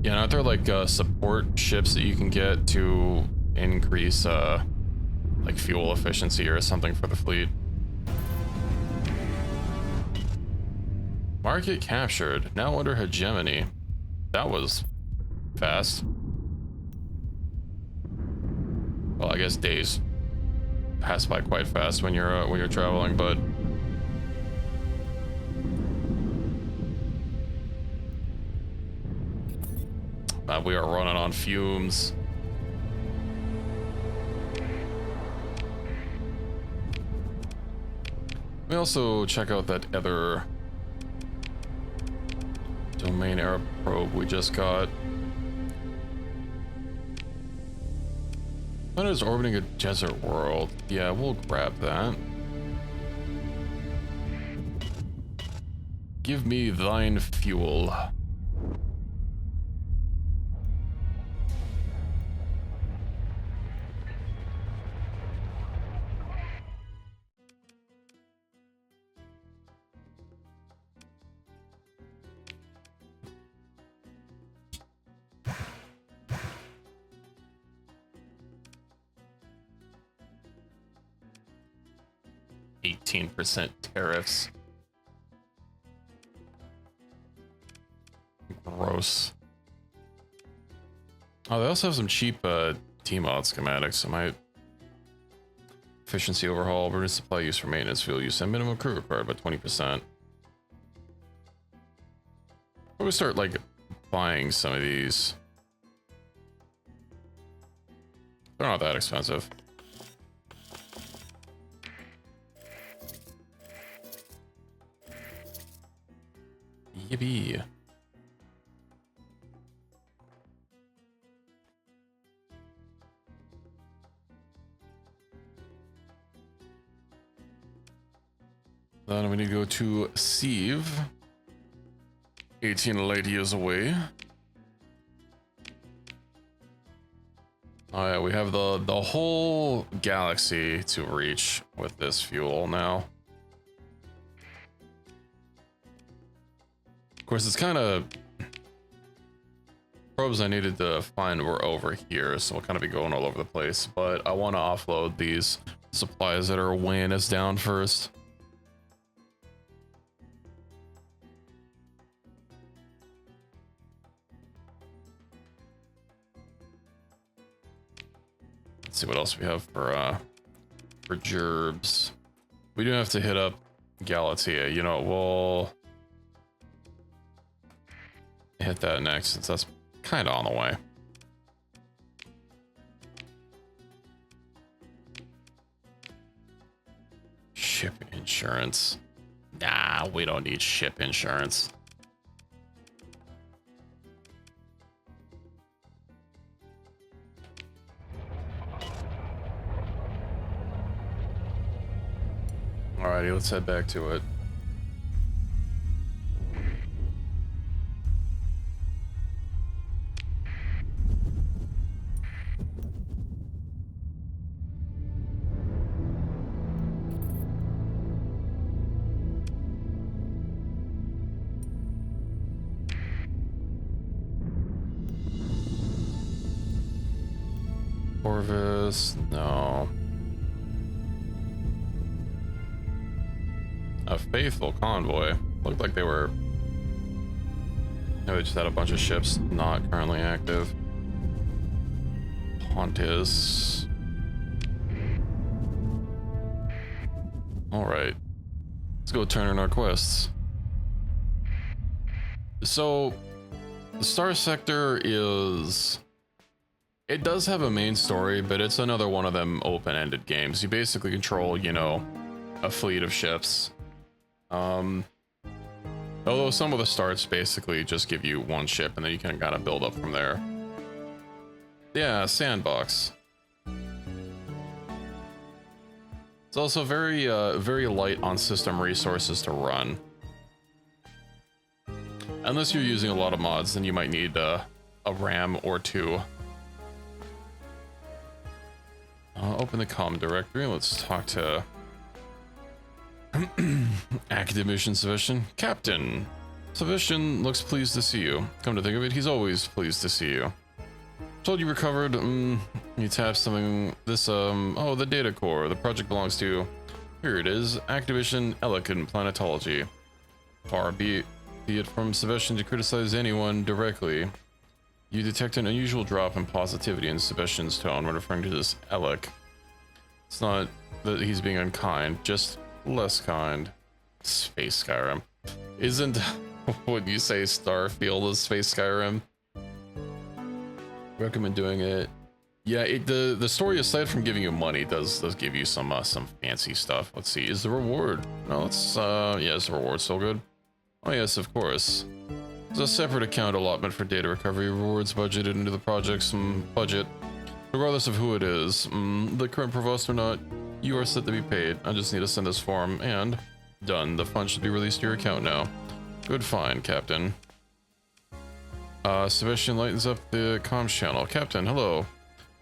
Yeah, aren't there like support ships that you can get to increase like fuel efficiency or something for the fleet? Market captured. Now under hegemony. That was fast. Well, I guess days pass by quite fast when you're traveling, but we are running on fumes. We also check out that other domain era probe we just got. When is orbiting a desert world? Yeah, we'll grab that. Give me thine fuel. %, tariffs. Gross. Oh, they also have some cheap T-mod schematics. So my efficiency overhaul, burden supply use for maintenance, fuel use, and minimum crew required by 20%. We'll start like buying some of these. They're not that expensive. Yippee. Then we need to go to Sieve. 18 light years away. Oh yeah, we have the whole galaxy to reach with this fuel now. Of course, it's kind of probes I needed to find were over here, so we'll kind of be going all over the place. But I want to offload these supplies that are weighing us down first. Let's see what else we have for gerbs. We do have to hit up Galatea. You know, we'll hit that next since that's kind of on the way. Ship insurance. Nah, we don't need ship insurance. Alrighty, let's head back to it. Corvus, no. A faithful convoy. Looked like they were... No, they just had a bunch of ships not currently active. Pontus. Alright. Let's go turn in our quests. So, the Starsector is... It does have a main story, but it's another one of them open-ended games. You basically control, you know, a fleet of ships. Although some of the starts basically just give you one ship, and then you can kind of build up from there. Yeah, sandbox. It's also very, very light on system resources to run. Unless you're using a lot of mods, then you might need a RAM or two. Open the comm directory. Let's talk to Academician Sebastian. Captain! Sebastian looks pleased to see you. Come to think of it, he's always pleased to see you. Told you recovered, you tapped something, this, oh, the data core. The project belongs to, here it is, Activision Elegant Planetology. Far be it from Sebastian to criticize anyone directly. You detect an unusual drop in positivity in Sebastian's tone when referring to this Elec. It's not that he's being unkind, just less kind. Space Skyrim. Isn't what you say Starfield is Space Skyrim? Recommend doing it. Yeah, the story, aside from giving you money, does give you some fancy stuff. Let's see, is the reward? No, let's yeah, is the reward still good? Oh yes, of course. There's a separate account allotment for data recovery rewards budgeted into the project's budget. Regardless of who it is, the current provost or not, you are set to be paid. I just need to send this form, and done. The funds should be released to your account now. Good find, Captain. Sebastian lightens up the comms channel. Captain, hello.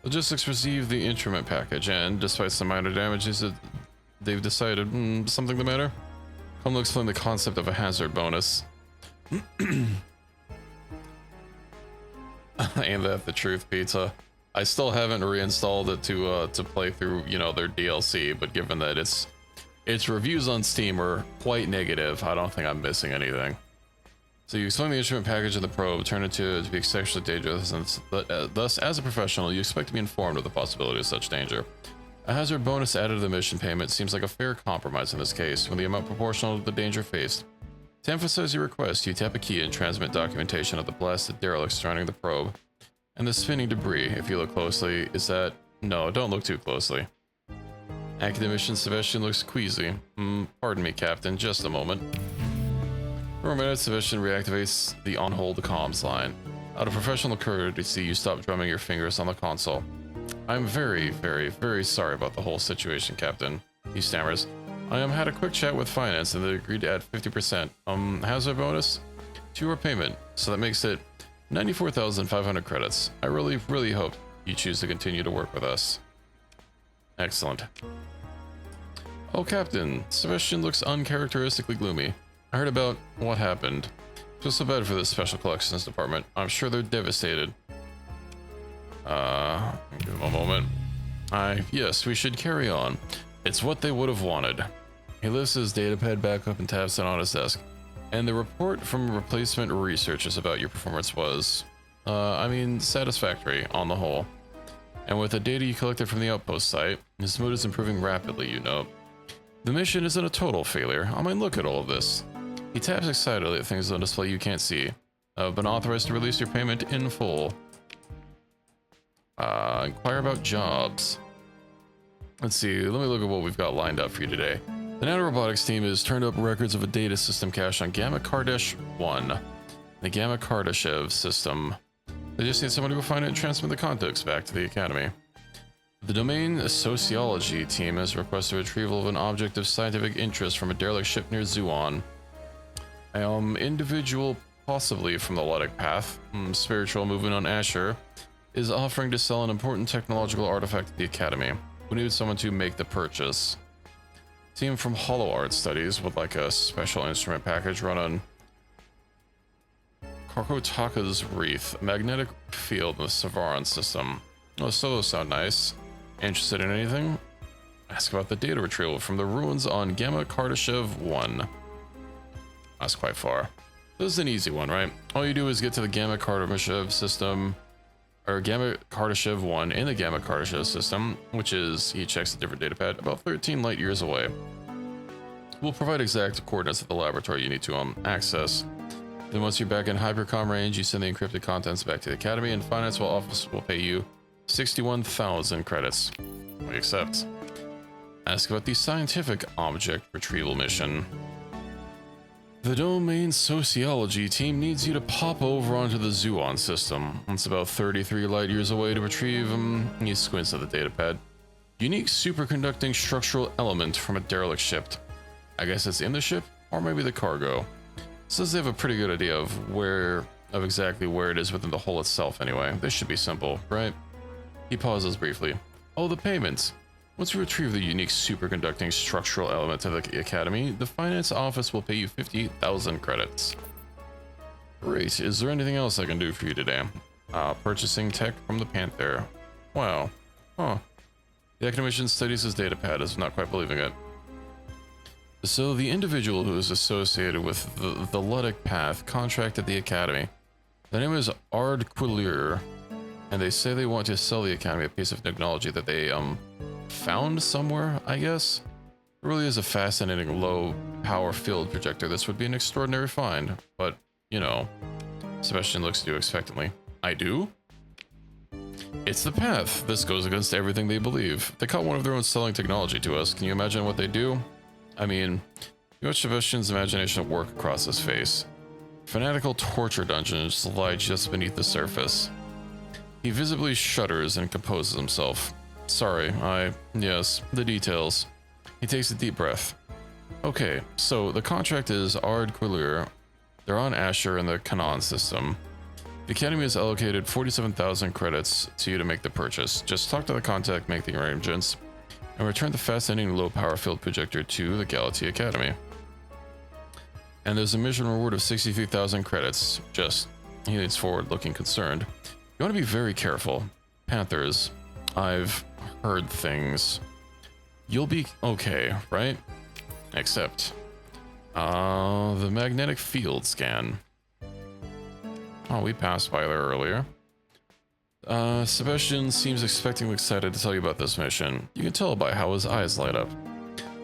Logistics received the instrument package, and despite some minor damages, they've decided, something the matter? Come to explain the concept of a hazard bonus. Ain't that the truth, Pizza? I still haven't reinstalled it to play through, you know, their DLC, but given that its reviews on Steam are quite negative, I don't think I'm missing anything. So you explain the instrument package of the probe, turn it to be sexually dangerous, and thus, as a professional, you expect to be informed of the possibility of such danger. A hazard bonus added to the mission payment seems like a fair compromise in this case, when the amount proportional to the danger faced. To emphasize your request, you tap a key and transmit documentation of the blasted derelict surrounding the probe. And the spinning debris, if you look closely, is that... No, don't look too closely. Academician Sebastian looks queasy. Pardon me, Captain, just a moment. For a minute, Sebastian reactivates the on-hold comms line. Out of professional courtesy, you stop drumming your fingers on the console. I'm very, very, very sorry about the whole situation, Captain. He stammers. I had a quick chat with finance and they agreed to add 50%. Hazard bonus to your payment, so that makes it 94,500 credits. I really, really hope you choose to continue to work with us. Excellent. Oh, Captain, Sebastian looks uncharacteristically gloomy. I heard about what happened. Just so bad for the Special Collections Department. I'm sure they're devastated. Give them a moment. Yes, we should carry on. It's what they would have wanted. He lifts his datapad back up and taps it on his desk. And the report from replacement researchers about your performance was, satisfactory on the whole. And with the data you collected from the outpost site, his mood is improving rapidly, you know. The mission isn't a total failure. I mean, look at all of this. He taps excitedly at things on display you can't see. I've been authorized to release your payment in full. Inquire about jobs. Let's see, let me look at what we've got lined up for you today. The nanorobotics team has turned up records of a data system cache on Gamma Kardash 1, the Gamma Kardashev system. They just need someone to go find it and transmit the contents back to the Academy. The domain sociology team has requested retrieval of an object of scientific interest from a derelict ship near Zuon. Individual, possibly from the Ludic Path, spiritual movement on Asher, is offering to sell an important technological artifact at the Academy. We need someone to make the purchase. Team from Hollow Art Studies would like a special instrument package run on Karkotaka's Wreath, a magnetic field in the Savaran system. Oh, so those sound nice. Interested in anything? Ask about the data retrieval from the ruins on Gamma Kardashev 1. That's quite far. This is an easy one, right? All you do is get to the Gamma Kardashev system, or Gamma Kardashev 1 in the Gamma Kardashev system, which is, he checks a different datapad, about 13 light years away. We'll provide exact coordinates of the laboratory you need to access. Then once you're back in hypercom range, you send the encrypted contents back to the academy, and finance office will pay you 61,000 credits. We accept. Ask about the scientific object retrieval mission. The domain sociology team needs you to pop over onto the Zuon system. It's about 33 light years away to retrieve, he squints at the datapad. Unique superconducting structural element from a derelict ship. I guess it's in the ship, or maybe the cargo. Says they have a pretty good idea of exactly where it is within the hull itself anyway. This should be simple, right? He pauses briefly. Oh, the payments. Once you retrieve the unique superconducting structural element of the academy, the finance office will pay you 50,000 credits. Great. Is there anything else I can do for you today? Purchasing tech from the Panther. Wow. Huh. The academician studies his datapad, is not quite believing it. So the individual who is associated with the Ludic path contracted the academy. The name is Ard Quillier, and they say they want to sell the academy a piece of technology that they found somewhere, I guess. It really is a fascinating low power field projector. This would be an extraordinary find, but you know, Sebastian looks at you expectantly. I do? It's the path. This goes against everything they believe. They caught one of their own selling technology to us. Can you imagine what they do? I mean, you watch Sebastian's imagination work across his face. Fanatical torture dungeons lie just beneath the surface. He visibly shudders and composes himself. Sorry, yes, the details. He takes a deep breath. Okay, so the contract is Ard Quillier. They're on Asher in the Canaan system. The Academy has allocated 47,000 credits to you to make the purchase. Just talk to the contact, make the arrangements, and return the fascinating low power field projector to the Galaxy Academy. And there's a mission reward of 63,000 credits. He leans forward, looking concerned. You want to be very careful. Panthers, I've heard things. You'll be okay, right? Except, the magnetic field scan. Oh, we passed by there earlier. Sebastian seems expectingly excited to tell you about this mission. You can tell by how his eyes light up.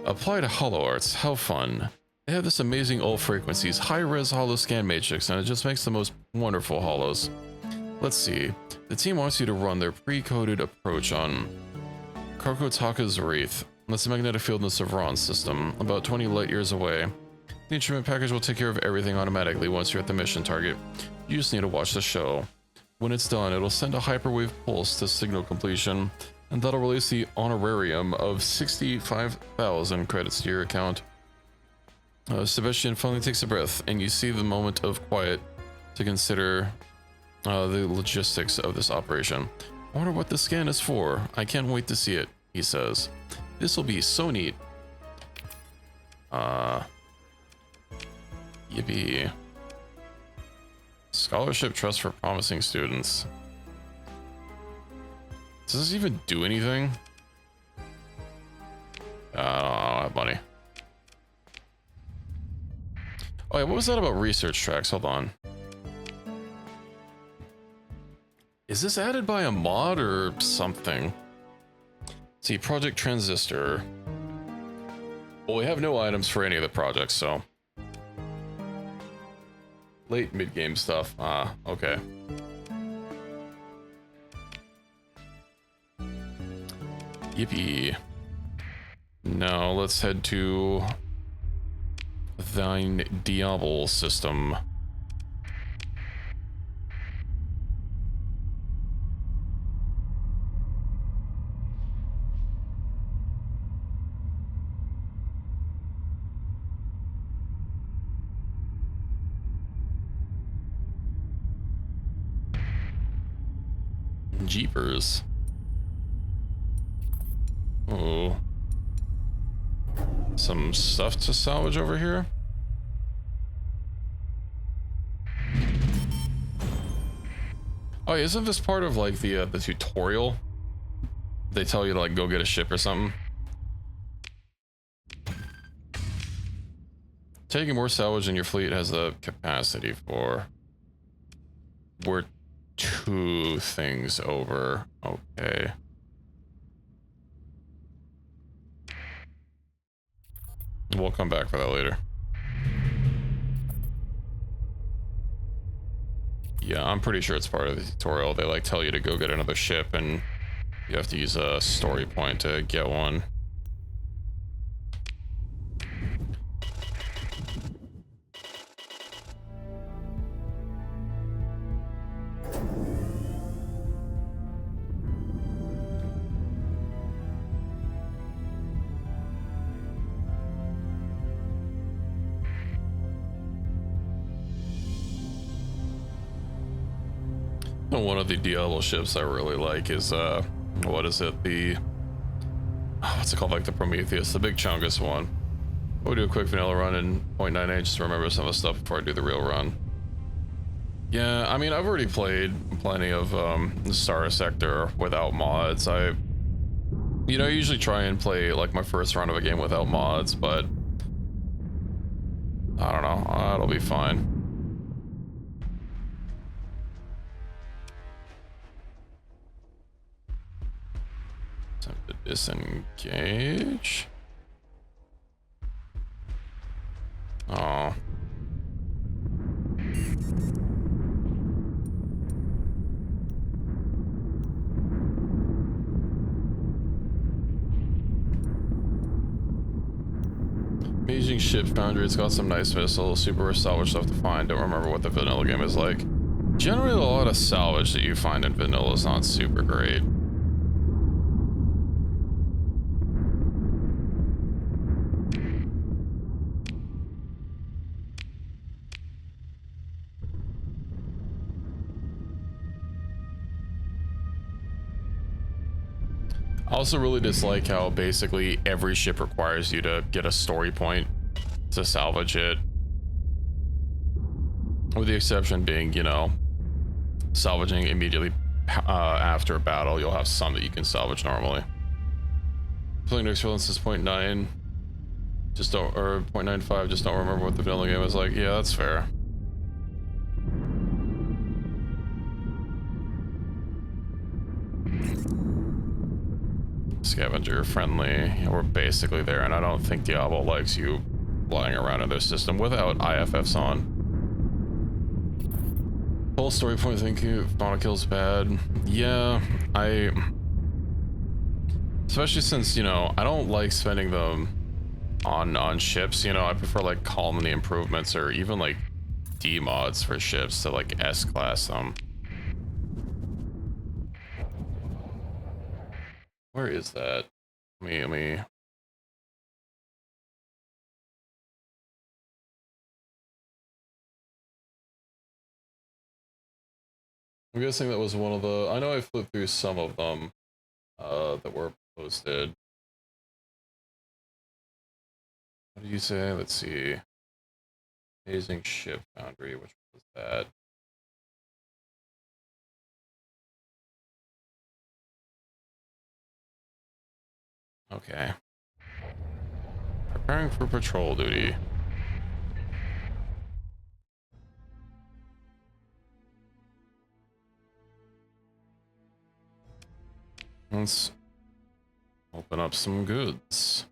Apply to Hollow Arts, how fun. They have this amazing old frequencies, high-res hollow scan matrix, and it just makes the most wonderful hollows. Let's see. The team wants you to run their pre-coded approach on Karkotaka's Wraith. That's the magnetic field in the Sevron system, about 20 light years away. The instrument package will take care of everything automatically once you're at the mission target. You just need to watch the show. When it's done, it'll send a hyperwave pulse to signal completion, and that'll release the honorarium of 65,000 credits to your account. Sebastian finally takes a breath, and you see the moment of quiet to consider the logistics of this operation. I wonder what the scan is for. I can't wait to see it, he says. This will be so neat. Yippee. Scholarship Trust for Promising Students. Does this even do anything? I don't have money. Oh yeah, what was that about research tracks? Hold on. Is this added by a mod or something? Let's see, Project Transistor. Well, we have no items for any of the projects, so. Late mid-game stuff. Okay. Yippee. Now let's head to Thine Diablo system. Jeepers. Oh. Some stuff to salvage over here. Oh, isn't this part of like the tutorial? They tell you to like go get a ship or something. Taking more salvage in your fleet has the capacity for. We're 2 things over. Okay. We'll come back for that later. Yeah, I'm pretty sure it's part of the tutorial. They like tell you to go get another ship and you have to use a story point to get one. One of the Diablo ships I really like is what is it, the what's it called, like the Prometheus, the big Chungus one. We'll do a quick vanilla run in 0.98 just to remember some of the stuff before I do the real run. Yeah, I mean, I've already played plenty of Starsector without mods. I usually try and play like my first run of a game without mods, but I don't know, it'll be fine. Time to disengage. Oh. Amazing ship foundry. It's got some nice missiles, super salvage stuff to find. Don't remember what the vanilla game is like. Generally, a lot of salvage that you find in vanilla is not super great. I also really dislike how basically every ship requires you to get a story point to salvage it. With the exception being, salvaging immediately after a battle. You'll have some that you can salvage normally. Playing no experience is 0.9. Just don't, or 0.95, just don't remember what the vanilla game was like. Yeah, that's fair. Scavenger friendly. We're basically there, and I don't think Diablo likes you flying around in their system without IFFs on. Full story point, thank you. Fauna kill's bad. Yeah, especially since, I don't like spending them on ships, I prefer like colony improvements or even like D mods for ships to like S-class them. Where is that? Let me. I'm guessing that was one of the, I know I flipped through some of them that were posted. What did you say? Let's see. Amazing ship foundry, which was that? Okay. Preparing for patrol duty. Let's open up some goods.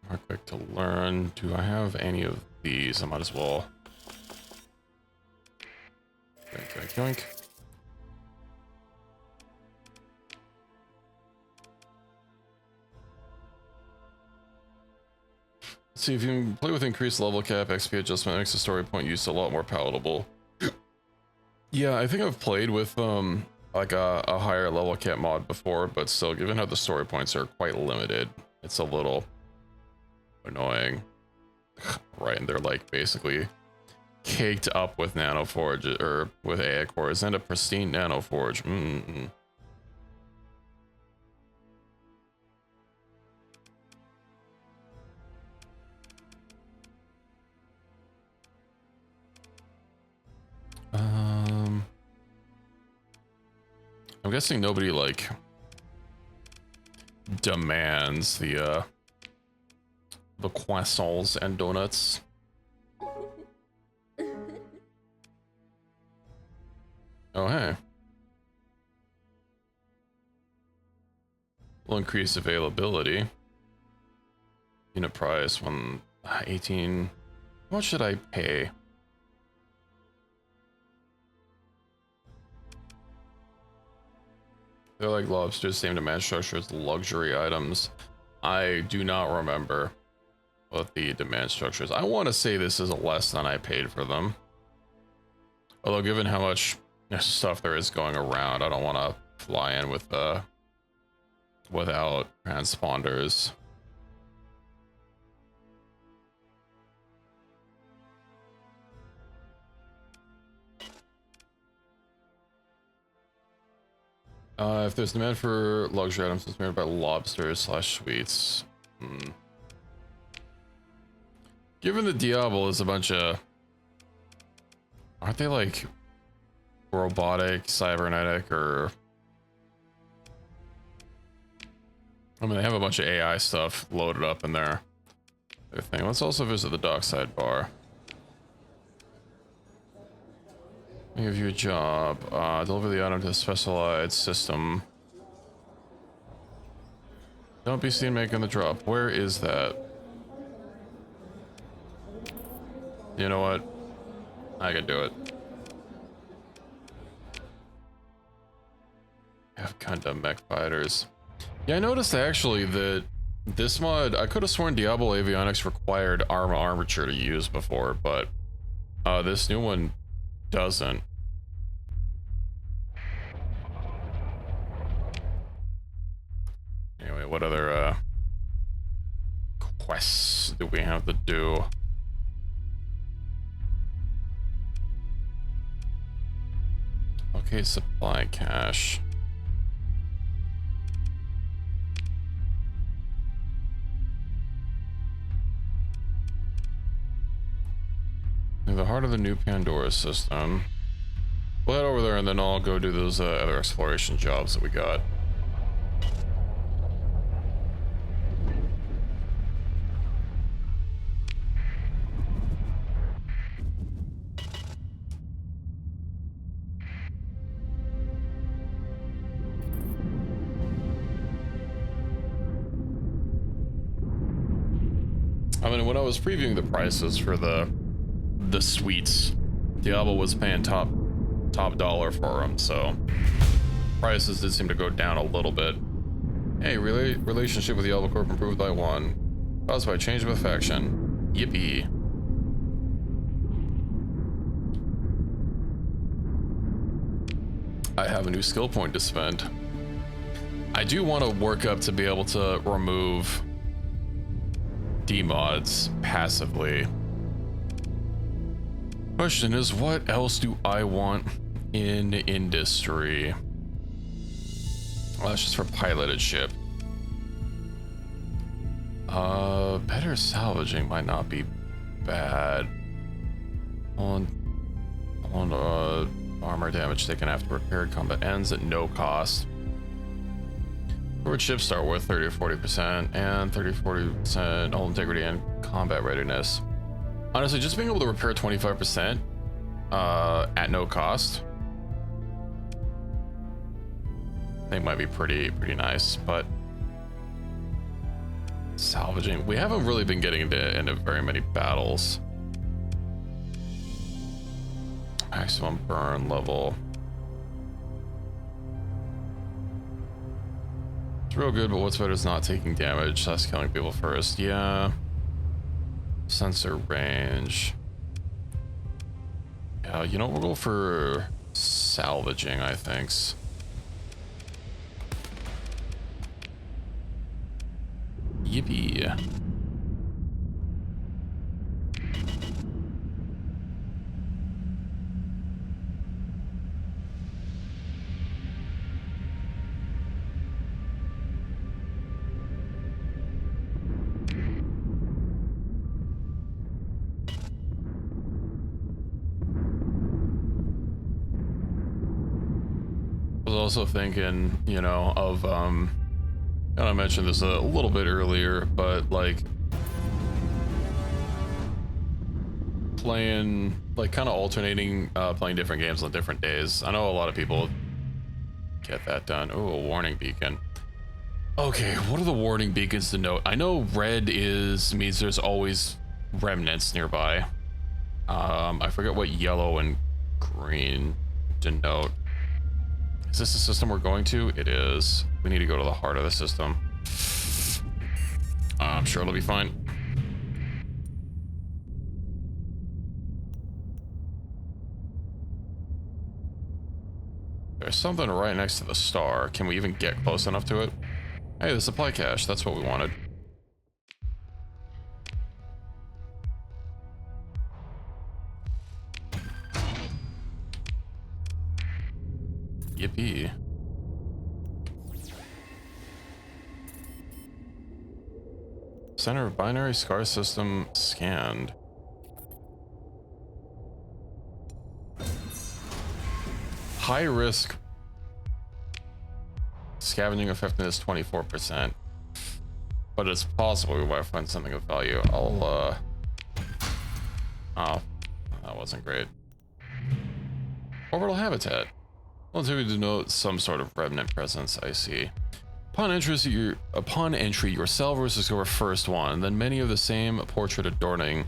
More quick to learn. Do I have any of these? I might as well. Yoink, yoink, yoink. Let's see, if you can play with increased level cap, XP adjustment makes the story point use a lot more palatable. Yeah, I think I've played with like a higher level cap mod before, but still, given how the story points are quite limited, it's a little annoying. Right, and they're like basically caked up with nanoforge or with AI cores and a pristine nanoforge. I'm guessing nobody like demands the croissants and donuts. Oh, hey. will increase availability. Unit price 118. How much should I pay? They're like lobsters, same demand structure as luxury items. I do not remember what the demand structure is. I want to say this is less than I paid for them. Although given how much stuff there is going around, I don't want to fly in with without transponders. If there's demand for luxury items, it's made by lobsters / sweets. Given the Diablo is a bunch of, aren't they like robotic, cybernetic, or I mean they have a bunch of AI stuff loaded up in their thing. Let's also visit the dockside bar. I'll give you a job. Deliver the item to a specialized system. Don't be seen making the drop. Where is that? You know what? I can do it. Have Gundam mech fighters. Yeah, I noticed actually that this mod, I could have sworn Diablo Avionics required armature to use before, but this new one doesn't. Anyway, what other quests do we have to do? Okay, supply cache. In the heart of the new Pandora system. We'll head over there and then I'll go do those other exploration jobs that we got. I mean, when I was previewing the prices for the suites, Diablo was paying top dollar for them, so prices did seem to go down a little bit. Hey, relationship with Diablo Corp improved by 1, caused by change of affection. Yippee. I have a new skill point to spend. I do want to work up to be able to remove demods passively. Question is, what else do I want in industry? Well, that's just for piloted ship. Better salvaging might not be bad. Armor damage taken after repaired combat ends at no cost. Forward ships start with 30 or 40% and 30-40% hull integrity and combat readiness. Honestly, just being able to repair 25% at no cost, I think might be pretty nice. But salvaging, we haven't really been getting into very many battles. Maximum burn level. It's real good, but what's better is not taking damage. That's killing people first. Yeah. Sensor range. Yeah, you know, we'll go for salvaging, I think. Yippee. Also thinking, you know, of and I mentioned this a little bit earlier, but like playing, like kind of alternating playing different games on different days. I know a lot of people get that done. Oh, a warning beacon. Okay, what are the warning beacons to note? I know red means there's always remnants nearby. I forget what yellow and green denote. Is this the system we're going to? It is. We need to go to the heart of the system. I'm sure it'll be fine. There's something right next to the star. Can we even get close enough to it? Hey, the supply cache. That's what we wanted. Yippee. Center of binary scar system scanned. High risk. Scavenging effectiveness 24%. But it's possible we might find something of value. Oh, that wasn't great. Orbital habitat. Well, to denote some sort of remnant presence, I see. Upon entry, your salvos discover first one, then many of the same portrait adorning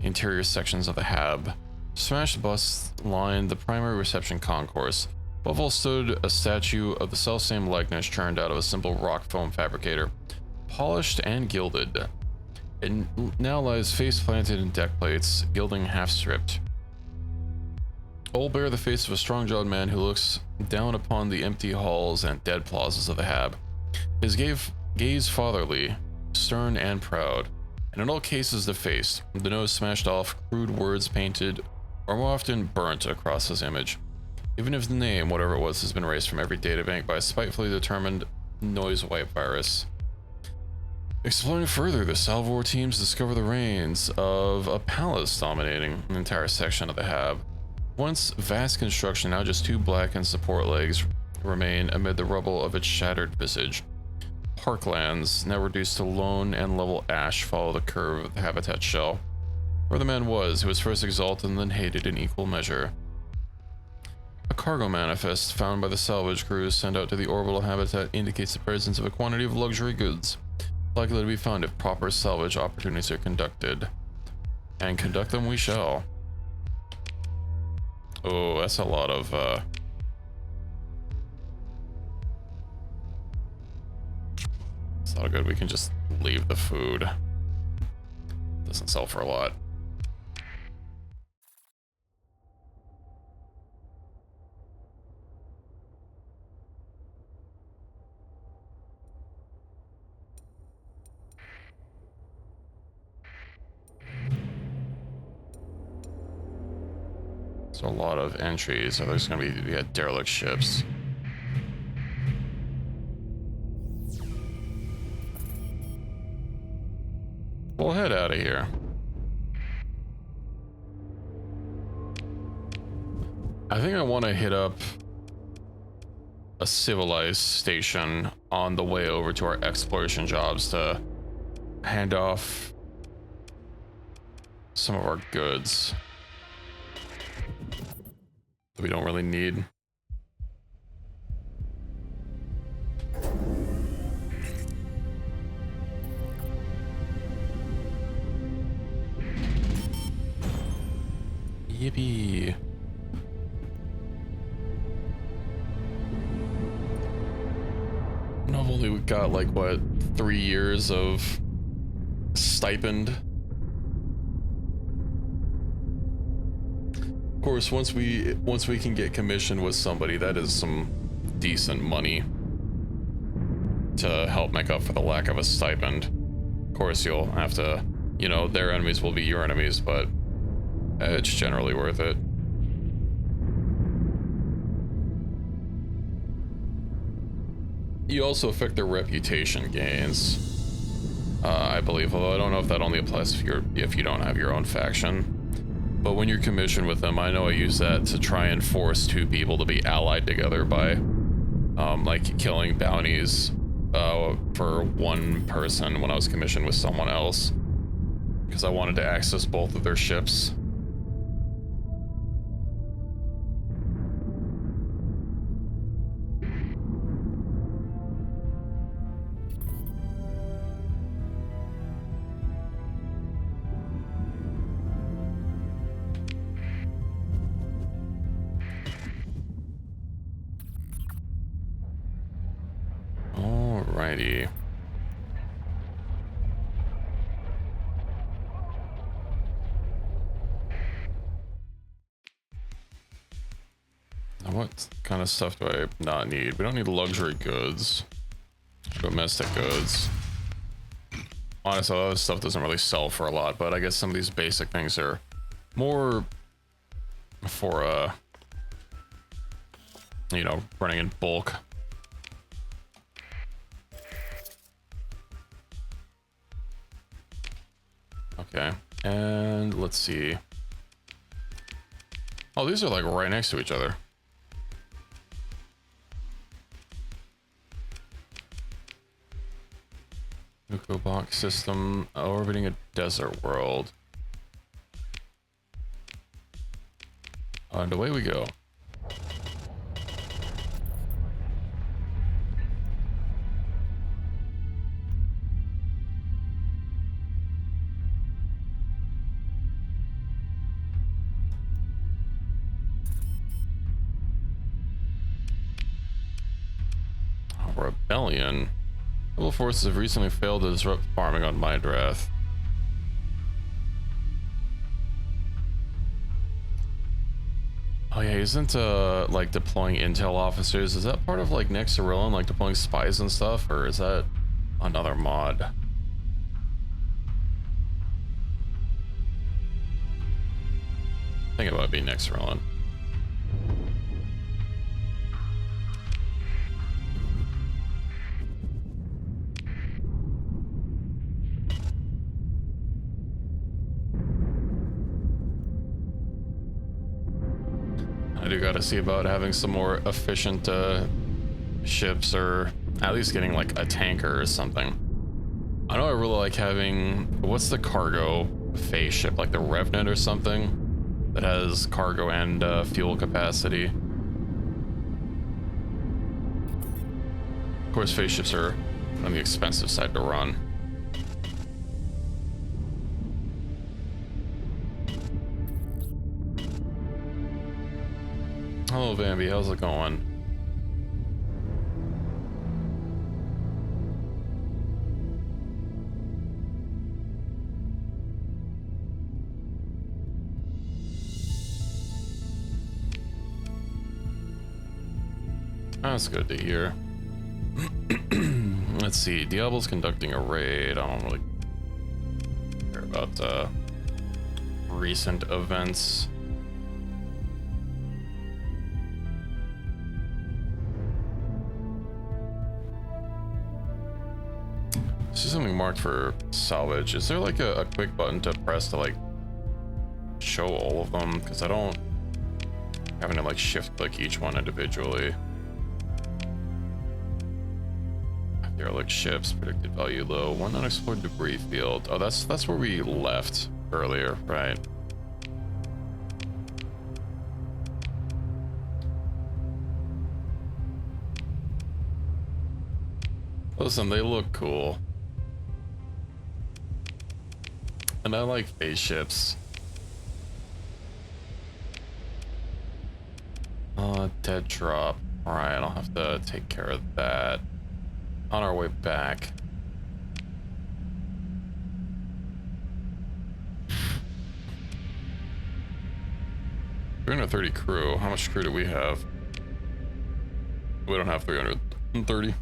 interior sections of the hab. Smashed busts lined the primary reception concourse. Above all stood a statue of the selfsame likeness churned out of a simple rock foam fabricator, polished and gilded. It now lies face planted in deck plates, gilding half stripped. All bear the face of a strong-jawed man who looks down upon the empty halls and dead plazas of the hab. His gaze fatherly, stern and proud, and in all cases defaced, the nose smashed off, crude words painted, or more often burnt across his image. Even if the name, whatever it was, has been erased from every databank by a spitefully determined noise wipe virus. Exploring further, the Salvor teams discover the remains of a palace dominating an entire section of the hab. Once vast construction, now just two blackened support legs remain amid the rubble of its shattered visage. Parklands, now reduced to lone and level ash, follow the curve of the habitat shell, where the man was, who was first exalted and then hated in equal measure. A cargo manifest found by the salvage crews sent out to the orbital habitat indicates the presence of a quantity of luxury goods, likely to be found if proper salvage opportunities are conducted. And conduct them we shall. Oh, that's a lot of, it's not good. We can just leave the food. Doesn't sell for a lot. So a lot of entries. So there's going to be derelict ships. We'll head out of here. I think I want to hit up a civilized station on the way over to our exploration jobs to hand off some of our goods that we don't really need. Yippee. I've only got like what, 3 years of stipend. Of course, once we can get commissioned with somebody, that is some decent money to help make up for the lack of a stipend. Of course, you'll have to, you know, their enemies will be your enemies, but it's generally worth it. You also affect their reputation gains, I believe, although I don't know if that only applies if you don't have your own faction. But when you're commissioned with them, I know I use that to try and force two people to be allied together by, like, killing bounties for one person when I was commissioned with someone else, because I wanted to access both of their ships. Alrighty. Now what kind of stuff do I not need? We don't need luxury goods. Domestic goods. Honestly, all this stuff doesn't really sell for a lot, but I guess some of these basic things are more for, you know, running in bulk. Okay, and let's see. Oh, these are like right next to each other. Nuclear box system orbiting a desert world. And away we go. Rebellion. Rebel forces have recently failed to disrupt farming on Mydrath. Oh yeah, isn't like deploying intel officers, is that part of like Nexarillon, like deploying spies and stuff, or is that another mod? I think it might be Nexarillon. I do gotta see about having some more efficient ships, or at least getting like a tanker or something. I know I really like having, what's the cargo phase ship, like the Revenant or something, that has cargo and fuel capacity. Of course, phase ships are on the expensive side to run. Hello, Bambi. How's it going? That's good to hear. Let's see. Diablo's conducting a raid. I don't really care about recent events. This is something marked for salvage. Is there like a quick button to press to like show all of them? Because I don't having to like shift click each one individually. Derelict ships, predicted value low. One unexplored debris field. Oh, that's where we left earlier, right? Listen, they look cool. And I like spaceships. Dead drop. Alright, I'll have to take care of that. On our way back. We're 330 crew. How much crew do we have? We don't have 330.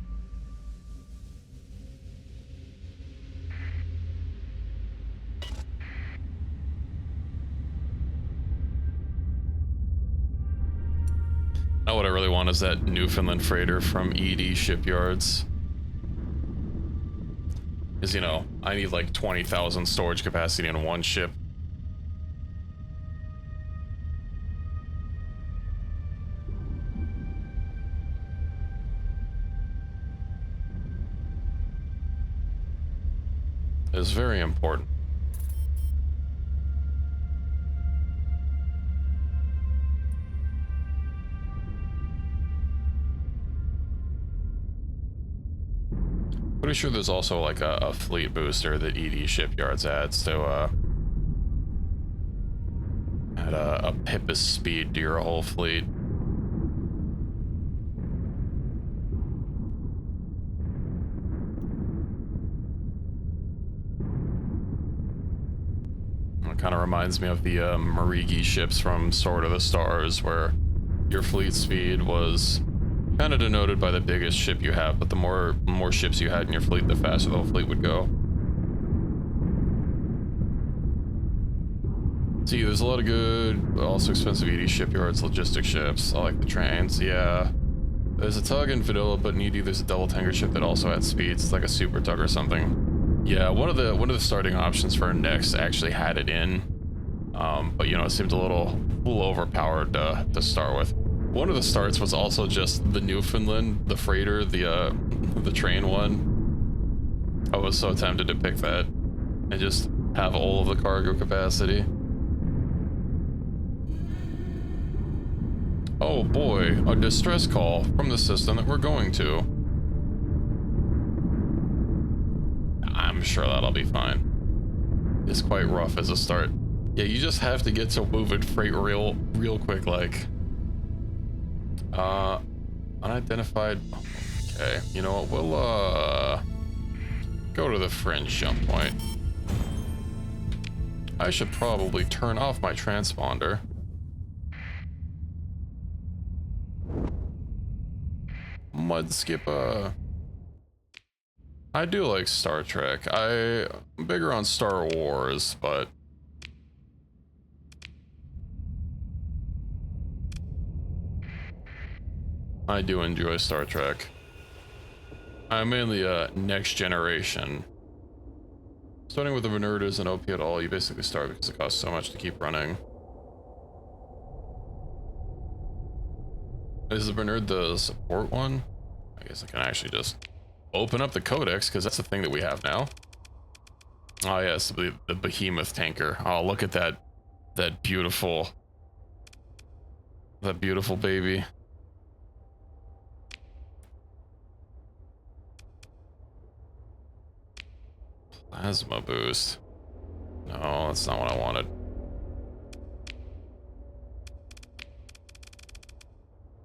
Now what I really want is that Newfoundland freighter from ED shipyards. Is, you know, I need like 20,000 storage capacity in one ship. It's very important. Pretty sure there's also like a fleet booster that ED Shipyards adds to add a pip of speed to your whole fleet. kind of reminds me of the Marigi ships from Sword of the Stars, where your fleet speed was kind of denoted by the biggest ship you have, but the more ships you had in your fleet, the faster the whole fleet would go. See, there's a lot of good, also expensive ED shipyards, logistic ships. I like the trains, yeah. There's a tug in Vanilla, but in ED there's a double tanker ship that also adds speeds. It's like a super tug or something. Yeah, one of the starting options for next actually had it in, but you know, it seemed a little overpowered to start with. One of the starts was also just the Newfoundland, the freighter, the train one. I was so tempted to pick that and just have all of the cargo capacity. Oh boy, a distress call from the system that we're going to. I'm sure that'll be fine. It's quite rough as a start. Yeah, you just have to get to moving freight real quick, like. Unidentified. Okay, you know what? We'll go to the fringe jump point. I should probably turn off my transponder. Mud skipper. I do like Star Trek. I'm bigger on Star Wars, but I do enjoy Star Trek. I'm mainly Next Generation. Starting with the Venerd isn't OP at all. You basically start because it costs so much to keep running. Is the Venerd the support one? I guess I can actually just open up the codex because that's the thing that we have now. Oh yes, the behemoth tanker. Oh, look at that beautiful baby. Plasma boost. No, that's not what I wanted.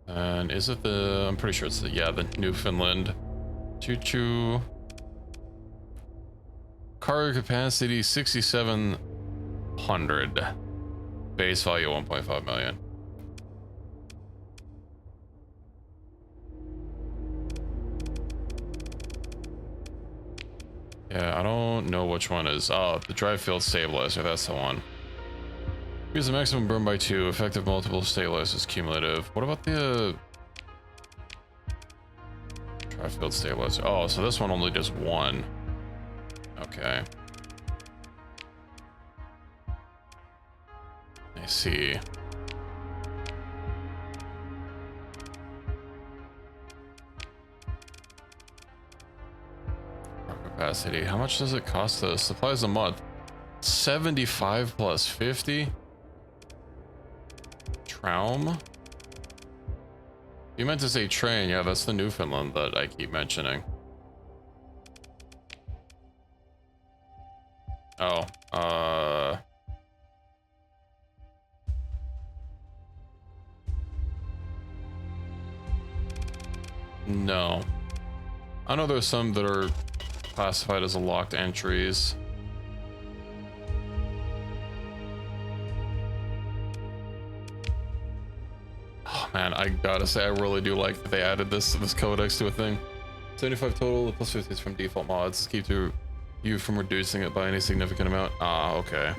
And is it the, I'm pretty sure it's the, yeah, the Newfoundland. Choo-choo. Cargo capacity 6,700. Base value 1.5 million. Yeah, I don't know which one is. Oh, the drive field stabilizer, that's the one. Use the maximum burn by 2, effective multiple stabilizers cumulative. What about the drive field stabilizer? Oh, so this one only does 1. Okay. I see. Capacity. How much does it cost us? Supplies a month. 75 plus 50. Traum. You meant to say train. Yeah, that's the Newfoundland that I keep mentioning. Oh, no. I know there's some that are classified as locked entries. Oh man, I gotta say I really do like that they added this codex to a thing. 75 total, plus 50 is from default mods. Keep you from reducing it by any significant amount. Ah, okay.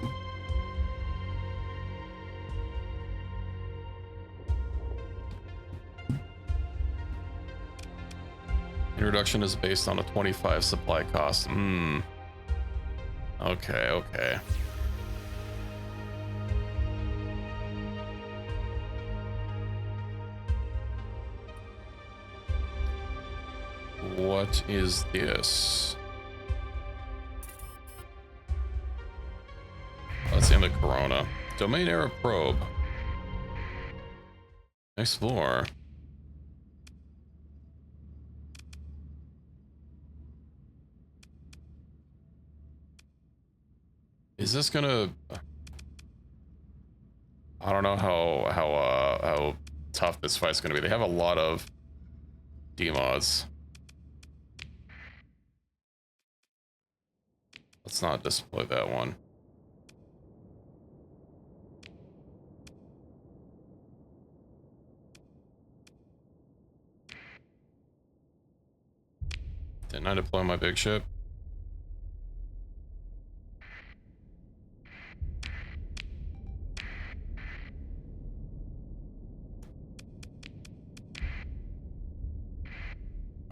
Introduction is based on a 25 supply cost. Okay, okay. What is this? That's in the Corona. Domain era probe. Explore. Is this gonna? I don't know how tough this fight's gonna be. They have a lot of demods. Let's not display that one. Didn't I deploy my big ship?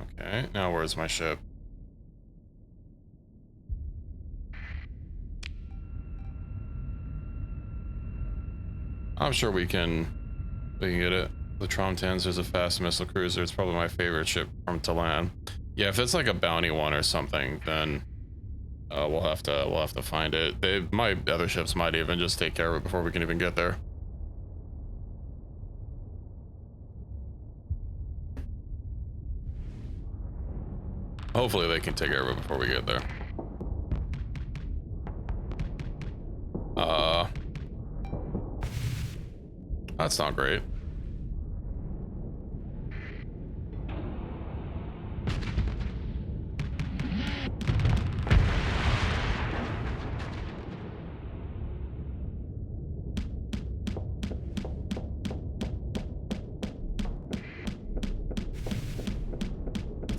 Okay, now where's my ship? I'm sure we can get it. The Tromtans is a fast missile cruiser. It's probably my favorite ship from to land. Yeah, if it's like a bounty one or something, then we'll have to find it. My other ships might even just take care of it before we can even get there. Hopefully they can take care of it before we get there. That's not great.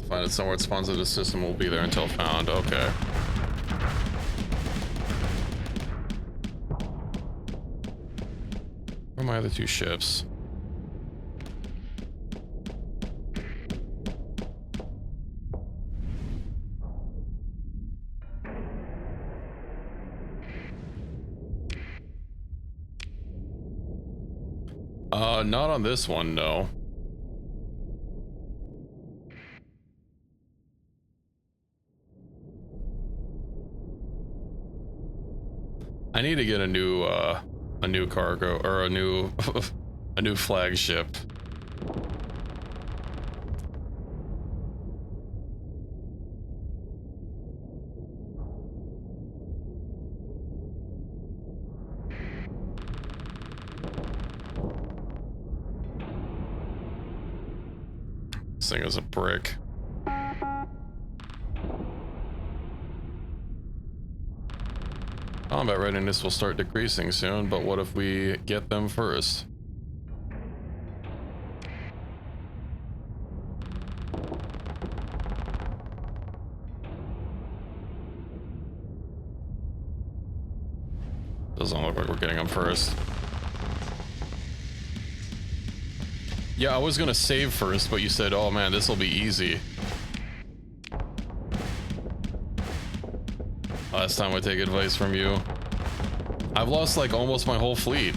Find it somewhere it spawns in the system. Will be there until found. Okay. Where are my other two ships? Not on this one, no. I need to get a new cargo, or a new a new flagship. This thing is a brick. Combat readiness will start decreasing soon, but what if we get them first? Doesn't look like we're getting them first. Yeah, I was gonna save first, but you said, oh man, this will be easy. Last time I take advice from you. I've lost like almost my whole fleet.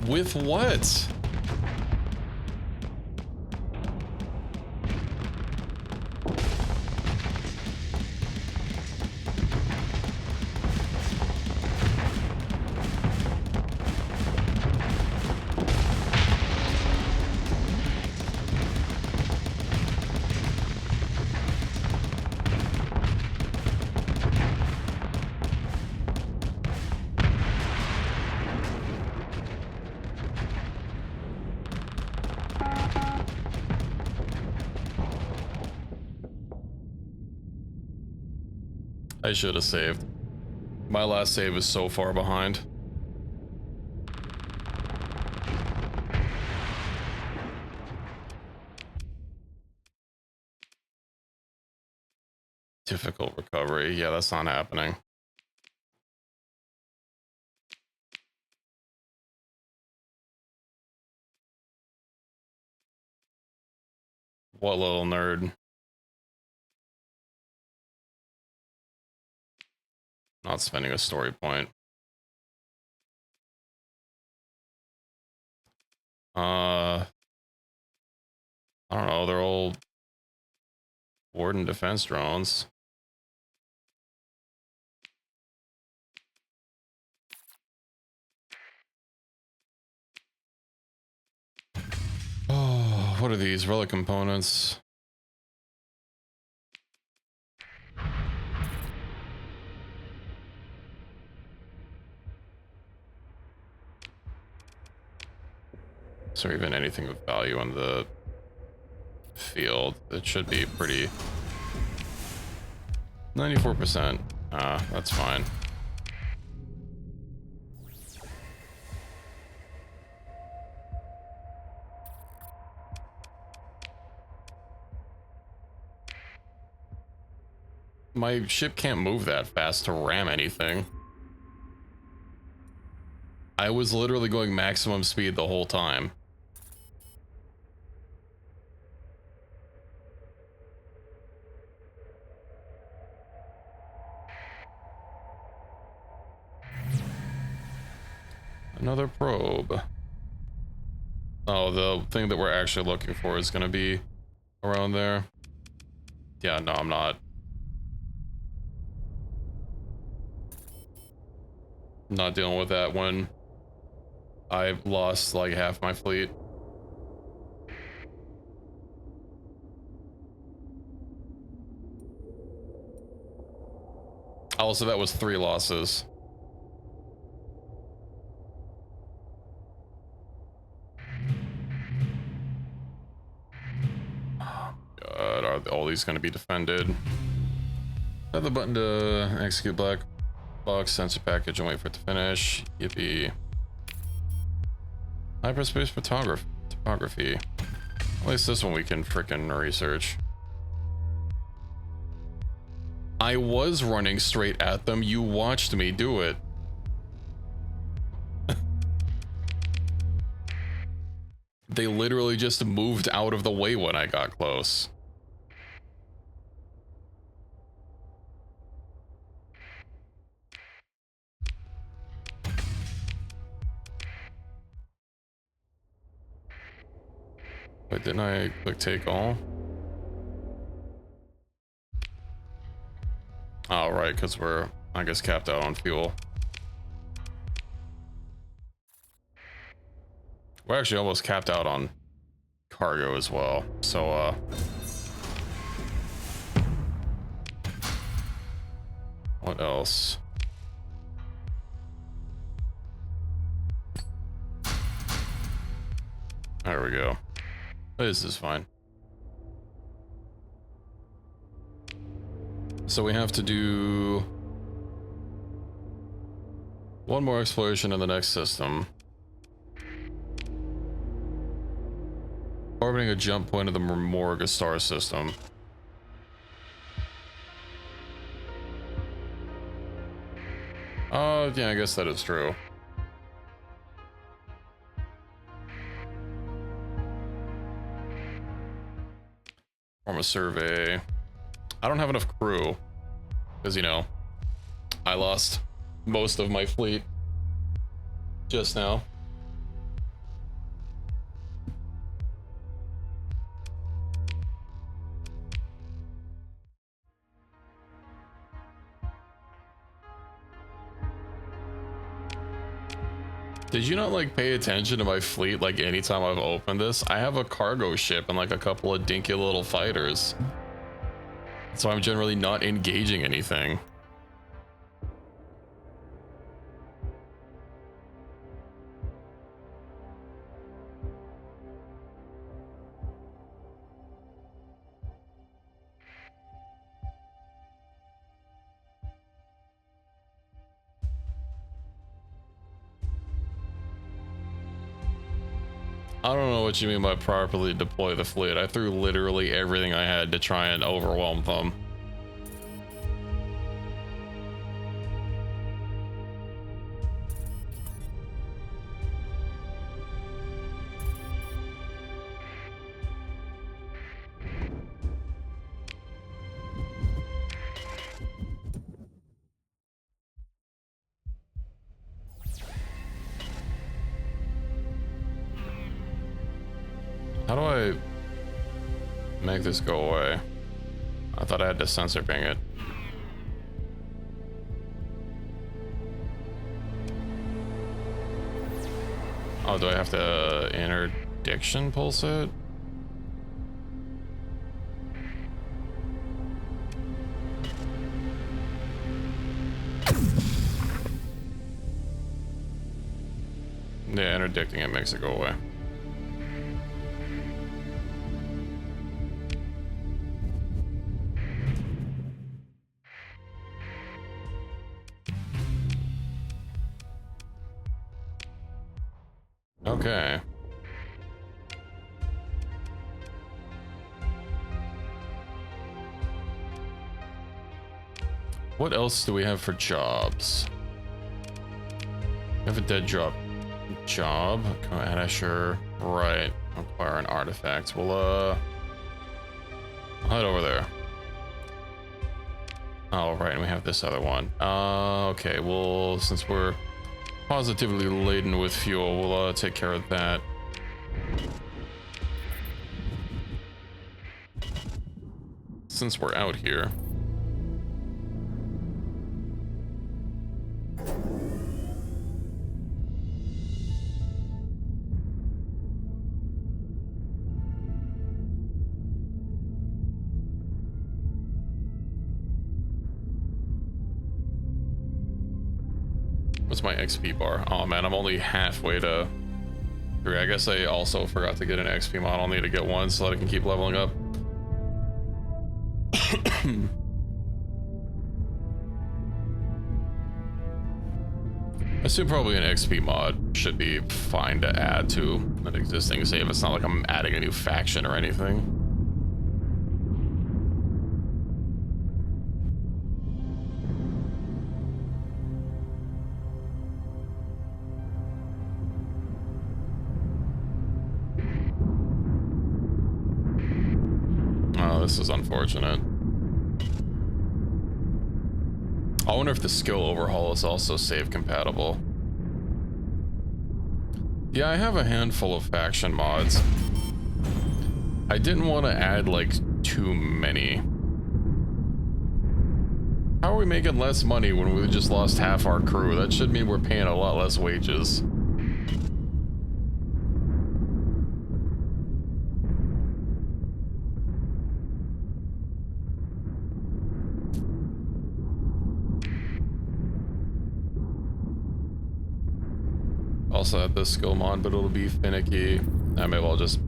With what? I should have saved. My last save is so far behind. Difficult recovery. Yeah, that's not happening. What little nerd. Not spending a story point. I don't know, they're all Warden defense drones. Oh, what are these? Relic components. Is there even anything of value on the field? It should be pretty. 94%. That's fine. my ship can't move that fast to ram anything. I was literally going maximum speed the whole time. Another probe. Oh, the thing that we're actually looking for is going to be around there. Yeah, no, I'm not. I'm not dealing with that when I've lost like half my fleet. Also, that was 3 losses. God, are all these going to be defended? Have the button to execute black box sensor package and wait for it to finish. Yippee. Hyperspace topography. At least this one we can frickin' research. I was running straight at them. You watched me do it. They literally just moved out of the way when I got close. Wait, didn't I click take all? Oh, right, because we're, I guess, capped out on fuel. We're actually almost capped out on cargo as well. So, what else? There we go. This is fine. So we have to do one more exploration in the next system. Orbiting a jump point of the Morga star system. Oh, yeah, I guess that is true. Form a survey. I don't have enough crew. Because, you know, I lost most of my fleet just now. Did you not like pay attention to my fleet like anytime I've opened this? I have a cargo ship and like a couple of dinky little fighters. So I'm generally not engaging anything. I don't know what you mean by properly deploy the fleet. I threw literally everything I had to try and overwhelm them. How do I make this go away? I thought I had to sensor ping it. Oh, do I have to interdiction pulse it? Yeah, interdicting it makes it go away. Okay. What else do we have for jobs? We have a dead job. Add Asher. Right. Acquire an artifact. We'll head over there. Oh, right, and we have this other one. Okay, well, since we're positively laden with fuel, we'll take care of that. Since we're out here. What's my XP bar? Oh man, I'm only halfway to 3. I guess I also forgot to get an XP mod. I'll need to get one so that I can keep leveling up. I assume probably an XP mod should be fine to add to an existing save. It's not like I'm adding a new faction or anything. Oh, this is unfortunate. I wonder if the skill overhaul is also save compatible. Yeah, I have a handful of faction mods. I didn't want to add like too many. How are we making less money when we just lost half our crew? That should mean we're paying a lot less wages. Also add this skill mod, but it'll be finicky. I may well just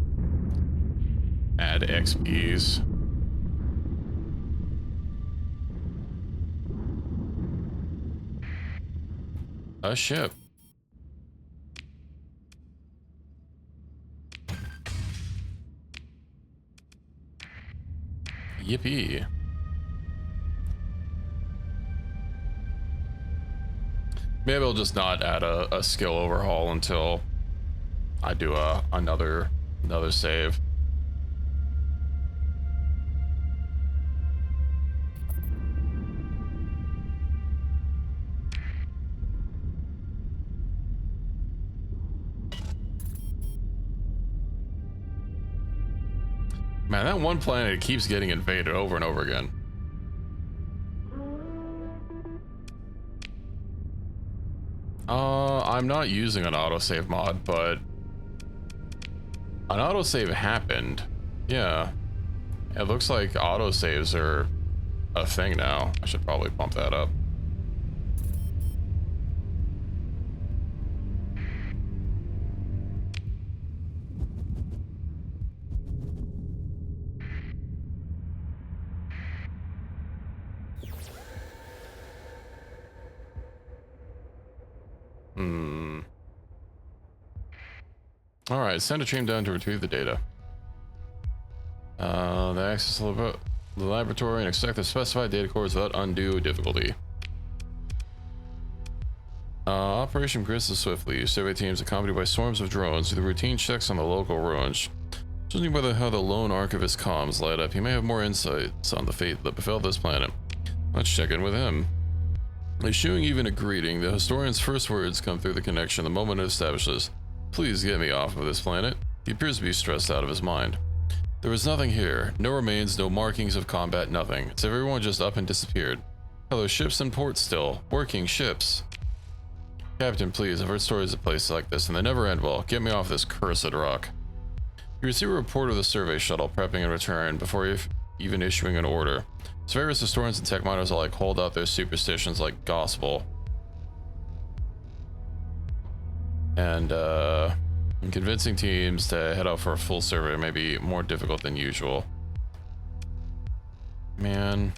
add XPs. A ship. Yippee. Maybe I'll just not add a skill overhaul until I do another save. Man, that one planet keeps getting invaded over and over again. I'm not using an autosave mod, but an autosave happened. Yeah. It looks like autosaves are a thing now. I should probably bump that up. Alright, send a team down to retrieve the data. They access the laboratory and extract the specified data cores without undue difficulty. Operation progresses swiftly. Survey teams accompanied by swarms of drones do the routine checks on the local ruins. Judging by how the lone archivist comms light up, he may have more insights on the fate that befell this planet. Let's check in with him. Eschewing even a greeting, the historian's first words come through the connection the moment it establishes. Please get me off of this planet. He appears to be stressed out of his mind. There was nothing here. No remains, no markings of combat, nothing. As if everyone just up and disappeared. Hello, ships in port still. Working ships. Captain, please, I've heard stories of places like this, and they never end well. Get me off this cursed rock. You receive a report of the survey shuttle prepping in return before even issuing an order. Surveyors, historians, and tech miners alike hold out their superstitions like gospel. And convincing teams to head out for a full survey may be more difficult than usual. Man.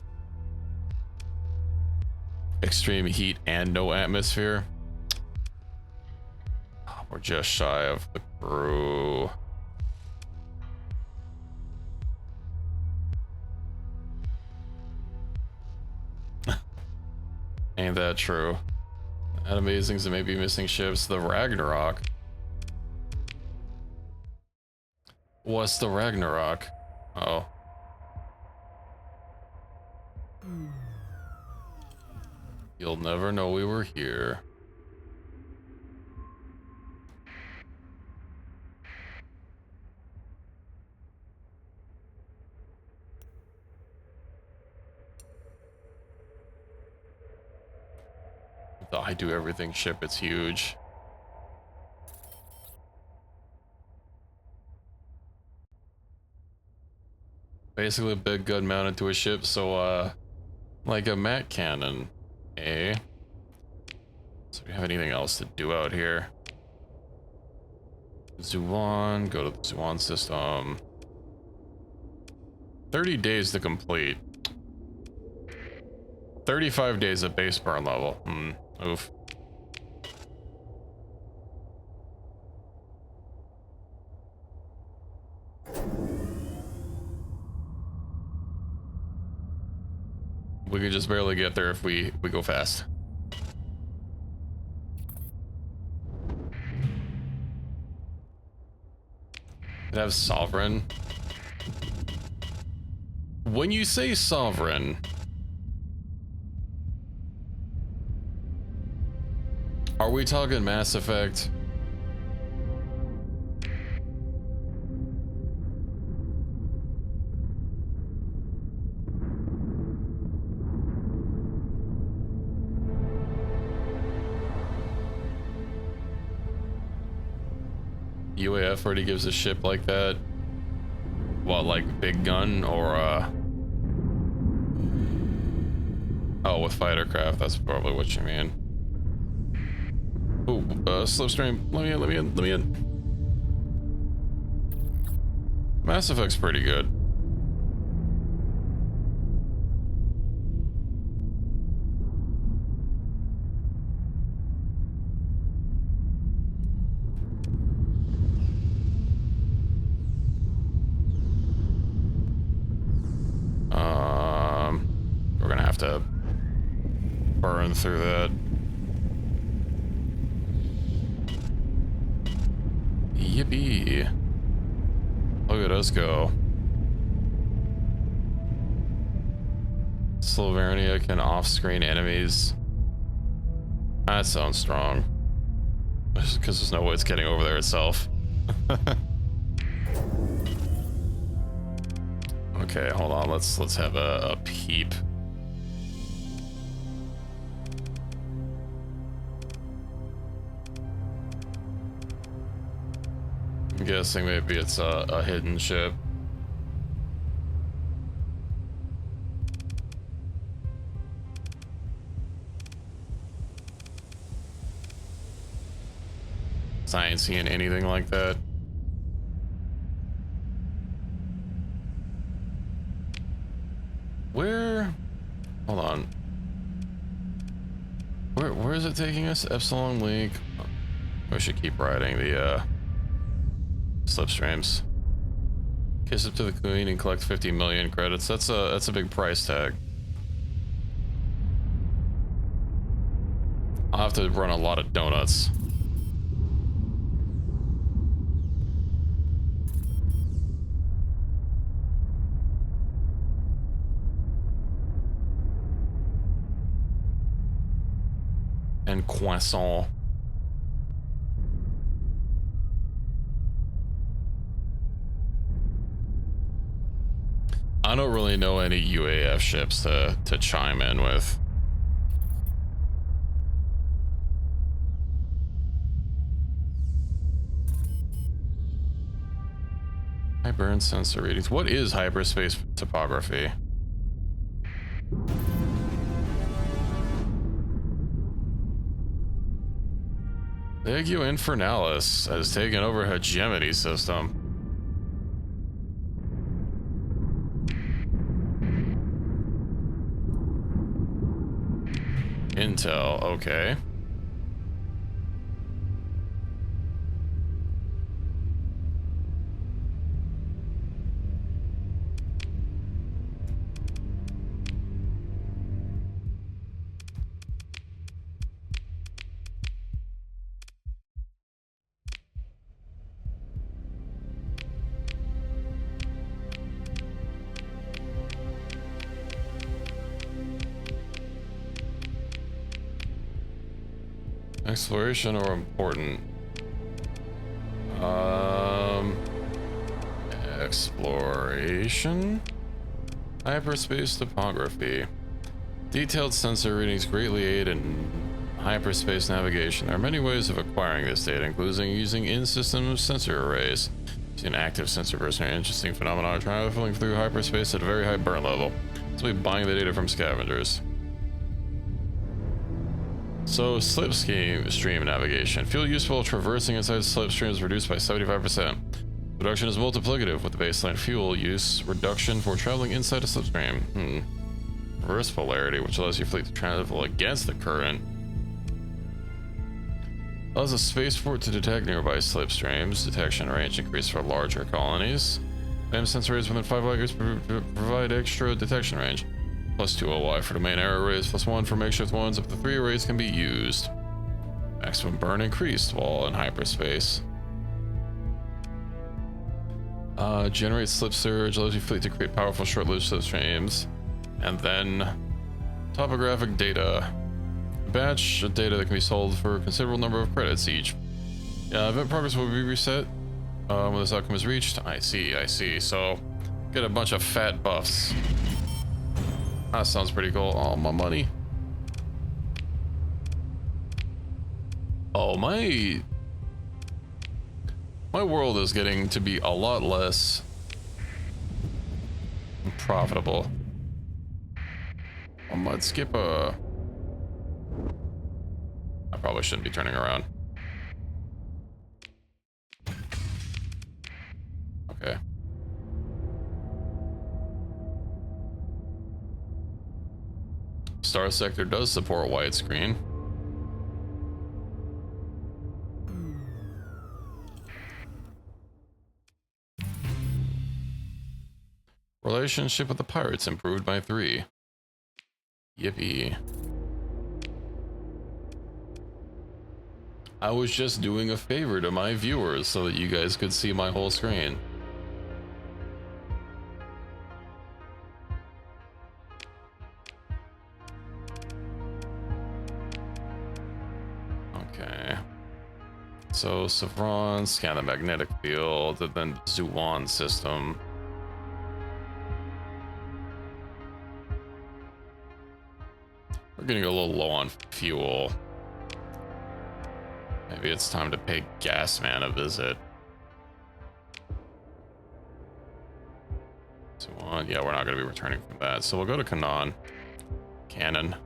Extreme heat and no atmosphere. We're just shy of the crew. Ain't that true? At Amazings, it may be missing ships. The Ragnarok. What's the Ragnarok? Oh. You'll never know we were here. The I do everything ship, it's huge. Basically a big gun mounted to a ship, so like a mat cannon, eh? So we have anything else to do out here? Zuwan, go to the Zuwan system. 30 days to complete. 35 days at base burn level. Oof. We could just barely get there if we go fast. It has sovereign. When you say sovereign, are we talking Mass Effect? UAF already gives a ship like that? What, like big gun or oh, with fighter craft, that's probably what you mean. Ooh, slipstream, let me in. Mass Effect's pretty good. We're gonna have to burn through that. Yippee. Look at us go. Slovernia can off-screen enemies. That sounds strong. Because there's no way it's getting over there itself. Okay, hold on. Let's have a peep. I'm guessing maybe it's a hidden ship. I ain't seeing anything like that. Where? Hold on. Where is it taking us? Epsilon Link. We should keep riding the slipstreams. Kiss up to the Queen and collect 50 million credits. That's a big price tag. I'll have to run a lot of donuts. And croissant. I don't really know any UAF ships to chime in with. Hyper and sensor readings. What is hyperspace topography? Legio Infernalis has taken over Hegemony system. Intel, okay. Exploration or important? Exploration? Hyperspace topography. Detailed sensor readings greatly aid in hyperspace navigation. There are many ways of acquiring this data, including using in-system sensor arrays. Using an active sensor person, an interesting phenomenon traveling through hyperspace at a very high burn level. Simply buying the data from scavengers. So, slipstream navigation. Fuel useful traversing inside slipstreams reduced by 75%. Reduction is multiplicative with the baseline fuel use reduction for traveling inside a slipstream. Reverse polarity, which allows your fleet to travel against the current. Allows a spaceport to detect nearby slipstreams. Detection range increased for larger colonies. Beam sensor arrays within 5 light years provide extra detection range. +2 OY for the main arrow arrays, +1 for makeshift ones. Up to 3 arrays can be used. Maximum burn increased while in hyperspace. Generate slip surge, allows your fleet to create powerful short-lived slipstreams. And then topographic data. Batch of data that can be sold for a considerable number of credits each. Event progress will be reset when this outcome is reached. I see. So, get a bunch of fat buffs. That sounds pretty cool. Oh, my money. Oh, my world is getting to be a lot less profitable. I might skip a... I probably shouldn't be turning around. Okay. Starsector does support widescreen. Relationship with the pirates improved by 3. Yippee. I was just doing a favor to my viewers so that you guys could see my whole screen. Okay. So, Savron, scan the magnetic field, and then Zuwan system. We're getting a little low on fuel. Maybe it's time to pay Gasman a visit. Zuwan, yeah, we're not going to be returning from that. So we'll go to Kanan. Cannon.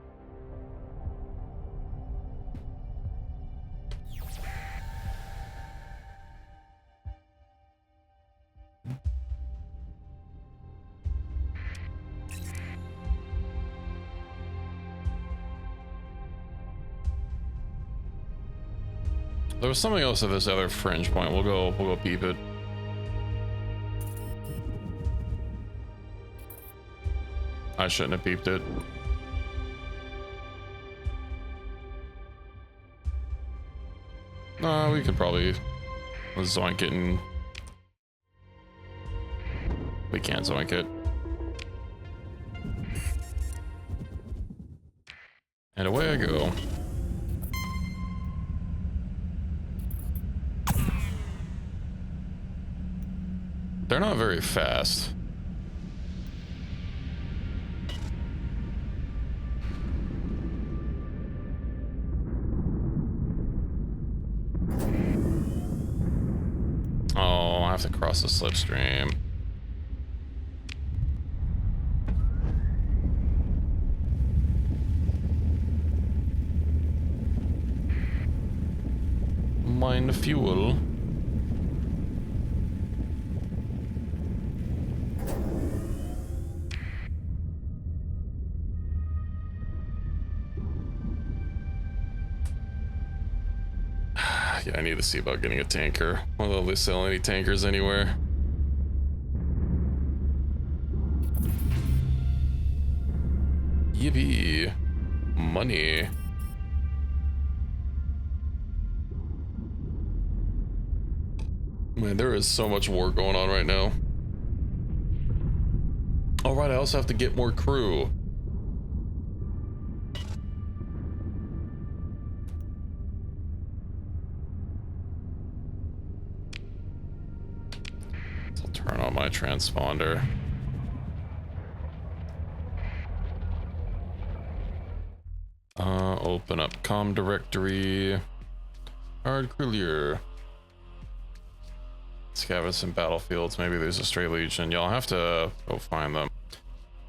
There was something else at this other fringe point. We'll go peep it. I shouldn't have peeped it. No, we could probably zoink it and... We can't zoink it. And away I go. They're not very fast. Oh, I have to cross the slipstream. Mine fuel. Yeah, I need to see about getting a tanker. Although they sell any tankers anywhere. Yippee. Money. Man, there is so much war going on right now. Alright, I also have to get more crew. on my transponder. Open up comm directory. Hard clear. Scavenge some battlefields. Maybe there's a stray legion. Y'all have to go find them.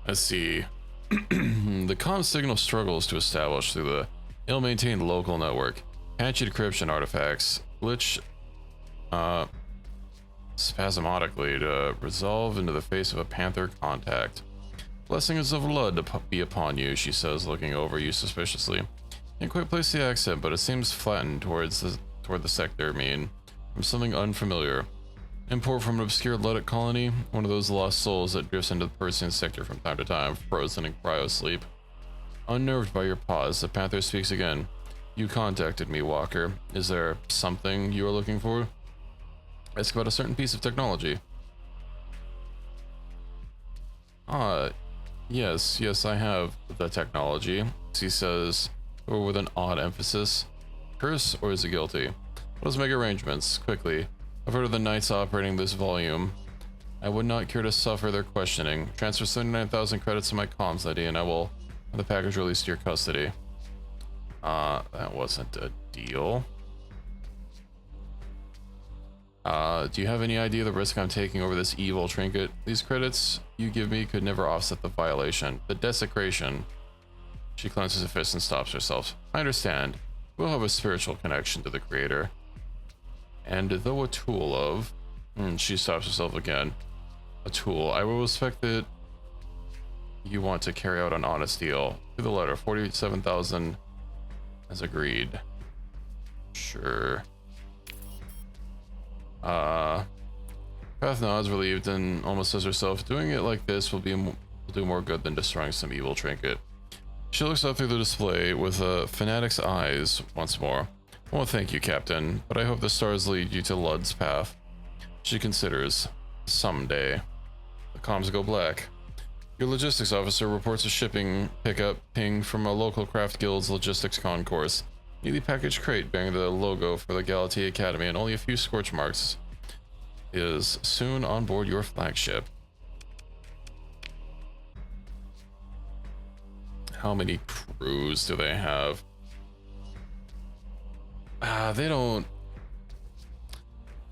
Let's see. The comm signal struggles to establish through the ill-maintained local network. Patchy decryption artifacts glitch spasmodically to resolve into the face of a Panther contact. Blessings of Lud to be upon you, she says, looking over you suspiciously. Can't quite place the accent, but it seems flattened toward the sector mean from something unfamiliar. Import from an obscure Ludic colony, one of those lost souls that drifts into the Persian sector from time to time, frozen in cryo-sleep. Unnerved by your pause, the Panther speaks again. You contacted me, Walker. Is there something you are looking for? Ask about a certain piece of technology. Yes, I have the technology, she says, or with an odd emphasis. Curse, or is it guilty? Let us make arrangements, quickly. I've heard of the knights operating this volume. I would not care to suffer their questioning. Transfer 79,000 credits to my comms ID and I will have the package released to your custody. That wasn't a deal. Do you have any idea the risk I'm taking over this evil trinket? These credits you give me could never offset the violation, the desecration. She clenches her fist and stops herself. I understand. We'll have a spiritual connection to the creator. And though a tool of... she stops herself again. A tool. I will respect that you want to carry out an honest deal. To the letter, 47,000 as agreed. Sure. Path nods, relieved, and almost says herself, doing it like this will do more good than destroying some evil trinket. She looks up through the display with a fanatic's eyes once more. Well, thank you, Captain, but I hope the stars lead you to Lud's path. She considers. Someday. The comms go black. Your logistics officer reports a shipping pickup ping from a local craft guild's logistics concourse. Neatly packaged crate bearing the logo for the Galatea Academy and only a few scorch marks is soon on board your flagship. How many crews do they have? They're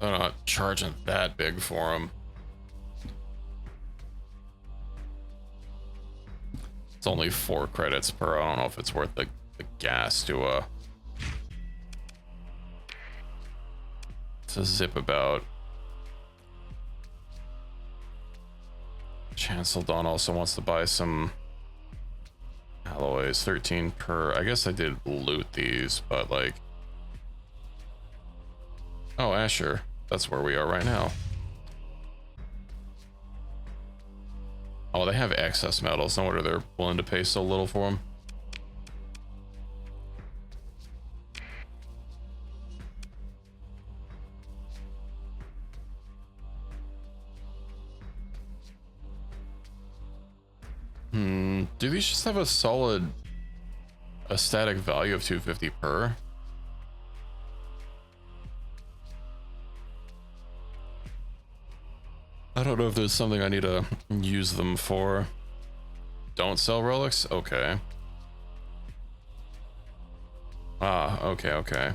not charging that big for them. It's only 4 credits per. I don't know if it's worth the gas to zip about. Chancel Dawn also wants to buy some alloys. 13 per. I guess I did loot these, but like... Oh, Asher. That's where we are right now. Oh, they have excess metals. No wonder they're willing to pay so little for them. Do these just have a static value of 250 per? I don't know if there's something I need to use them for. Don't sell relics? Okay. Okay.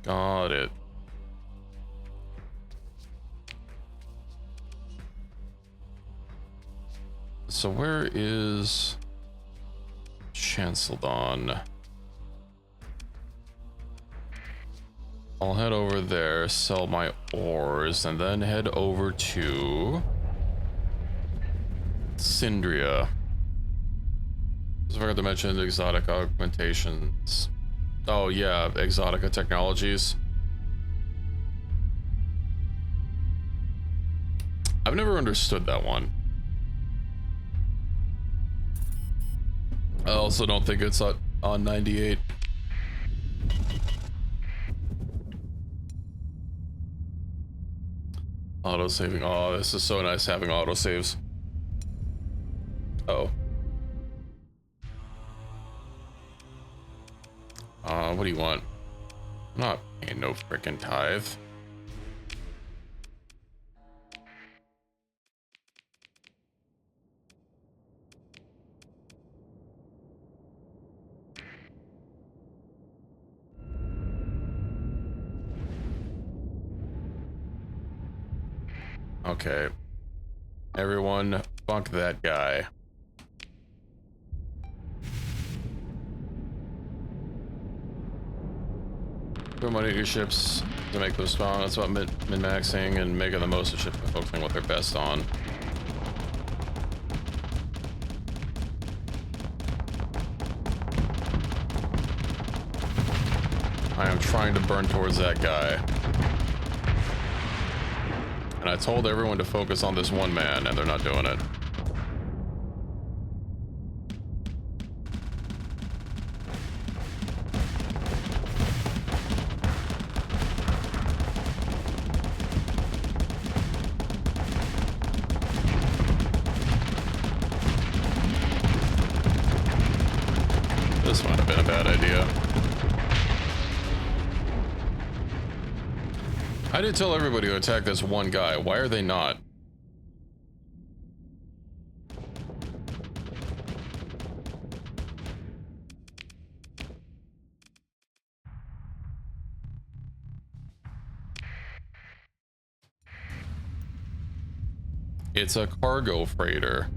Got it. So where is Chanceldon? I'll head over there, sell my ores, and then head over to Syndria. I forgot to mention exotic augmentations. Oh yeah, Exotica Technologies. I've never understood that one. I also don't think it's on 98. Auto saving. Oh, this is so nice having auto saves. Oh. What do you want? I'm not paying no frickin' tithe. Okay. Everyone, fuck that guy. Put money into your ships to make those spawn. That's about min-maxing and making the most of ships and focusing what they're best on. I am trying to burn towards that guy. And I told everyone to focus on this one man, and they're not doing it. This might have been a bad idea. I did tell everybody to attack this one guy. Why are they not? It's a cargo freighter.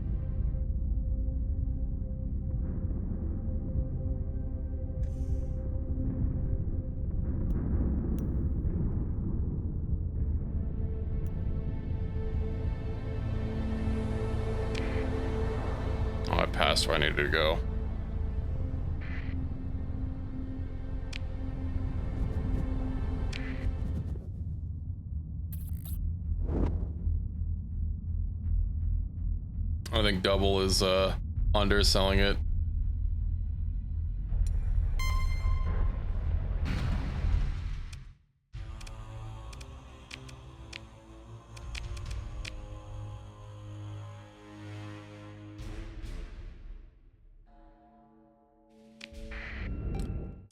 Oh, I passed where I needed to go. I think double is underselling it.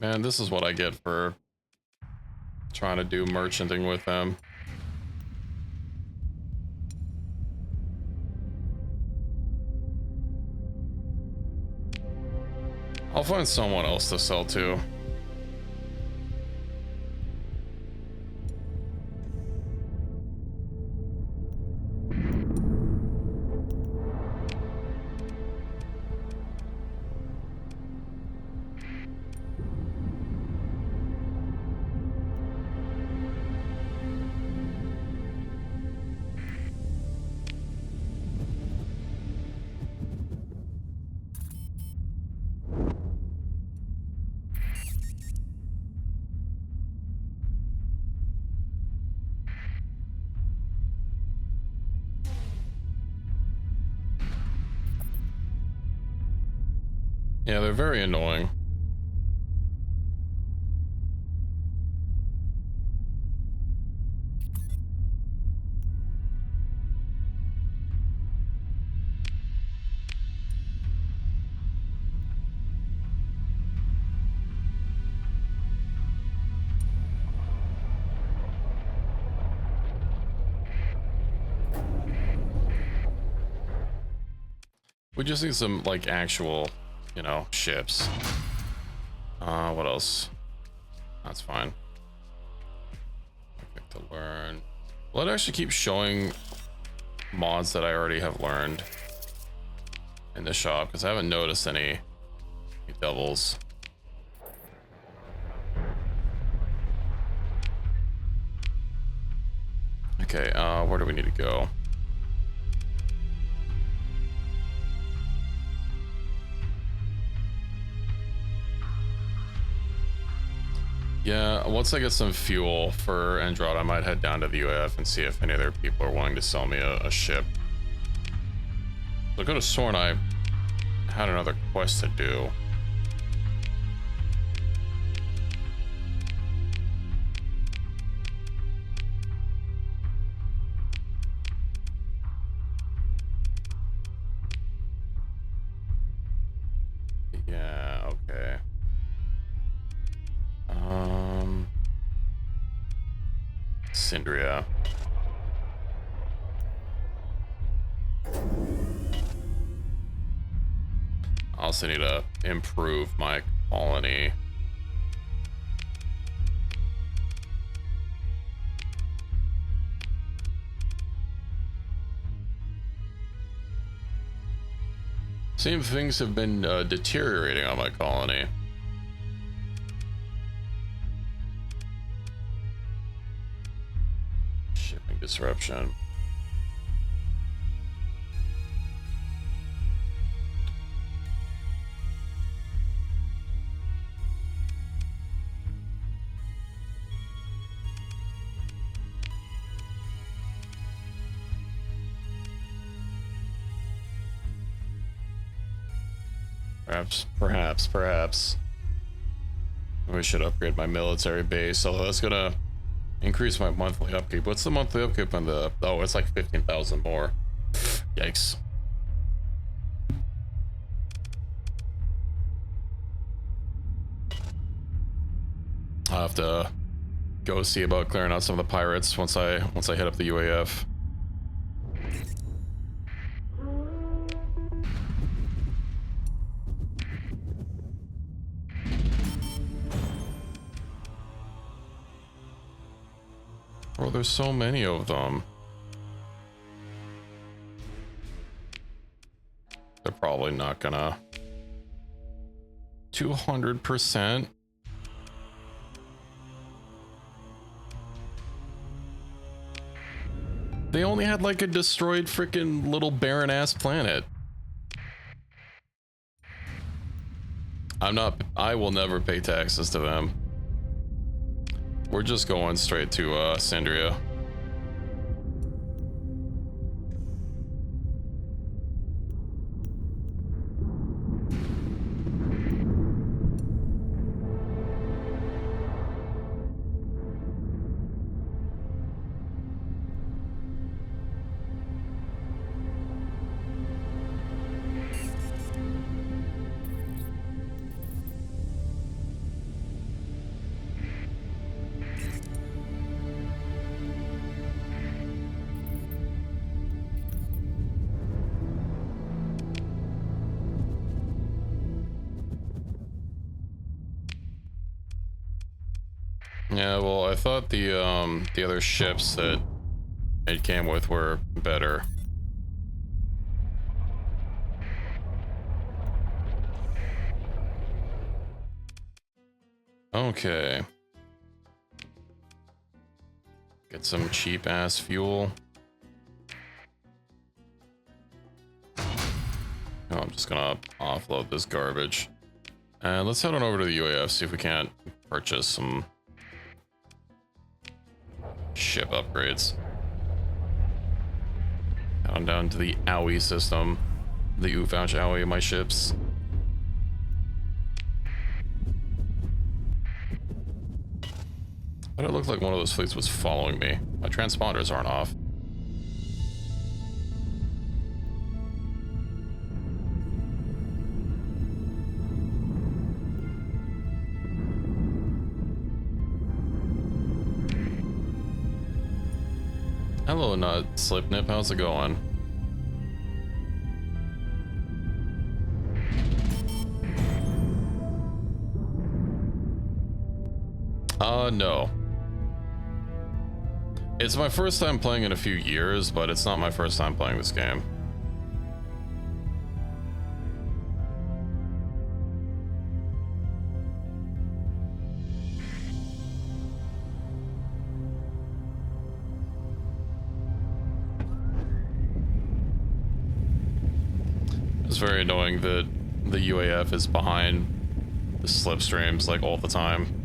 Man, this is what I get for trying to do merchanting with them. I'll find someone else to sell to. Yeah, they're very annoying. We just need some, like, actual, you know, ships. What else? That's fine. Perfect to learn. Will it actually keep showing mods that I already have learned in the shop? Because I haven't noticed any doubles. Okay, where do we need to go? Yeah, once I get some fuel for Andrade, I might head down to the UAF and see if any other people are willing to sell me a ship. I could have sworn I had another quest to do. Yeah, okay. Syndria. I also need to improve my colony. Same things have been deteriorating on my colony. Shipping disruption. Perhaps. We should upgrade my military base, although that's gonna increase my monthly upkeep. What's the monthly upkeep on the... Oh, it's like 15,000 more. Yikes. I'll have to go see about clearing out some of the pirates once I hit up the UAF. Oh, there's so many of them. They're probably not gonna... 200%? They only had like a destroyed freaking little barren ass planet. I will never pay taxes to them. We're just going straight to Syndria. Yeah, well, I thought the other ships that it came with were better. Okay. Get some cheap ass fuel. Oh, I'm just gonna offload this garbage. And let's head on over to the UAF, see if we can't purchase some ship upgrades. Down to the OWI system. The Ufouch OWI of my ships. But it looked like one of those fleets was following me. My transponders aren't off. Hello, Nut Slipnip. How's it going? No. It's my first time playing in a few years, but it's not my first time playing this game. It's very annoying that the UAF is behind the slipstreams like all the time.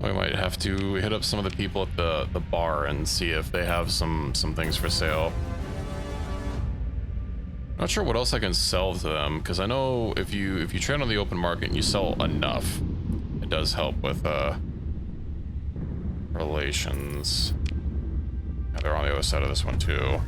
We might have to hit up some of the people at the bar and see if they have some things for sale. Not sure what else I can sell to them, because I know if you trade on the open market and you sell enough, it does help with Relations. Yeah, they're on the other side of this one too.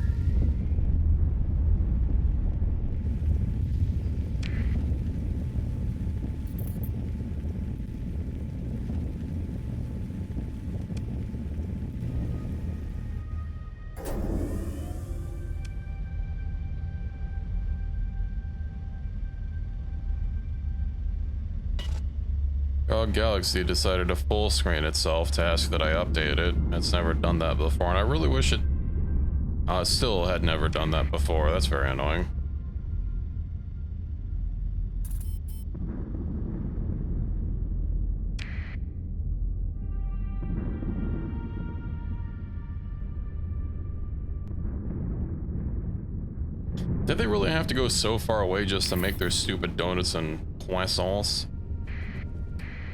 GOG Galaxy decided to full screen itself to ask that I update it. It's never done that before, and I really wish it still had never done that before. That's very annoying. Did they really have to go so far away just to make their stupid donuts and croissants?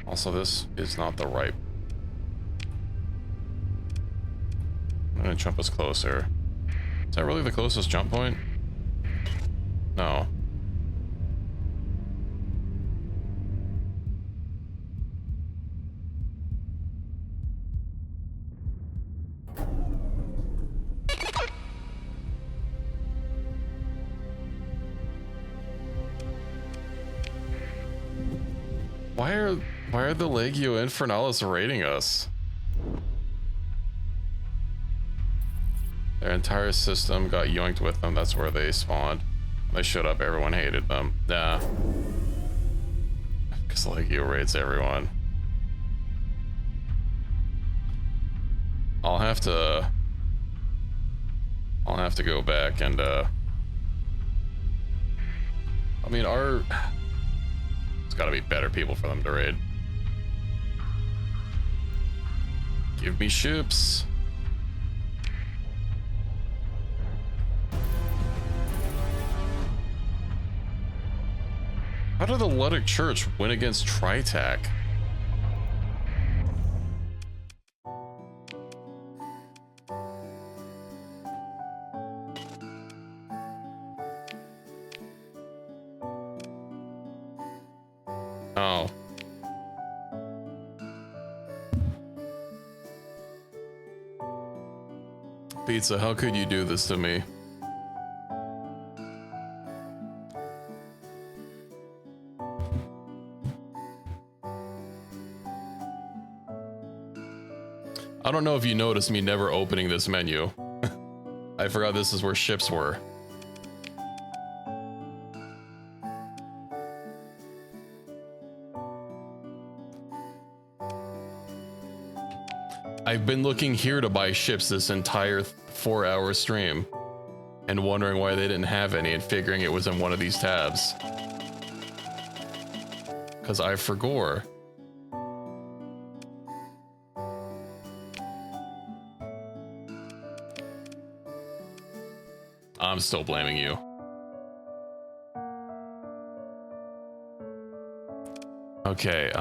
Also, this is not the right. I'm gonna jump us closer. Is that really the closest jump point? No. Why are the Legio Infernalis raiding us? Their entire system got yoinked with them. That's where they spawned. They showed up, everyone hated them. Nah. Because Legio raids everyone. I'll have to go back and I mean, it's gotta be better people for them to raid. Give me ships. How did the Luddic Church win against Tritac? Oh. Pizza, how could you do this to me? I don't know if you noticed me never opening this menu. I forgot this is where ships were. I've been looking here to buy ships this entire 4-hour stream and wondering why they didn't have any and figuring it was in one of these tabs. Because I forgot. I'm still blaming you. Okay,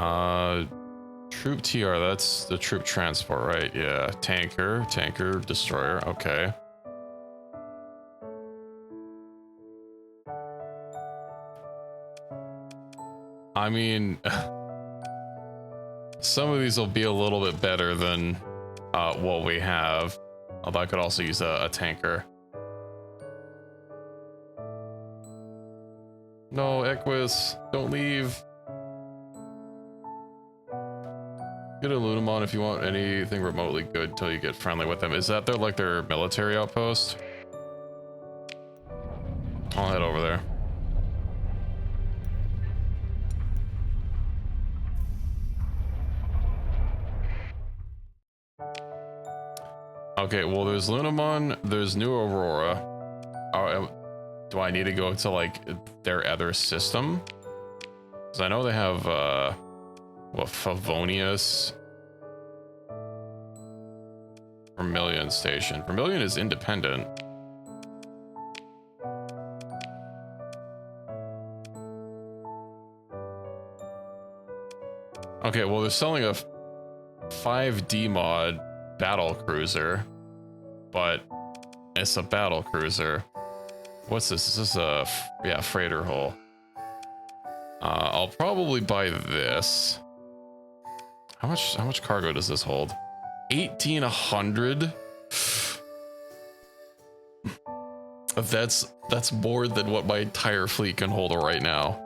troop TR, that's the troop transport, right? Yeah, tanker, destroyer, okay. I mean, some of these will be a little bit better than what we have. Although I could also use a tanker. No, Equus, don't leave. Get a Lunamon if you want anything remotely good till you get friendly with them. Is that their military outpost? I'll head over there. Okay, well there's Lunamon, there's New Aurora. Do I need to go to like their other system? Because I know they have what, Favonius, Vermilion Station. Vermilion is independent. Okay, well they're selling a 5D mod battle cruiser, but it's a battle cruiser. What's this? Is this a freighter hull? I'll probably buy this. How much cargo does this hold? 1,800. That's more than what my entire fleet can hold right now.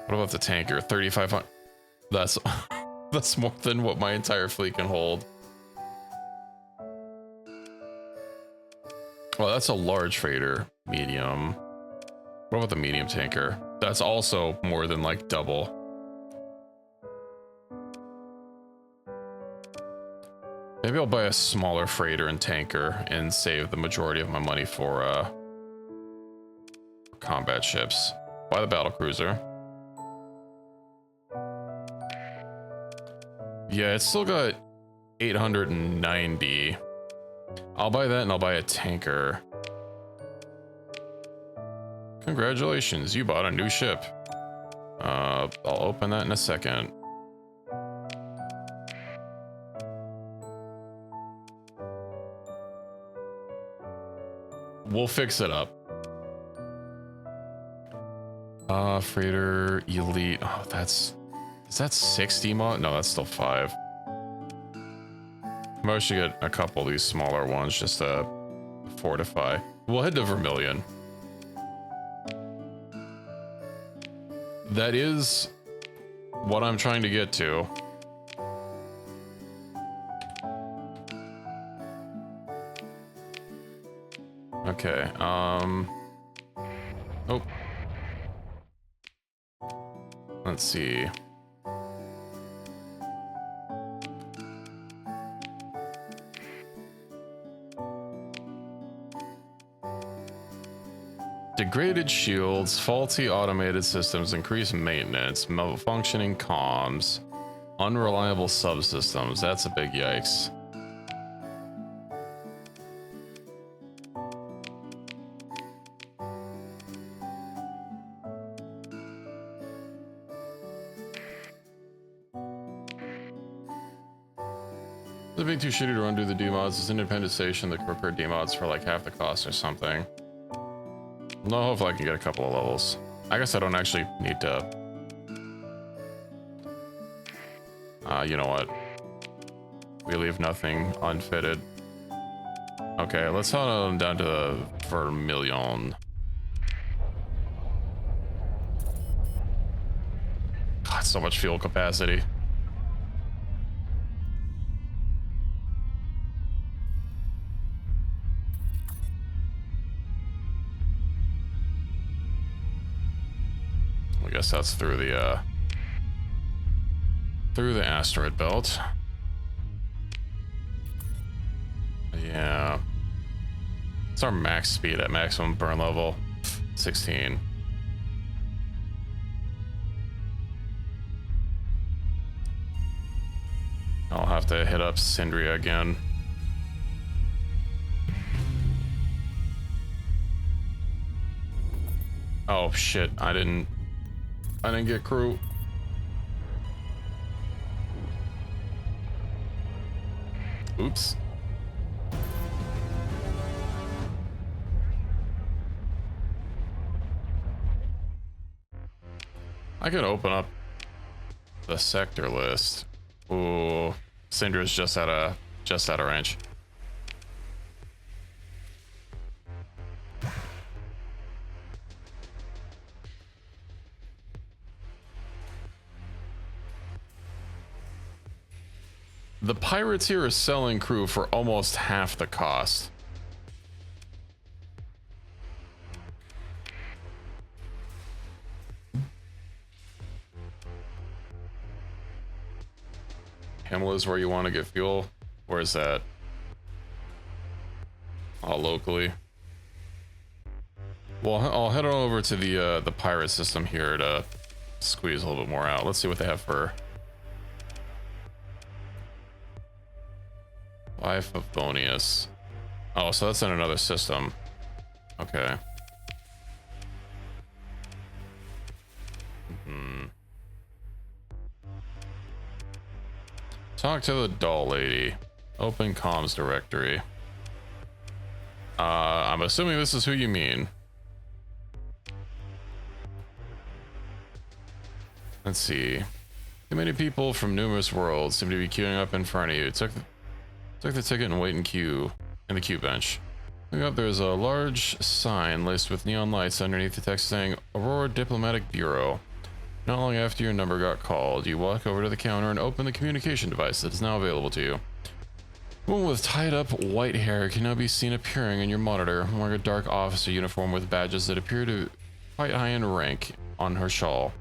What about the tanker? 3,500. That's that's more than what my entire fleet can hold. Well, that's a large freighter, medium. What about the medium tanker? That's also more than like double. Maybe I'll buy a smaller freighter and tanker and save the majority of my money for combat ships. Buy the battle cruiser. Yeah, it's still got 890. I'll buy that and I'll buy a tanker. Congratulations, you bought a new ship. I'll open that in a second. We'll fix it up. Freighter elite. Oh, is that 60 mod? No, that's still 5. Maybe I should get a couple of these smaller ones just to fortify. We'll head to Vermilion. That is what I'm trying to get to. Okay, oh. Let's see. Degraded shields, faulty automated systems, increased maintenance, malfunctioning comms, unreliable subsystems. That's a big yikes. Is it being too shitty to run do the demods? It's independent station that can repair demods for like half the cost or something. No, hopefully I can get a couple of levels. I guess I don't actually need to. You know what? We leave nothing unfitted. Okay, let's head on down to Vermilion. God, so much fuel capacity. I guess that's through the asteroid belt. Yeah. It's our max speed at maximum burn level. 16. I'll have to hit up Syndria again. Oh shit, I didn't get crew. Oops. I could open up the sector list. Ooh, Syndra's just out of range. The pirates here are selling crew for almost half the cost. Himala's where you want to get fuel. Where's that? Oh, locally. Well, I'll head on over to the pirate system here to squeeze a little bit more out. Let's see what they have for Life of Bonius. Oh, so that's in another system. Okay. Talk to the doll lady. Open comms directory. I'm assuming this is who you mean. Let's see. Too many people from numerous worlds seem to be queuing up in front of you. Take the ticket and wait in the queue bench. Looking up, there's a large sign laced with neon lights underneath the text saying Aurora Diplomatic Bureau. Not long after your number got called, you walk over to the counter and open the communication device that is now available to you. A woman with tied up white hair can now be seen appearing in your monitor, wearing a dark officer uniform with badges that appear to quite high in rank on her shawl.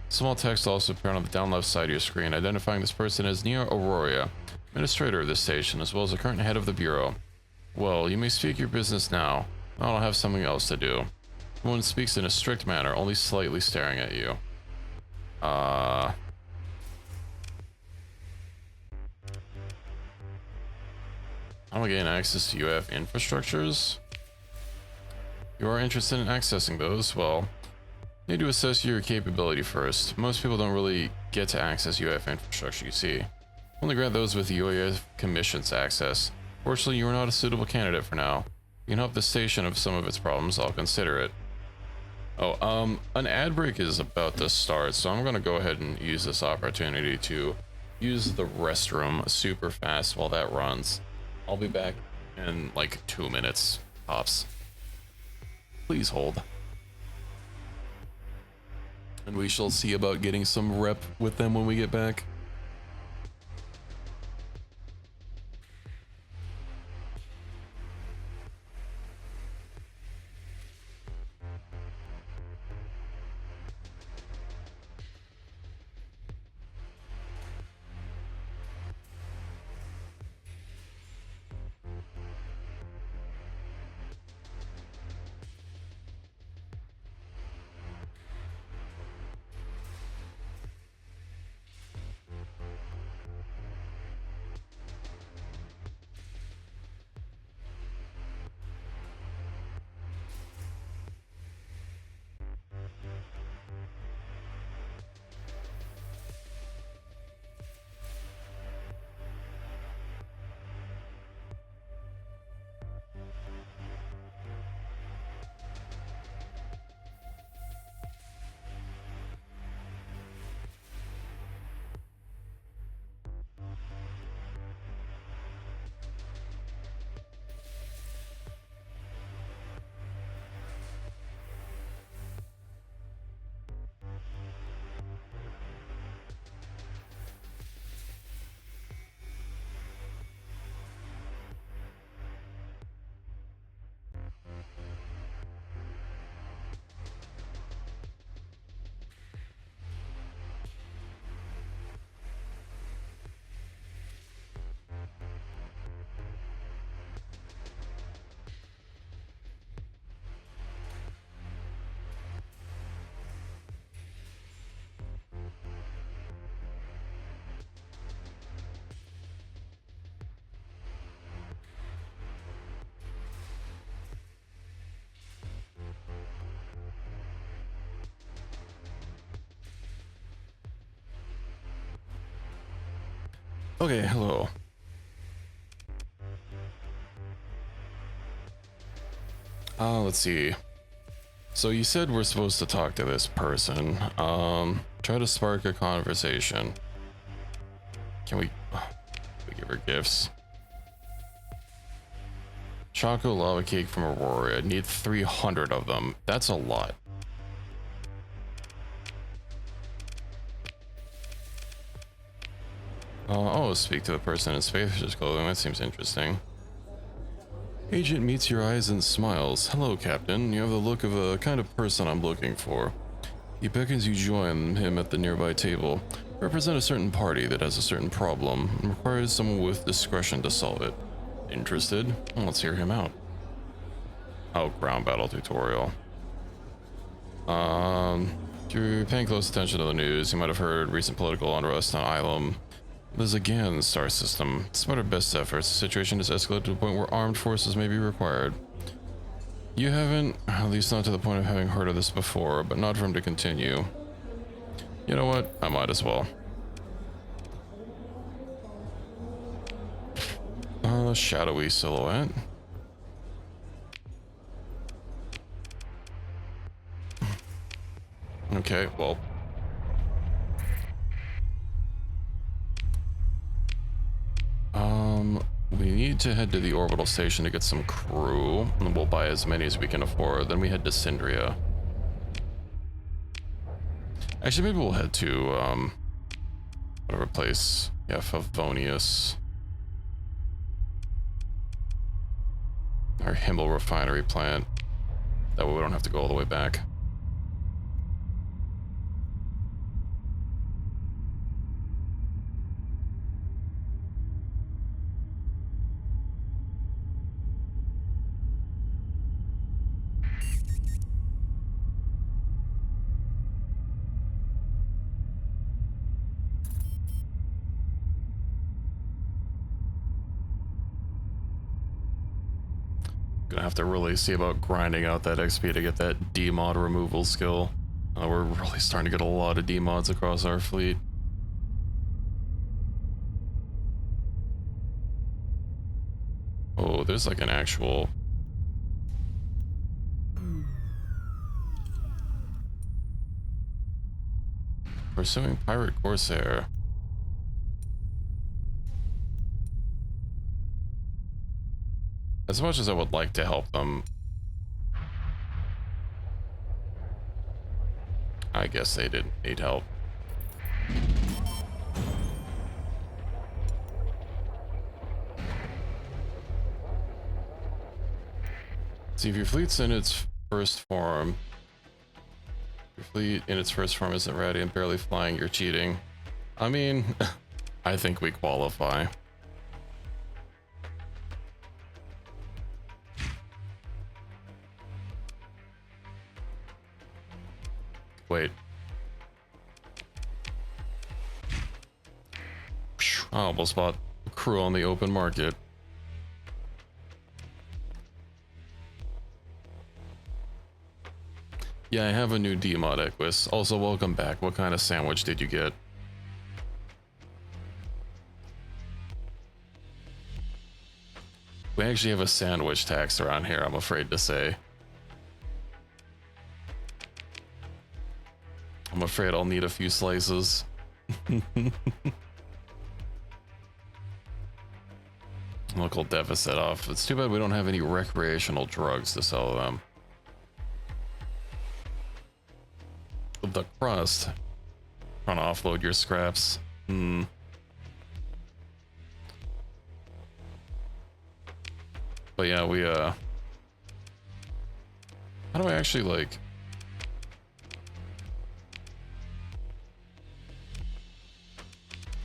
Small text also appeared on the down left side of your screen, identifying this person as Nia Aurora, administrator of this station, as well as the current head of the bureau. Well, you may speak your business now. I'll have something else to do. The woman speaks in a strict manner, only slightly staring at you. I'm gonna gain access to UF infrastructures. You are interested in accessing those? Well, you need to assess your capability first. Most people don't really get to access UF infrastructure, you see. Only grant those with UAF commissions access. Fortunately, you are not a suitable candidate for now. You can help the station of some of its problems, I'll consider it. Oh, an ad break is about to start, so I'm gonna go ahead and use this opportunity to use the restroom super fast while that runs. I'll be back in like 2 minutes, tops. Please hold. And we shall see about getting some rep with them when we get back. Okay, hello. Let's see. So you said we're supposed to talk to this person. Try to spark a conversation. Can we give her gifts? Choco lava cake from Aurora. I need 300 of them. That's a lot. Oh, speak to the person in spacer's clothing. That seems interesting. Agent meets your eyes and smiles. Hello, Captain. You have the look of a kind of person I'm looking for. He beckons you join him at the nearby table. Represent a certain party that has a certain problem and requires someone with discretion to solve it. Interested? Well, let's hear him out. Oh, ground battle tutorial. If you're paying close attention to the news, you might have heard recent political unrest on Ilum. This again, star system. Despite our best efforts, the situation has escalated to a point where armed forces may be required. You haven't, at least not to the point of having heard of this before, but not for him to continue. You know what? I might as well. Shadowy silhouette. Okay, well. to head to the orbital station to get some crew, and we'll buy as many as we can afford. Then we head to Syndria. Actually, maybe we'll head to, whatever place. Yeah, Favonius. Our Himmel refinery plant. That way we don't have to go all the way back. Gonna have to really see about grinding out that XP to get that D-mod removal skill. We're really starting to get a lot of D-mods across our fleet. Oh, there's like an actual... Pursuing Pirate Corsair. As much as I would like to help them, I guess they didn't need help. See, if your fleet's in its first form, your fleet in its first form isn't ready and barely flying, you're cheating. I mean, I think we qualify. Wait. I almost bought crew on the open market. Yeah, I have a new D-mod, Equus. Also, welcome back. What kind of sandwich did you get? We actually have a sandwich tax around here, I'm afraid to say. I'm afraid I'll need a few slices. Local deficit off. It's too bad we don't have any recreational drugs to sell them. The crust. Trying to offload your scraps. But yeah, we how do I actually like...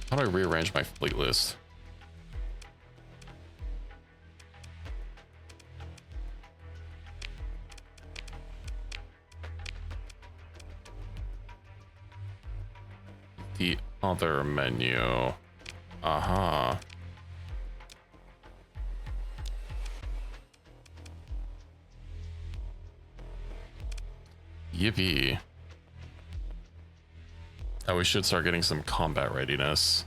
How do I rearrange my fleet list? The other menu. Aha. Yippee. Oh, we should start getting some combat readiness.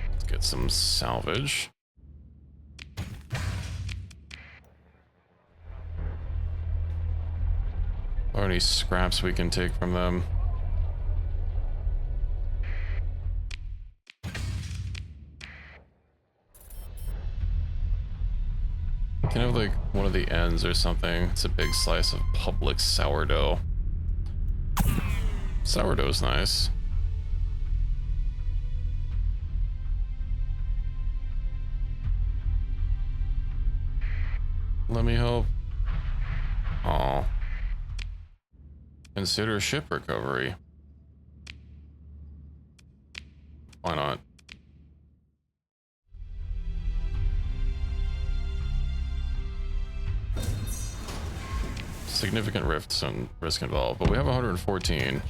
Let's get some salvage. Or any scraps we can take from them. Can I have like one of the ends or something? It's a big slice of public sourdough. Sourdough's nice. Let me help. Aw. Consider ship recovery. Why not? Significant rifts and risk involved, but we have 114%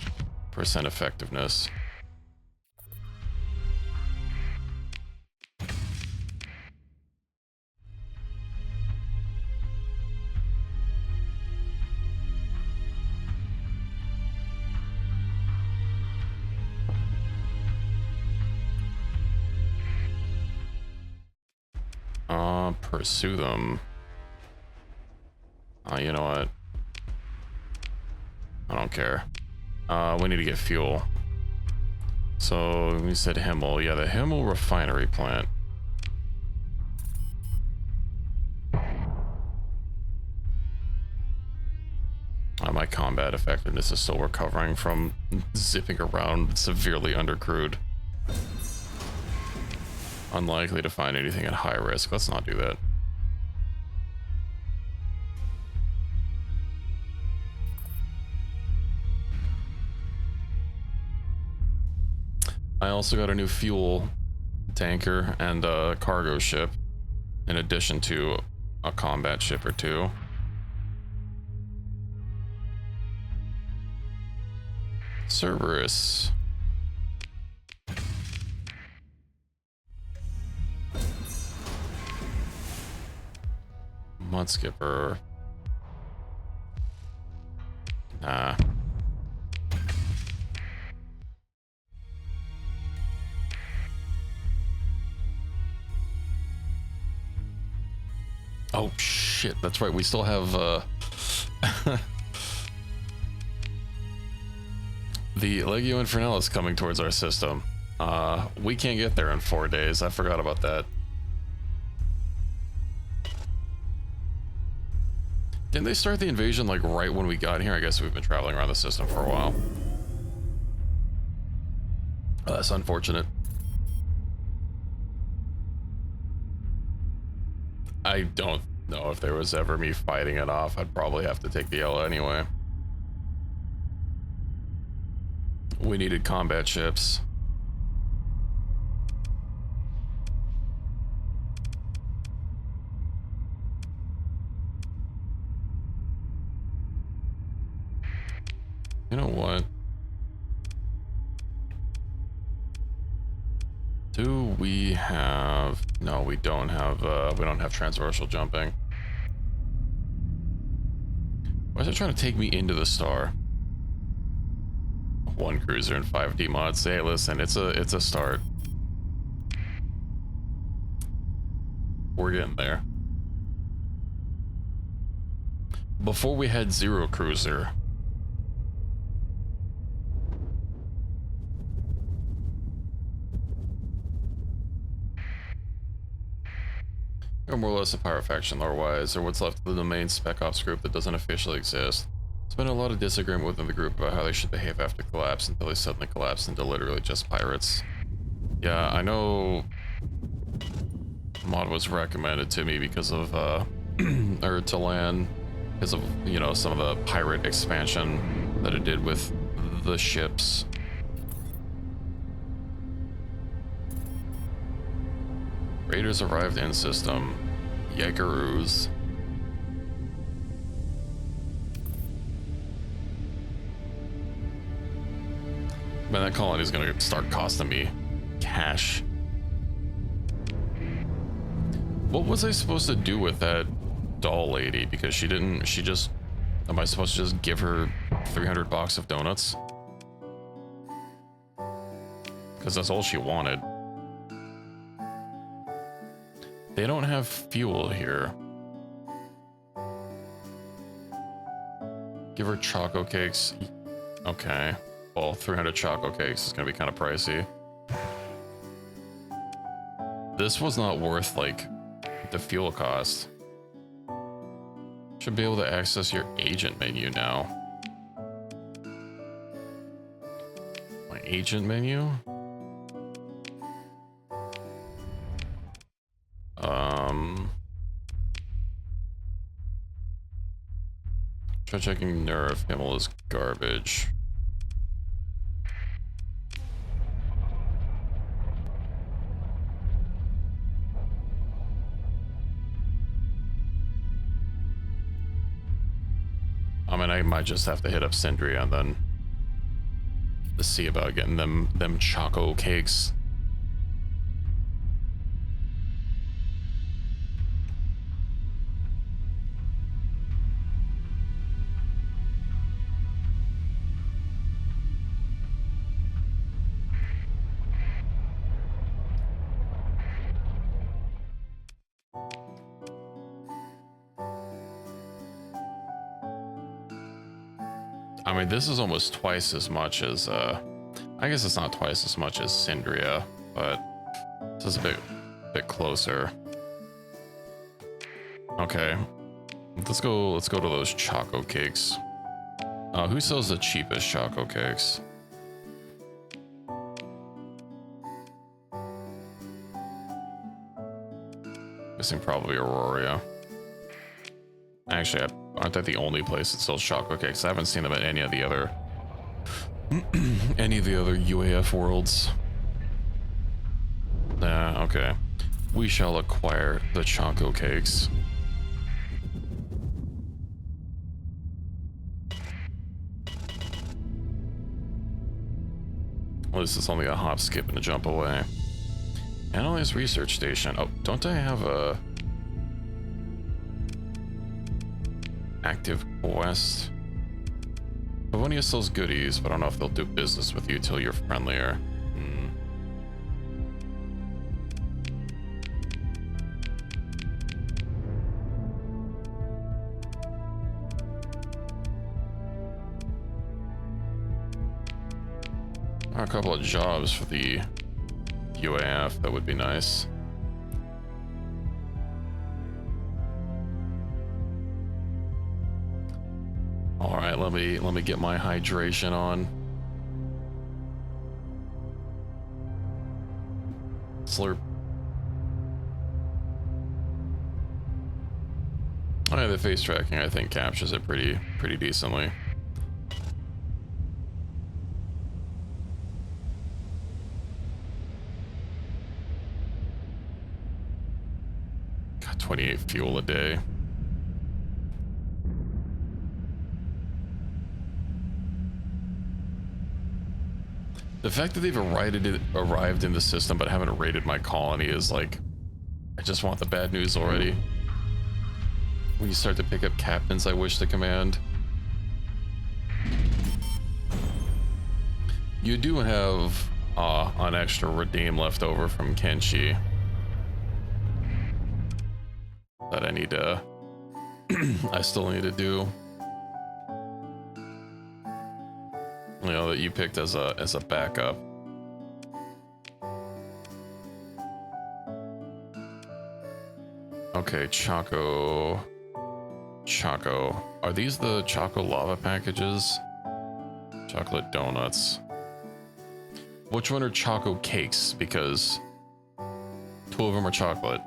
effectiveness. Pursue them. You know what? I don't care. We need to get fuel. So we said Himmel. Yeah, the Himmel refinery plant. My combat effectiveness is still recovering from zipping around severely undercrewed. Unlikely to find anything at high risk. Let's not do that. I also got a new fuel tanker and a cargo ship, in addition to a combat ship or two. Cerberus. Mudskipper. Nah. Oh shit, that's right, we still have the Legio Infernalis coming towards our system. We can't get there in 4 days. I forgot about that. Didn't they start the invasion like right when we got here? I guess we've been traveling around the system for a while. That's unfortunate. I don't know if there was ever me fighting it off. I'd probably have to take the L anyway. We needed combat ships. You know what? Do we have... No, we don't have transversal jumping. Why is it trying to take me into the star? 1 cruiser and 5 D mods. Hey, listen, it's a start. We're getting there. Before we had 0 cruiser. Or more or less a pirate faction lore-wise, or what's left of the main Spec Ops group that doesn't officially exist. There's been a lot of disagreement within the group about how they should behave after collapse until they suddenly collapse into literally just pirates. Yeah, I know mod was recommended to me because of or to LAN because of, you know, some of the pirate expansion that it did with the ships. Raiders arrived in system. Yagaroos. Man, that colony is gonna start costing me cash. What was I supposed to do with that doll lady? Because she just, am I supposed to just give her 300 box of donuts? Because that's all she wanted. They don't have fuel here. Give her choco cakes. Okay. Well, 300 choco cakes is gonna be kind of pricey. This was not worth, like, the fuel cost. Should be able to access your agent menu now. My agent menu? Try checking nerve. Himmel is garbage. I mean, I might just have to hit up Sindri and then to see about getting them choco cakes. I mean, this is almost twice as much as, I guess it's not twice as much as Syndria, but this is a bit closer. Okay, let's go to those choco cakes. Who sells the cheapest choco cakes? Guessing probably Aurora. Actually, aren't they the only place that sells choco cakes? I haven't seen them at any of the other UAF worlds. Okay. We shall acquire the choco cakes. Well, this is only a hop, skip, and a jump away. Analyze research station. Oh, don't I have a active quest? Pavonia sells goodies, but I don't know if they'll do business with you till you're friendlier. A couple of jobs for the UAF, that would be nice. All right, let me get my hydration on. Slurp. Oh yeah, the face tracking I think captures it pretty decently. Got 28 fuel a day. The fact that they've arrived in the system but haven't raided my colony is like, I just want the bad news already. When you start to pick up captains I wish to command. You do have an extra redeem left over from Kenshi that I need to I still need to do. You know, that you picked as a backup. Okay, Choco. Are these the Choco lava packages? Chocolate donuts. Which one are Choco cakes? Because 2 of them are chocolate.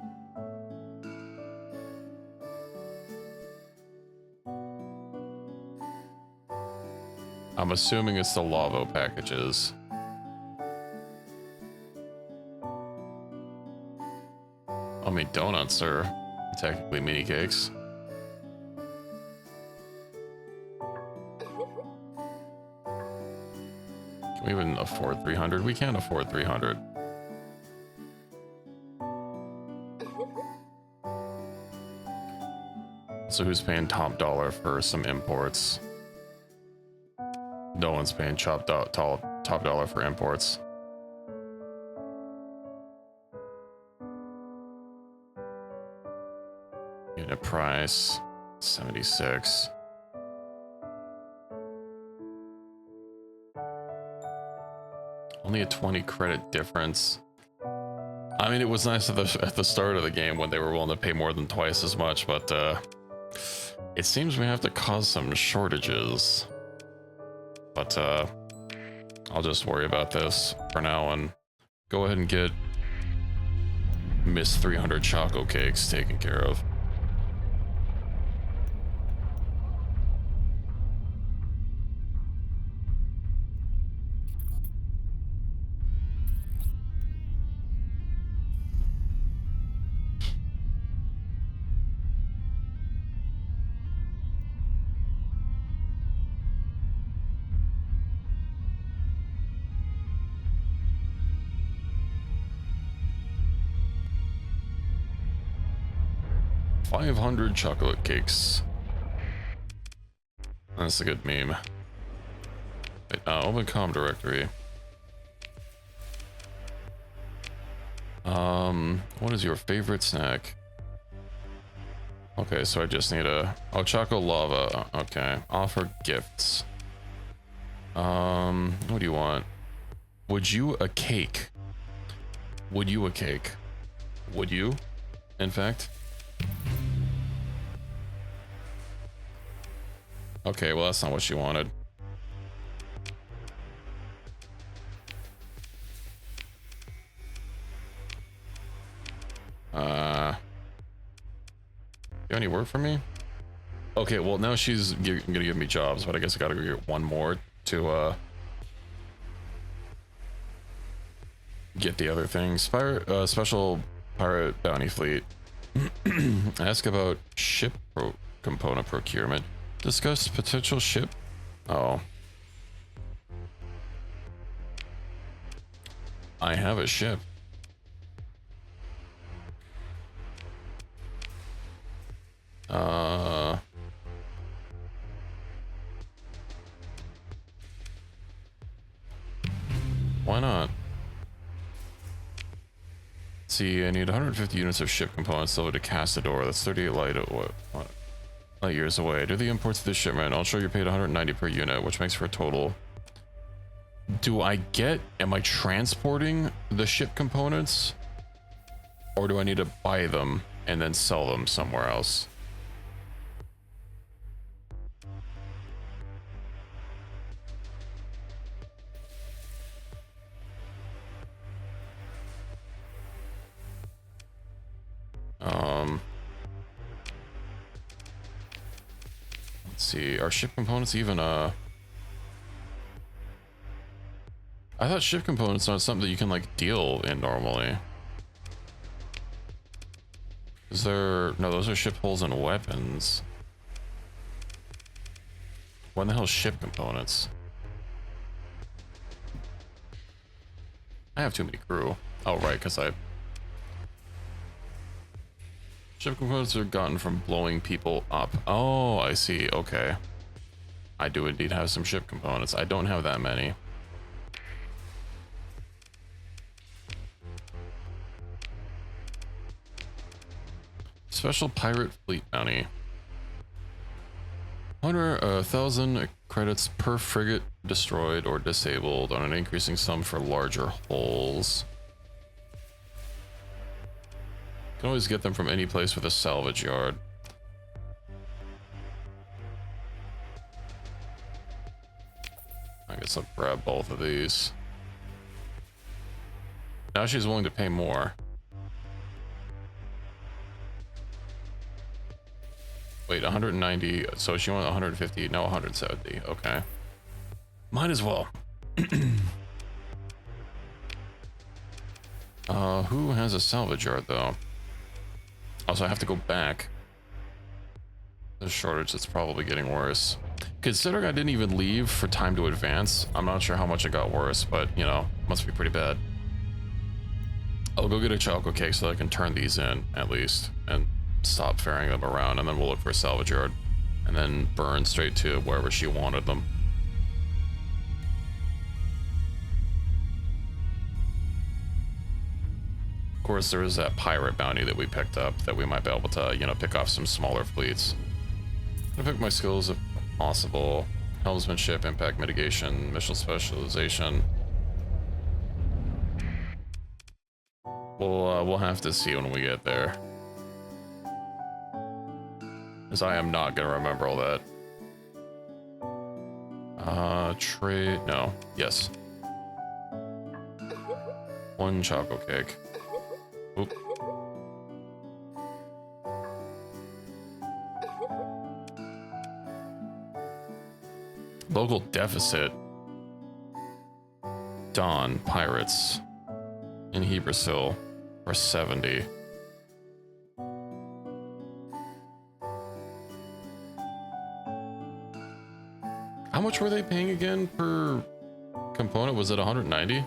I'm assuming it's the Lavo packages. I mean, donuts are technically mini cakes. Can we even afford 300? We can't afford 300. So who's paying top dollar for some imports? No one's paying top dollar for imports. Unit price 76. Only a 20 credit difference. I mean, it was nice at the start of the game when they were willing to pay more than twice as much, but it seems we have to cause some shortages. But I'll just worry about this for now and go ahead and get Miss 300 Choco Cakes taken care of. $500 chocolate cakes. That's a good meme. Wait, open comm directory. What is your favorite snack? Okay, so I just need a... Oh, Choco Lava. Okay. Offer gifts. What do you want? Would you a cake? Would you a cake? Would you, in fact? Okay, well, that's not what she wanted. You have any work for me? Okay, well, now she's gonna give me jobs, but I guess I gotta go get one more to, get the other things. Special pirate bounty fleet. Ask about ship component procurement. Discuss potential ship. Oh. I have a ship. Why not? See, I need 150 units of ship components delivered to Castador. That's 38 light years away. Do the imports to this shipment. I'll show you're paid 190 per unit, which makes for a total. Am I transporting the ship components? Or do I need to buy them and then sell them somewhere else? Let's see, are ship components even, I thought ship components are something that you can, like, deal in normally. Is there... No, those are ship holes and weapons. When the hell is ship components? I have too many crew. Oh, right, because Ship components are gotten from blowing people up. Oh, I see. Okay. I do indeed have some ship components. I don't have that many. Special pirate fleet bounty. 1,000 credits per frigate destroyed or disabled on an increasing sum for larger hulls. Can always get them from any place with a salvage yard. I guess I'll grab both of these. Now she's willing to pay more. Wait, 190. So she wanted 150. No, 170. Okay. Might as well. Who has a salvage yard though? Also, I have to go back. The shortage that's probably getting worse. Considering I didn't even leave for time to advance, I'm not sure how much it got worse, but you know, must be pretty bad. I'll go get a chocolate cake so that I can turn these in at least and stop ferrying them around, and then we'll look for a salvage yard and then burn straight to wherever she wanted them. Of course, there is that pirate bounty that we picked up that we might be able to, you know, pick off some smaller fleets. I'm gonna pick my skills if possible. Helmsmanship, impact mitigation, mission specialization. We'll have to see when we get there. Because I am not gonna remember all that. Trade, no, yes. One choco cake. Oop. Local deficit. Dawn, pirates. In Hebersil, for 70. How much were they paying again per component? Was it 190?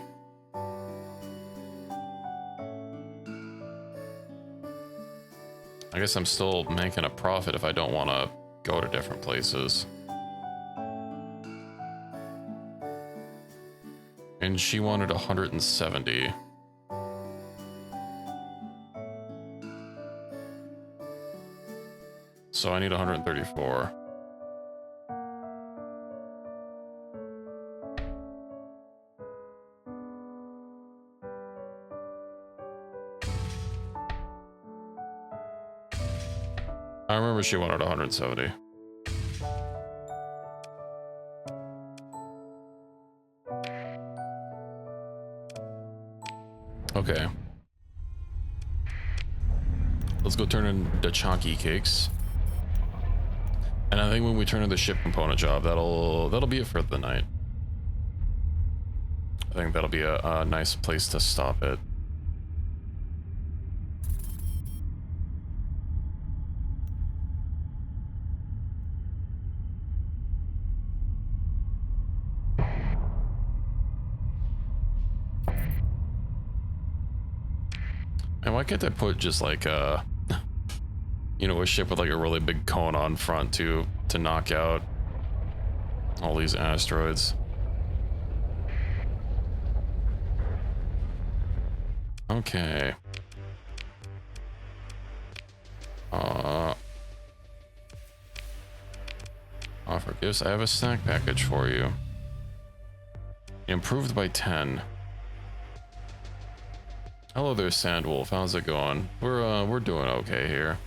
I guess I'm still making a profit if I don't want to go to different places. And she wanted 170. So I need 134. I remember she wanted 170. Okay. Let's go turn in the chonky cakes. And I think when we turn in the ship component job, that'll be it for the night. I think that'll be a nice place to stop it. And why can't I put just like you know, a ship with like a really big cone on front to knock out all these asteroids? Okay. Offer gifts. I have a snack package for you. Improved by 10. Hello there, Sandwolf. How's it going? We're doing okay here.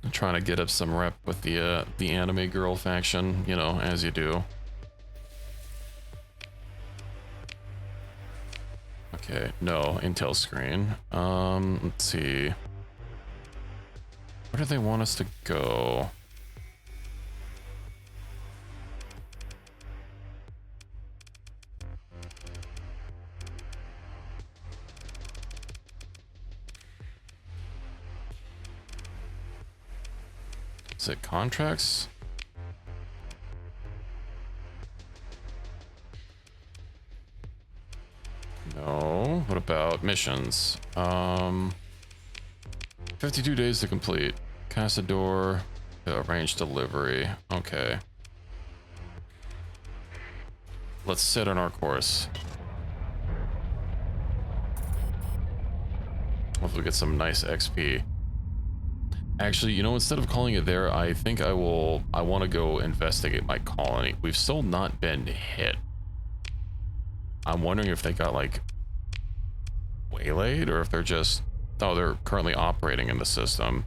I'm trying to get up some rep with the anime girl faction, you know, as you do. Okay, no intel screen. Let's see. Where do they want us to go? Is it contracts? No. What about missions? 52 days to complete. Castador, arrange delivery. Okay. Let's sit on our course. Hopefully get some nice XP. Actually, you know, instead of calling it there, I think I want to go investigate my colony. We've still not been hit. I'm wondering if they got, like, waylaid, or if they're just... Oh, they're currently operating in the system.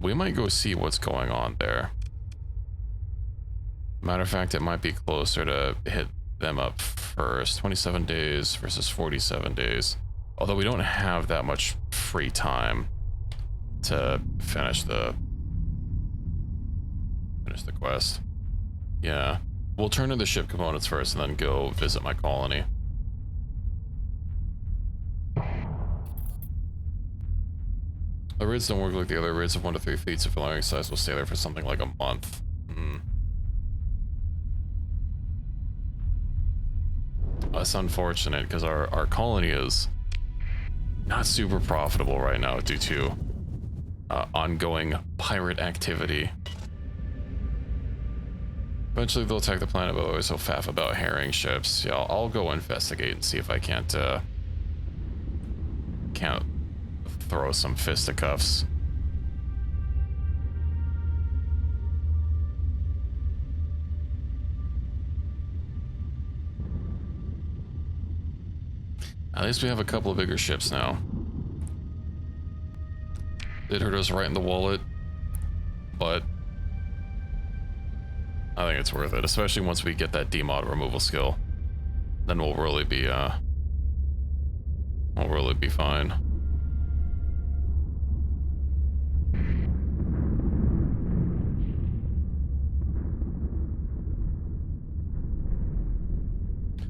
We might go see what's going on there. Matter of fact, it might be closer to hit them up first. 27 days versus 47 days. Although we don't have that much free time to finish the quest. Yeah. We'll turn in the ship components first and then go visit my colony. The raids don't work like the other raids of 1 to 3 fleets. If allowing size will stay there for something like a month. That's unfortunate because our colony is not super profitable right now due to ongoing pirate activity. Eventually they'll attack the planet, but they're always so faff about herring ships. Yeah, I'll go investigate and see if I can't throw some fisticuffs. At least we have a couple of bigger ships now. It hurt us right in the wallet, but I think it's worth it, especially once we get that demod removal skill. Then we'll really be fine.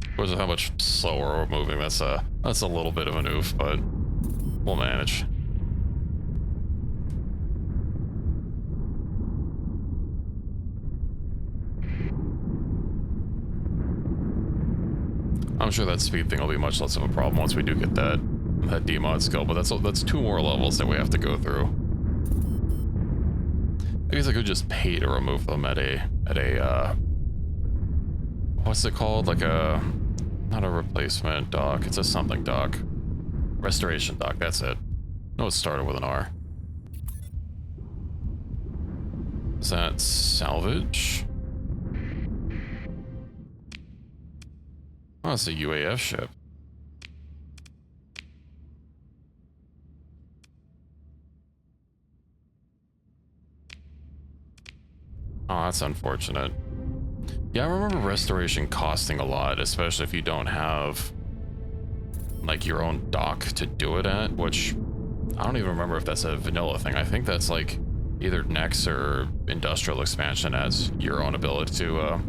Of course, with how much slower we're moving, that's a little bit of an oof, but we'll manage. I'm sure that speed thing will be much less of a problem once we do get that demod skill, but that's 2 more levels that we have to go through. I guess I could just pay to remove them at a what's it called? Like a, not a replacement dock, it's a something dock. Restoration dock, that's it. No, it started with an R. Is that salvage? Oh, it's a UAF ship. that's unfortunate. Yeah, I remember restoration costing a lot, especially if you don't have like your own dock to do it at, which I don't even remember if that's a vanilla thing. I think that's like either Nex or Industrial Expansion has your own ability to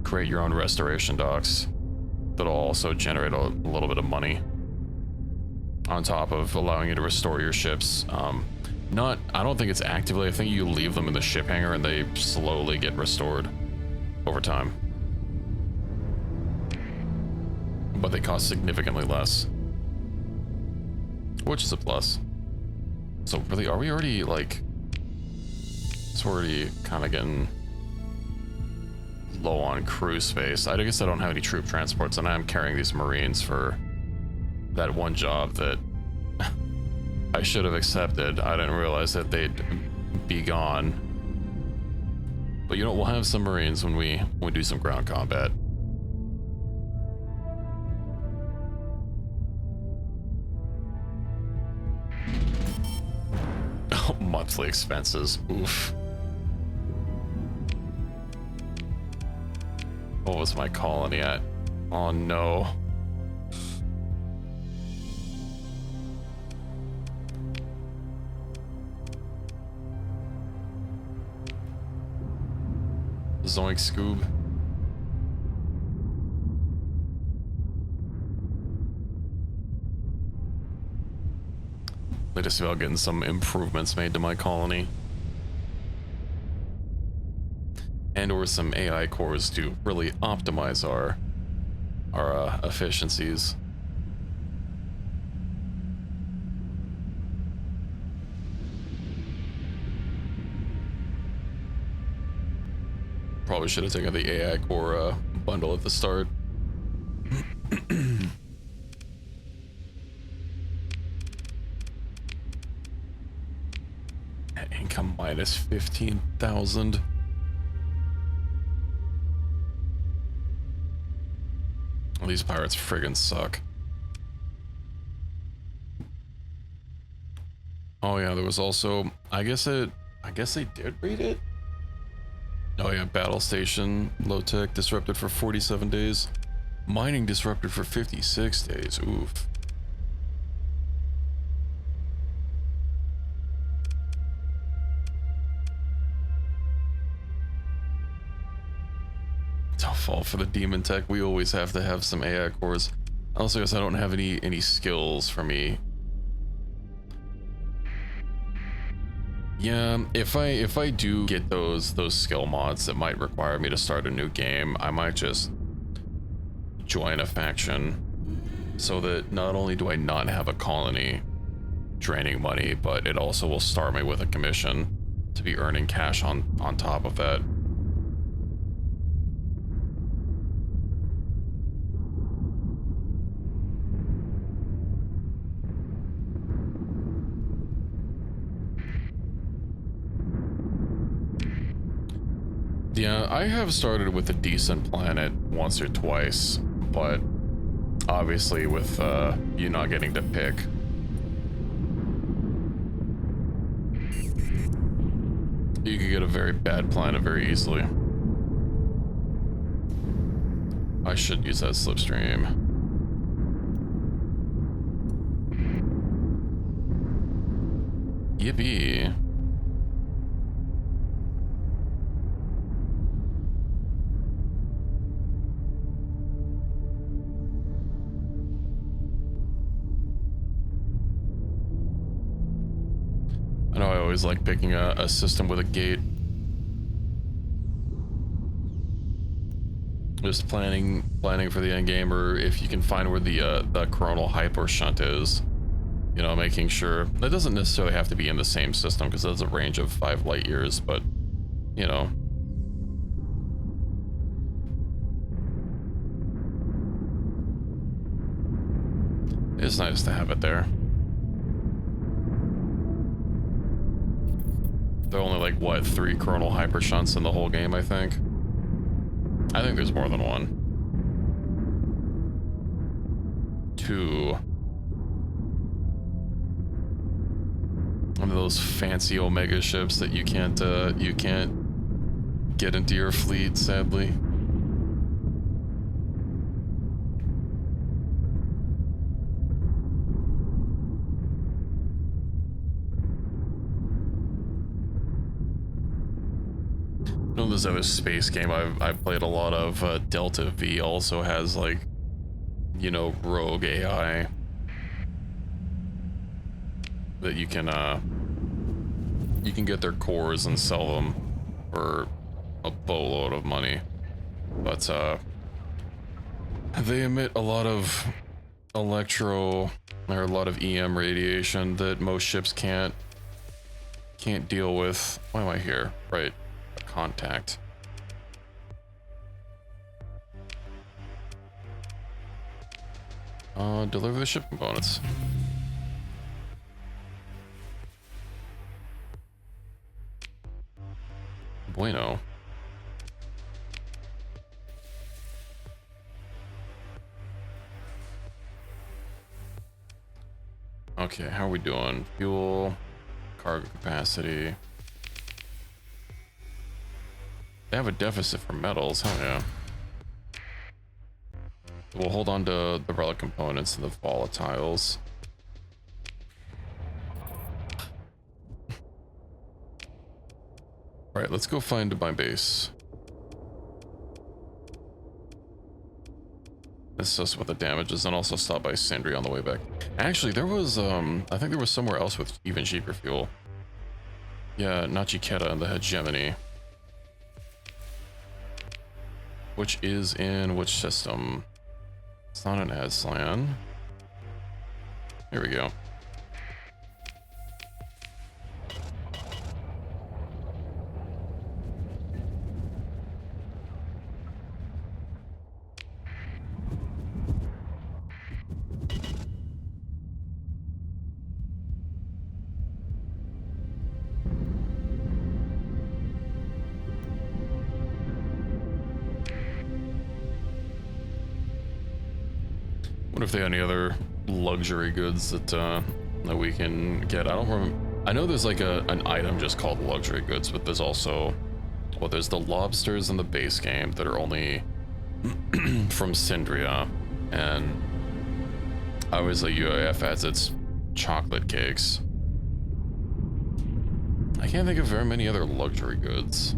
create your own restoration docks that'll also generate a little bit of money on top of allowing you to restore your ships. I don't think it's actively. I think you leave them in the ship hangar and they slowly get restored over time. But they cost significantly less, which is a plus. So really, are we already like, it's already kind of getting low on crew space. I guess I don't have any troop transports and I'm carrying these Marines for that one job that I should have accepted. I didn't realize that they'd be gone. But you know, we'll have some Marines when we do some ground combat. Oh, monthly expenses. Oof. What was my colony at? Oh no. Zoink Scoob. I just feel getting some improvements made to my colony. And or some AI cores to really optimize our efficiencies. Probably should have taken the AI core bundle at the start. Income minus 15,000. These pirates friggin' suck. Oh yeah, there was also, I guess they did read it. Oh yeah, battle station, low tech disrupted for 47 days. Mining disrupted for 56 days. Oof. Don't fall for the demon tech. We always have to have some AI cores. Also, guess I don't have any skills for me. Yeah, if I do get those skill mods that might require me to start a new game, I might just join a faction so that not only do I not have a colony draining money, but it also will start me with a commission to be earning cash on top of that. Yeah, I have started with a decent planet once or twice, but obviously with you not getting to pick. You could get a very bad planet very easily. I should use that slipstream. Yippee. I know I always like picking a system with a gate. Just planning for the end game, or if you can find where the coronal hyper shunt is, you know, making sure that doesn't necessarily have to be in the same system because there's a range of 5 light years, but you know. It's nice to have it there. There are only like, what, 3 coronal hyper shunts in the whole game, I think. I think there's more than 1. 2. One of those fancy Omega ships that you can't get into your fleet, sadly. I know there's a space game I've played a lot of. Delta V also has, like, you know, rogue AI that you can get their cores and sell them for a boatload of money, but they emit a lot of electro or a lot of EM radiation that most ships can't deal with. Why am I here? Right, contact. Deliver the ship components. Bueno. Okay, how are we doing? Fuel, cargo capacity. They have a deficit for metals, hell yeah. We'll hold on to the relic components and the volatiles. Alright, let's go find my base. Assess what the damage is, and also stop by Sindri on the way back. Actually, there was, I think there was somewhere else with even cheaper fuel. Yeah, Nachiketa and the hegemony. Which is in which system? It's not an Aslan. Here we go. What if they have any other luxury goods that that we can get? I don't remember. I know there's like an item just called luxury goods, but there's also, well, there's the lobsters in the base game that are only from Syndria, and obviously UAF has its chocolate cakes. I can't think of very many other luxury goods.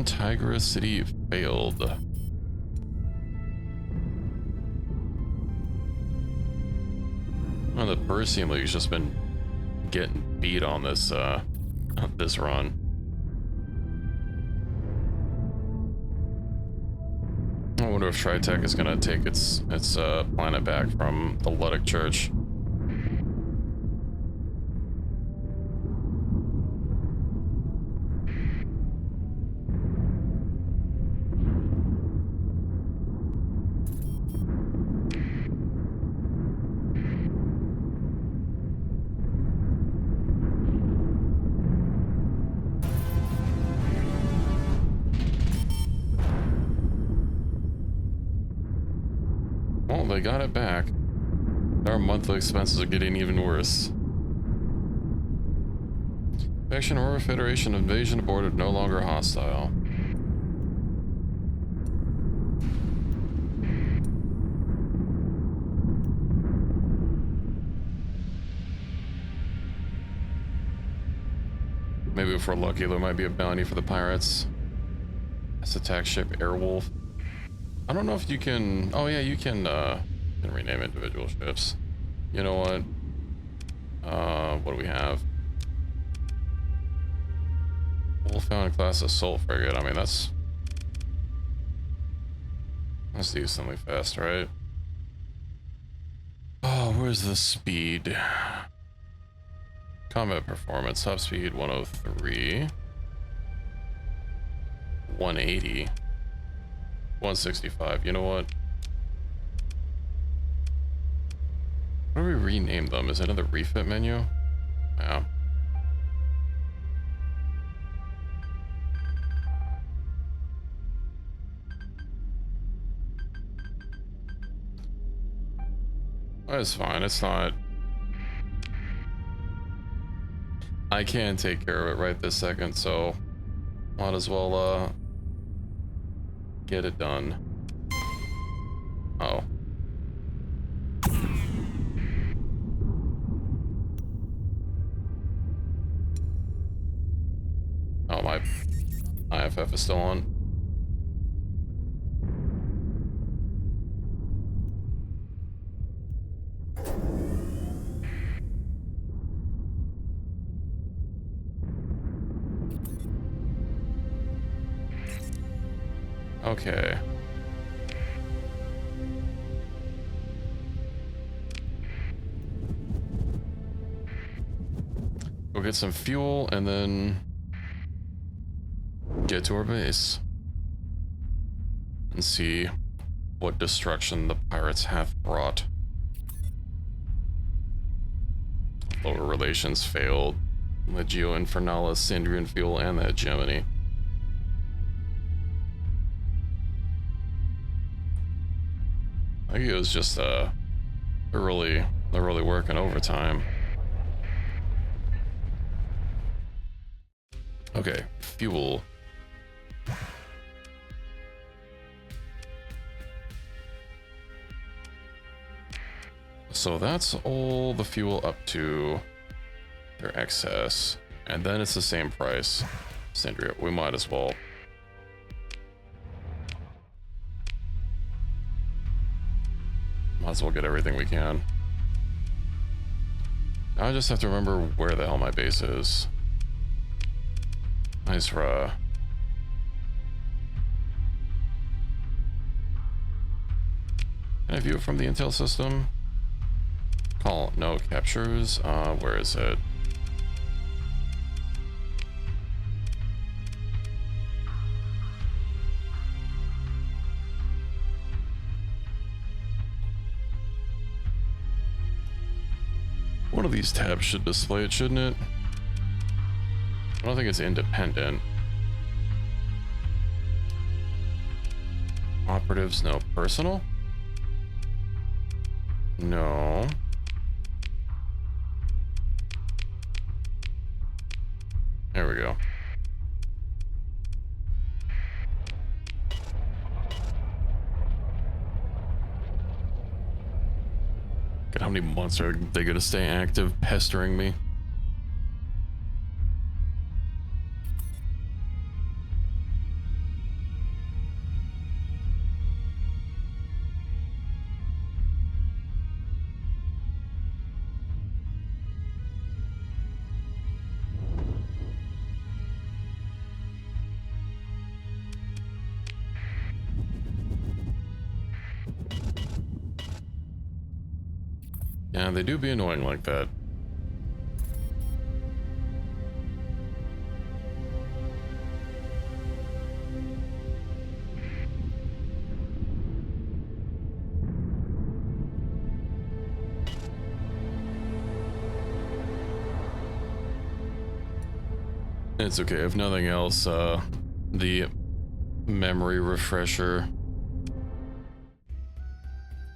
Tigra City failed. Well, the Perseum League's just been getting beat on this this run. I wonder if Tritech is gonna take its planet back from the Ludic Church. They got it back. Our monthly expenses are getting even worse. Faction Aurora Federation invasion aborted, no longer hostile. Maybe if we're lucky, there might be a bounty for the pirates. Let's attack ship Airwolf. I don't know if you can. Oh yeah, you can rename individual ships. You know what? What do we have? Wolfhound class assault frigate. I mean, that's decently fast, right? Oh, where's the speed? Combat performance, top speed 103, 180. 165. You know what? What do we rename them? Is it in the refit menu? Yeah. That's fine. It's not. I can take care of it right this second, so might as well get it done. Oh. Oh, my IFF is still on. Okay. Go get some fuel and then get to our base and see what destruction the pirates have brought. Lower relations failed. Legio Infernalis, Sindrian fuel, and that Gemini. I think it was just they're really working overtime. Okay, fuel. So that's all the fuel up to their excess, and then it's the same price. Sindria, we might as well. Might as well get everything we can. Now I just have to remember where the hell my base is. Nice, Can I view it from the intel system? Call, no captures. Where is it? One of these tabs should display it, shouldn't it? I don't think it's independent. Operatives, no. Personal? No. There we go. God, how many months are they gonna stay active, pestering me? Yeah, they do be annoying like that. It's okay, if nothing else, the memory refresher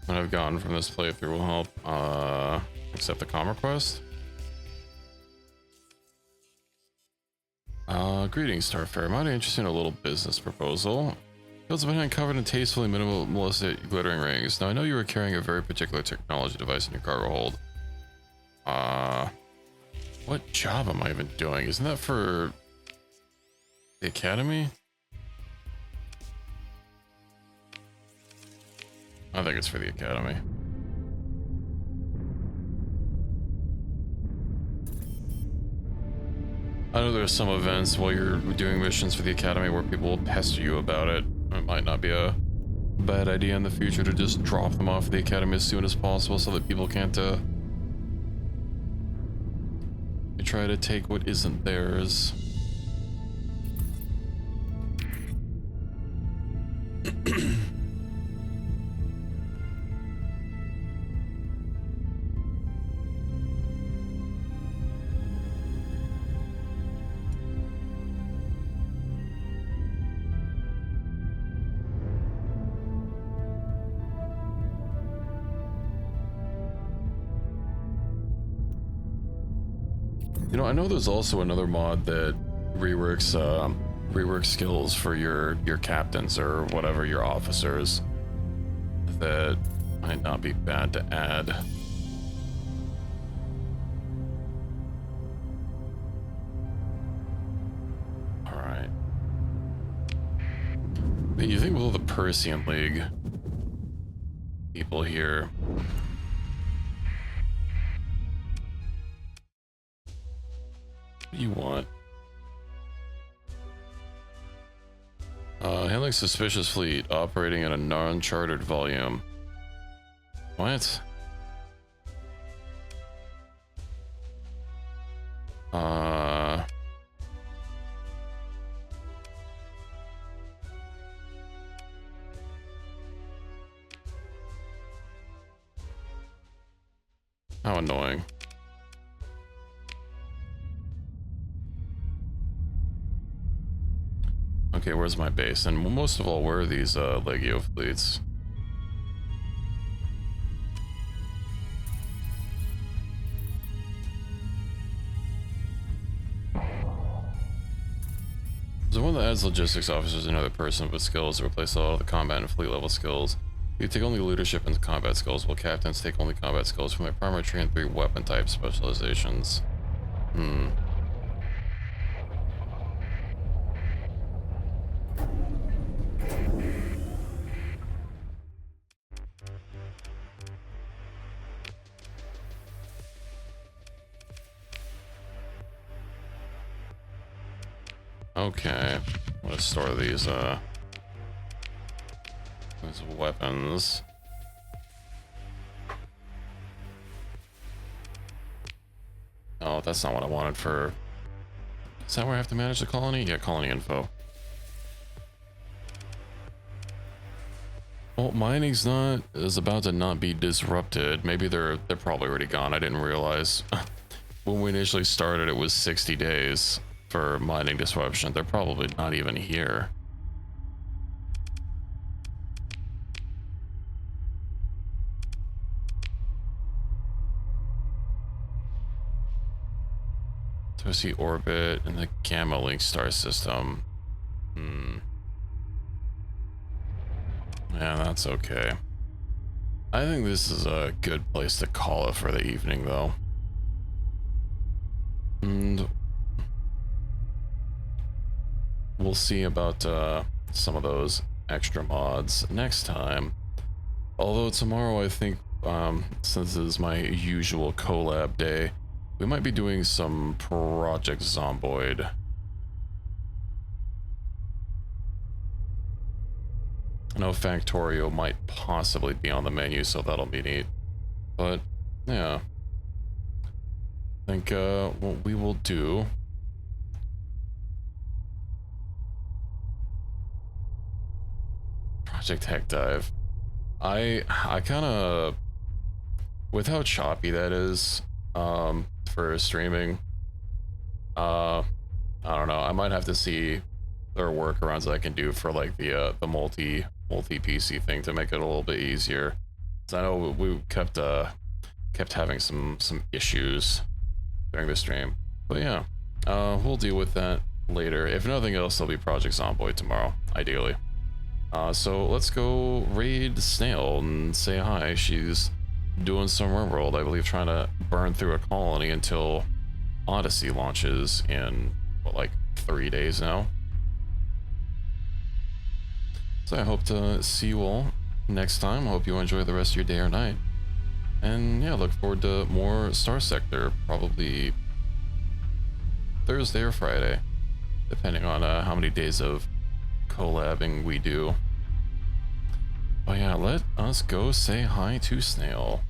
that I've gotten from this playthrough will help. Accept the comm request. Greetings, Starfarer. Might be interested in a little business proposal. Fields behind covered in tastefully minimalistic glittering rings. Now, I know you were carrying a very particular technology device in your cargo hold. What job am I even doing? Isn't that for the academy? I think it's for the academy. I know there's some events while you're doing missions for the academy where people will pester you about it. It might not be a bad idea in the future to just drop them off at the academy as soon as possible so that people can't try to take what isn't theirs. You know, I know there's also another mod that reworks skills for your captains or whatever, your officers, that might not be bad to add. All right. You think with all the Persian League people here, what do you want? Handling suspicious fleet operating in a non-chartered volume. What? How annoying. Okay, where's my base? And most of all, where are these Legio fleets? The one that adds logistics officers another person with skills to replace all the combat and fleet level skills. You take only leadership and combat skills, while captains take only combat skills from their primary tree and 3 weapon type specializations. Okay, let's store these weapons. Oh, that's not what I wanted for... Is that where I have to manage the colony? Yeah, colony info. Well, mining's is about to not be disrupted. Maybe they're probably already gone. I didn't realize. When we initially started, it was 60 days for mining disruption. They're probably not even here. So I see orbit and the Gamma Link star system. Yeah, that's okay. I think this is a good place to call it for the evening, though. And we'll see about some of those extra mods next time. Although tomorrow, I think, since this is my usual collab day, we might be doing some Project Zomboid. I know Factorio might possibly be on the menu, so that'll be neat. But, yeah. I think what we will do... Project Heck Dive. I kind of... With how choppy that is, for streaming, I don't know, I might have to see there are workarounds that I can do for like the multi PC thing to make it a little bit easier. So I know we kept having some issues during the stream, but yeah, we'll deal with that later. If nothing else, there'll be Project Zomboid tomorrow, ideally. So let's go raid Snail and say hi. She's doing some RimWorld, I believe, trying to burn through a colony until Odyssey launches in, what, like 3 days now? So I hope to see you all next time. I hope you enjoy the rest of your day or night. And yeah, look forward to more Starsector, probably Thursday or Friday, depending on how many days of collabing we do. But yeah, let us go say hi to Snail.